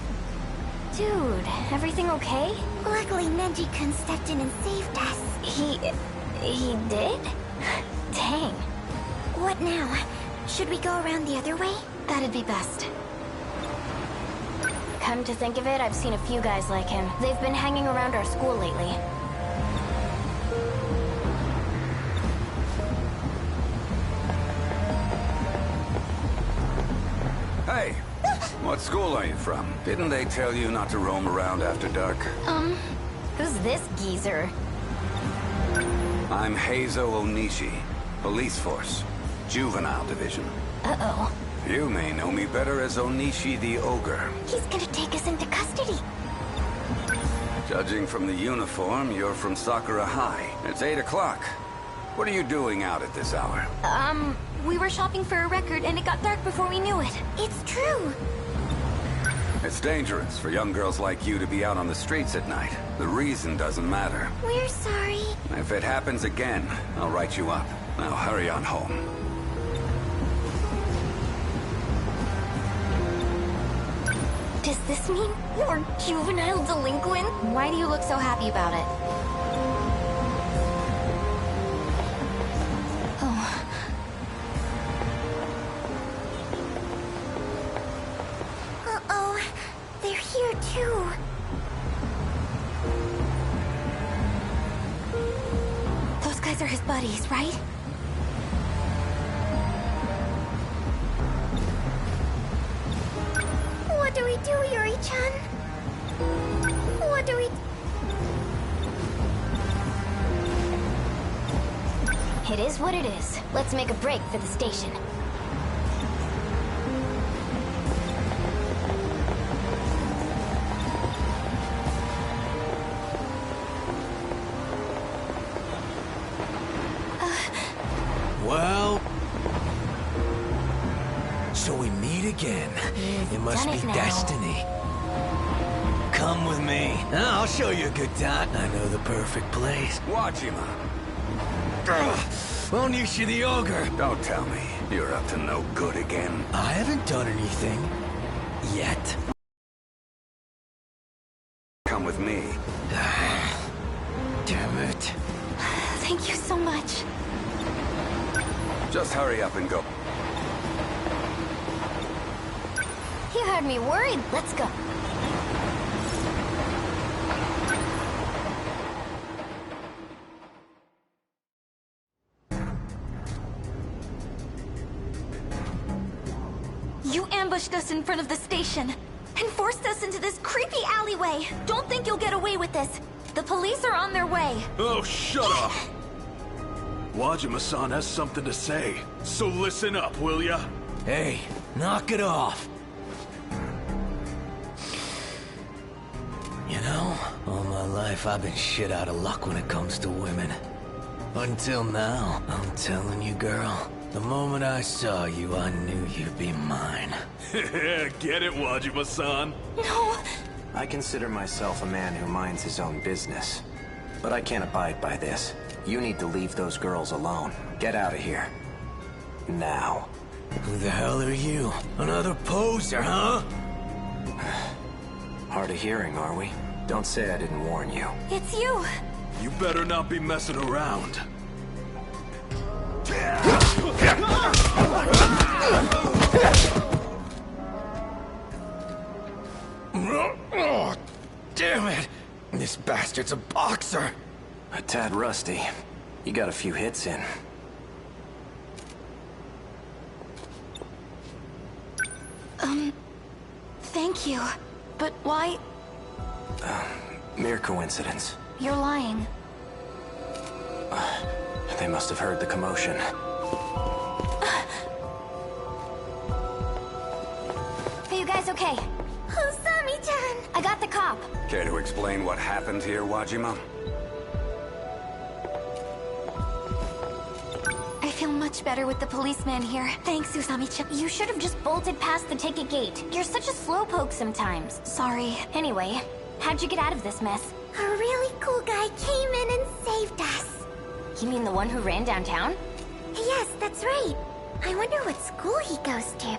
Dude, everything okay? Luckily, Neji-kun stepped in and saved us. He did? Dang. What now? Should we go around the other way? That'd be best. Come to think of it, I've seen a few guys like him. They've been hanging around our school lately. Hey, what school are you from? Didn't they tell you not to roam around after dark? Who's this geezer? I'm Heizo Onishi, police force, juvenile division. Uh-oh. You may know me better as Onishi the Ogre. He's gonna take us into custody. Judging from the uniform, you're from Sakura High. It's 8 o'clock. What are you doing out at this hour? We were shopping for a record and it got dark before we knew it. It's true. It's dangerous for young girls like you to be out on the streets at night. The reason doesn't matter. We're sorry. If it happens again, I'll write you up. Now hurry on home. Does this mean you're juvenile delinquent? Why do you look so happy about it? Oh. Uh-oh. They're here too. Those guys are his buddies, right? What do we do, Yuri-chan? What do we... It is what it is. Let's make a break for the station. Well... So we meet again. It must done be it now. destiny. Come with me. I'll show you a good time. I know the perfect place. Wajima. Onishi the Ogre. Don't tell me you're up to no good again. I haven't done anything. Yet. Come with me. Damn it. Thank you so much. Just hurry up and go. You had me worried. Let's go. You ambushed us in front of the station and forced us into this creepy alleyway. Don't think you'll get away with this. The police are on their way. Oh, shut up! Wajima-san has something to say, so listen up, will ya? Hey, knock it off. You know, all my life I've been shit out of luck when it comes to women. Until now, I'm telling you, girl, the moment I saw you, I knew you'd be mine. Get it, Wajima-san? No! I consider myself a man who minds his own business. But I can't abide by this. You need to leave those girls alone. Get out of here. Now. Who the hell are you? Another poser, huh? Hard of hearing, are we? Don't say I didn't warn you. It's you! You better not be messing around. Oh, damn it! This bastard's a boxer! A tad rusty. You got a few hits in. Thank you. But why? Mere coincidence. You're lying. They must have heard the commotion. Are you guys okay? Osami-chan! I got the cop. Care to explain what happened here, Wajima? I feel much better with the policeman here. Thanks, Usami-chan. You should have just bolted past the ticket gate. You're such a slowpoke sometimes. Sorry. Anyway, how'd you get out of this mess? A really cool guy came in and saved us. You mean the one who ran downtown? Yes, that's right. I wonder what school he goes to.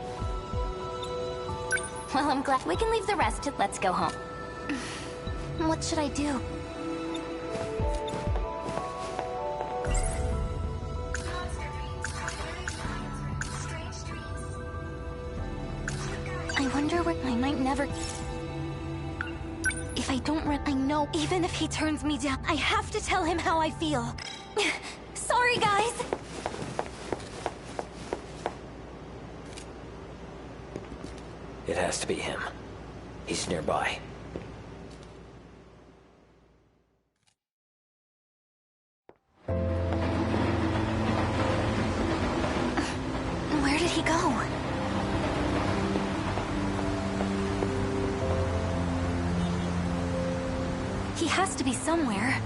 Well, I'm glad we can leave the rest to let's go home. What should I do? I wonder where I might never... If I don't run, I know even if he turns me down, I have to tell him how I feel. Sorry, guys! It has to be him. He's nearby. Where did he go? He has to be somewhere.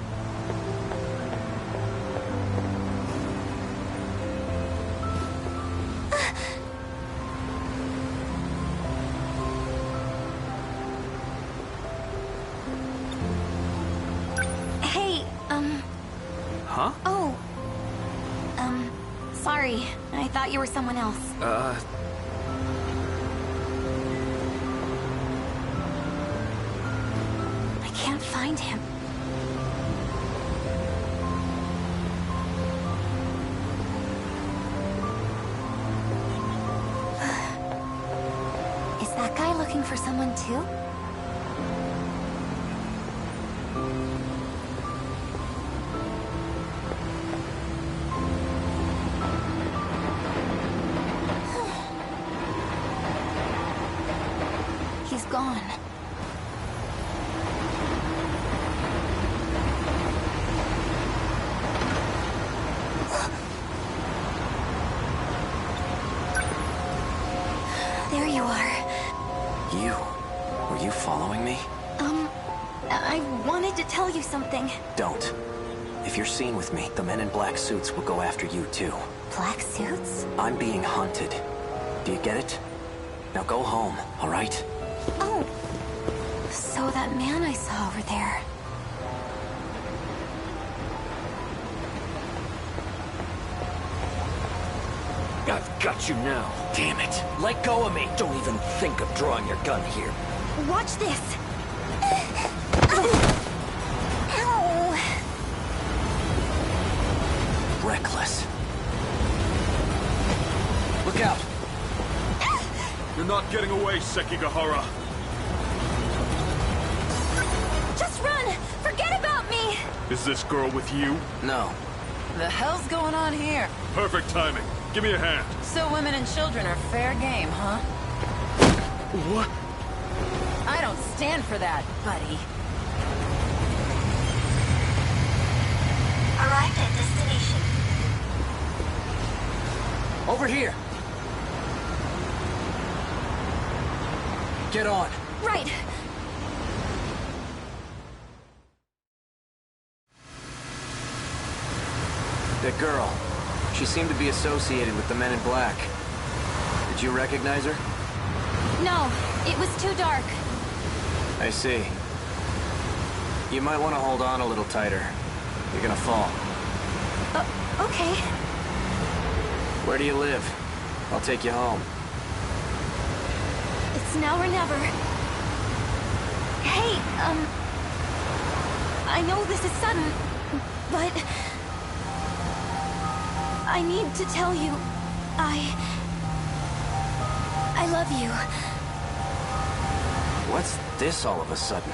Hey, Huh? Oh. Sorry. I thought you were someone else. I can't find him. Is that guy looking for someone too? He's gone. There you are. You? Were you following me? I wanted to tell you something. Don't. If you're seen with me, the men in black suits will go after you too. Black suits? I'm being hunted. Do you get it? Now go home, all right? Oh. So that man I saw over there. I've got you now. Damn it. Let go of me. Don't even think of drawing your gun here. Watch this. Ow. Reckless. Look out! You're not getting away, Sekigahara. Just run! Forget about me! Is this girl with you? No. The hell's going on here? Perfect timing. Give me a hand. So women and children are fair game, huh? What? I don't stand for that, buddy. Arrived at destination. Over here! Get on. Right. That girl. She seemed to be associated with the men in black. Did you recognize her? No, it was too dark. I see. You might want to hold on a little tighter. You're gonna fall. Okay. Where do you live? I'll take you home. It's now or never. Hey, I know this is sudden, but I need to tell you, I love you. What's this all of a sudden?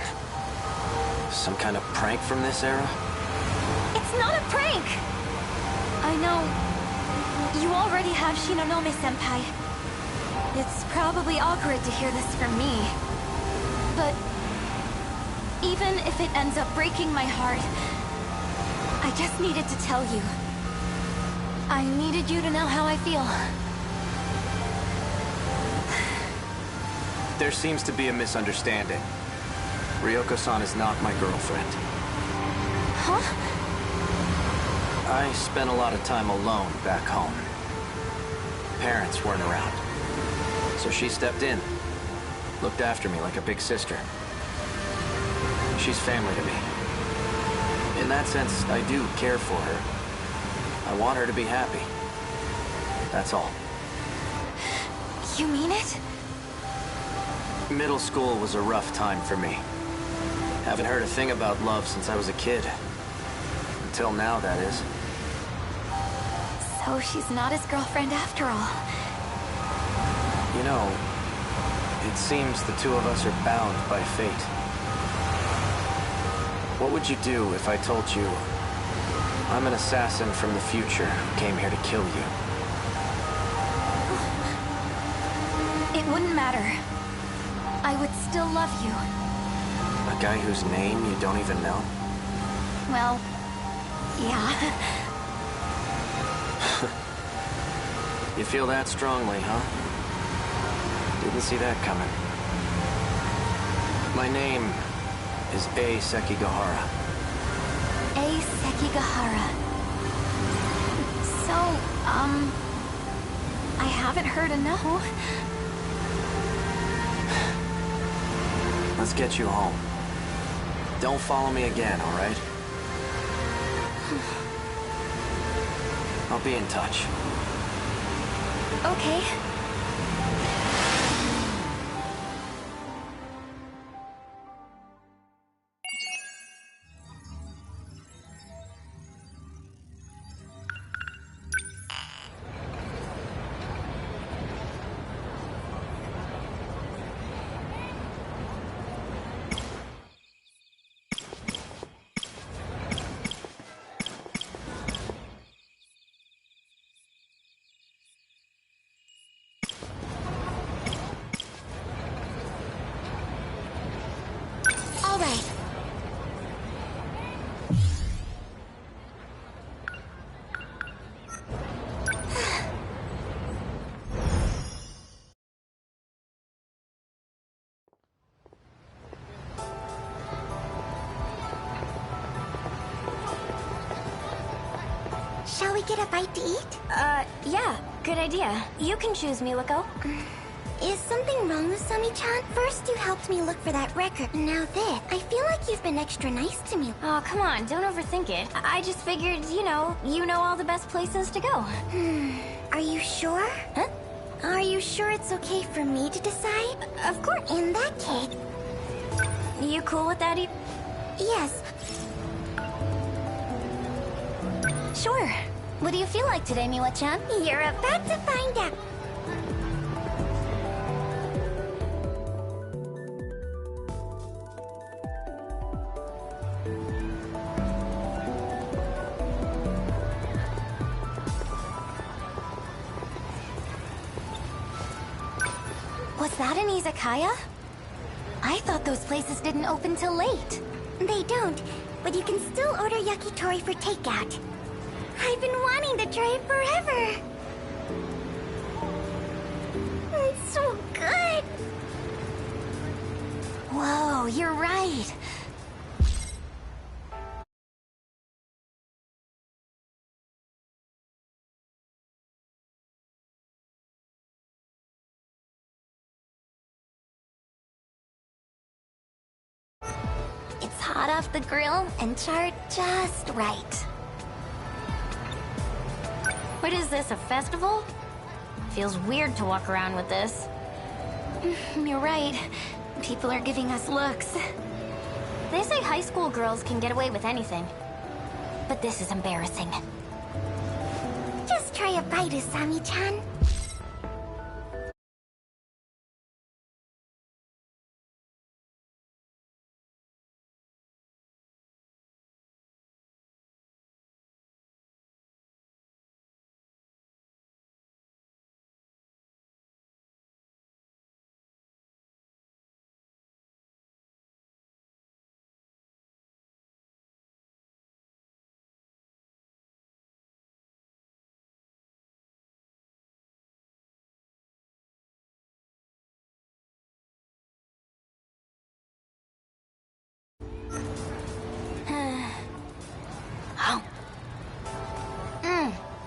Some kind of prank from this era? It's not a prank! I know you already have Shinonome-senpai. It's probably awkward to hear this from me. But even if it ends up breaking my heart, I just needed to tell you. I needed you to know how I feel. There seems to be a misunderstanding. Ryoko-san is not my girlfriend. Huh? I spent a lot of time alone back home. Parents weren't around. So she stepped in. Looked after me like a big sister. She's family to me. In that sense, I do care for her. I want her to be happy. That's all. You mean it? Middle school was a rough time for me. Haven't heard a thing about love since I was a kid. Until now, that is. So she's not his girlfriend after all. You know, it seems the two of us are bound by fate. What would you do if I told you I'm an assassin from the future who came here to kill you? It wouldn't matter. I would still love you. A guy whose name you don't even know? Well, yeah. You feel that strongly, huh? Didn't see that coming. My name is A. Sekigahara. A. Sekigahara. So, I haven't heard a no. Let's get you home. Don't follow me again, all right? I'll be in touch. Okay. All right. Shall we get a bite to eat? Yeah, good idea. You can choose, Miwako. Is something wrong with Sami-chan? First you helped me look for that record, now this. I feel like you've been extra nice to me. Oh, come on, don't overthink it. I just figured, you know all the best places to go. Are you sure? Huh? Are you sure it's okay for me to decide? Of course. In that case... You cool with that, Yes. Sure. What do you feel like today, Miwa-chan? You're about to find out. Was that an izakaya? I thought those places didn't open till late. They don't, but you can still order yakitori for takeout. I've been wanting to try it forever. It's so good. Whoa, you're right. It's hot off the grill and charred just right. What is this, a festival? Feels weird to walk around with this. You're right. People are giving us looks. They say high school girls can get away with anything. But this is embarrassing. Just try a bite, Asami-chan.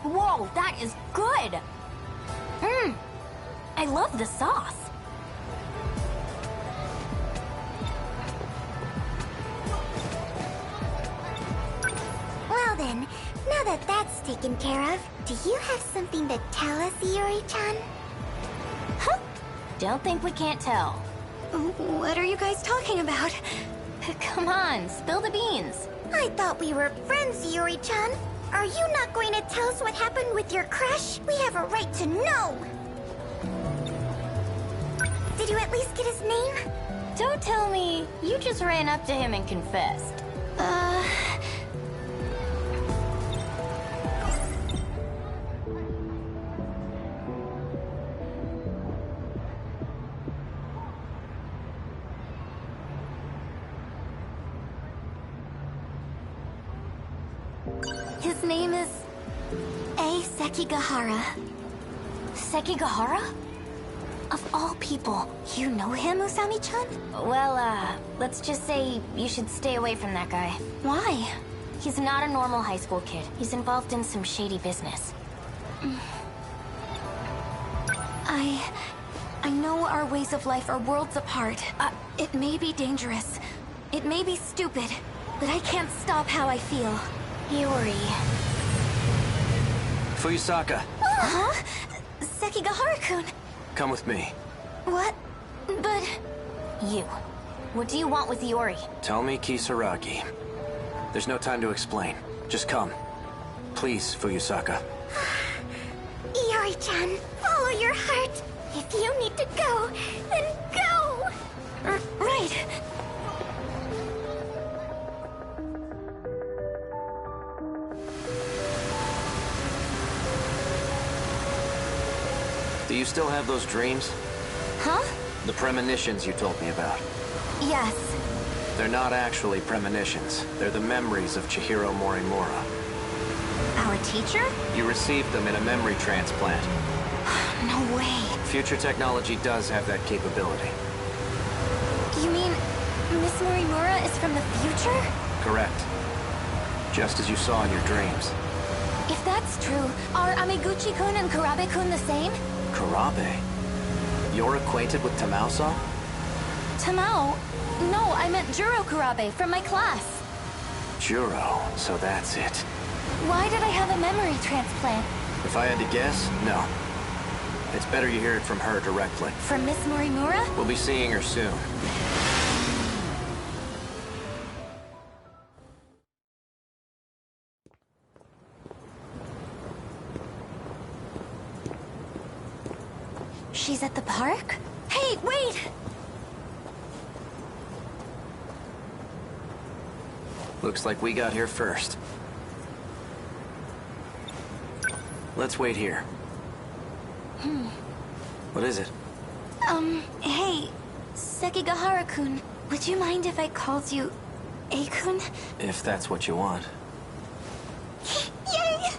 Whoa, that is good! I love the sauce. Well then, now that that's taken care of, do you have something to tell us, Iori-chan? Huh? Don't think we can't tell. What are you guys talking about? Come on, spill the beans. I thought we were friends, Iori-chan. Are you not going to tell us what happened with your crush? We have a right to know! Did you at least get his name? Don't tell me you just ran up to him and confessed. His name is... A. Sekigahara. Sekigahara? Of all people, you know him, Usami-chan? Well, let's just say you should stay away from that guy. Why? He's not a normal high school kid. He's involved in some shady business. I know our ways of life are worlds apart. It may be dangerous. It may be stupid. But I can't stop how I feel. Yuri. Fuyusaka. Huh? Sekigahara-kun. Come with me. What? But... You. What do you want with Yuri? Tell me, Kisaragi. There's no time to explain. Just come. Please, Fuyusaka. Yuri-chan, follow your heart. If you need to go, then go! Right. Do you still have those dreams? Huh? The premonitions you told me about. Yes. They're not actually premonitions. They're the memories of Chihiro Morimura. Our teacher? You received them in a memory transplant. No way. Future technology does have that capability. You mean Miss Morimura is from the future? Correct. Just as you saw in your dreams. If that's true, are Amiguchi-kun and Kurabe-kun the same? Kurabe? You're acquainted with Tamao-san? Tamao? No, I meant Juro Kurabe from my class. Juro, so that's it. Why did I have a memory transplant? If I had to guess, no. It's better you hear it from her directly. From Miss Morimura? We'll be seeing her soon. She's at the park? Hey, wait! Looks like we got here first. Let's wait here. What is it? Hey, Sekigahara-kun, would you mind if I called you A-kun? If that's what you want. Yay!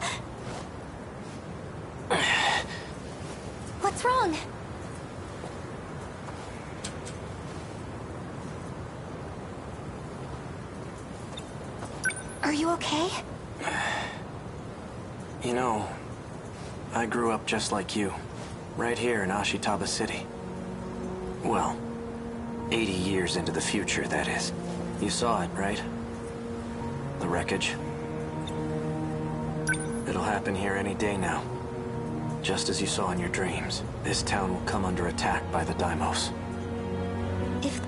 What's wrong? Are you okay? You know, I grew up just like you. Right here in Ashitaba City. Well, 80 years into the future, that is. You saw it, right? The wreckage. It'll happen here any day now. Just as you saw in your dreams. This town will come under attack by the Daimos. If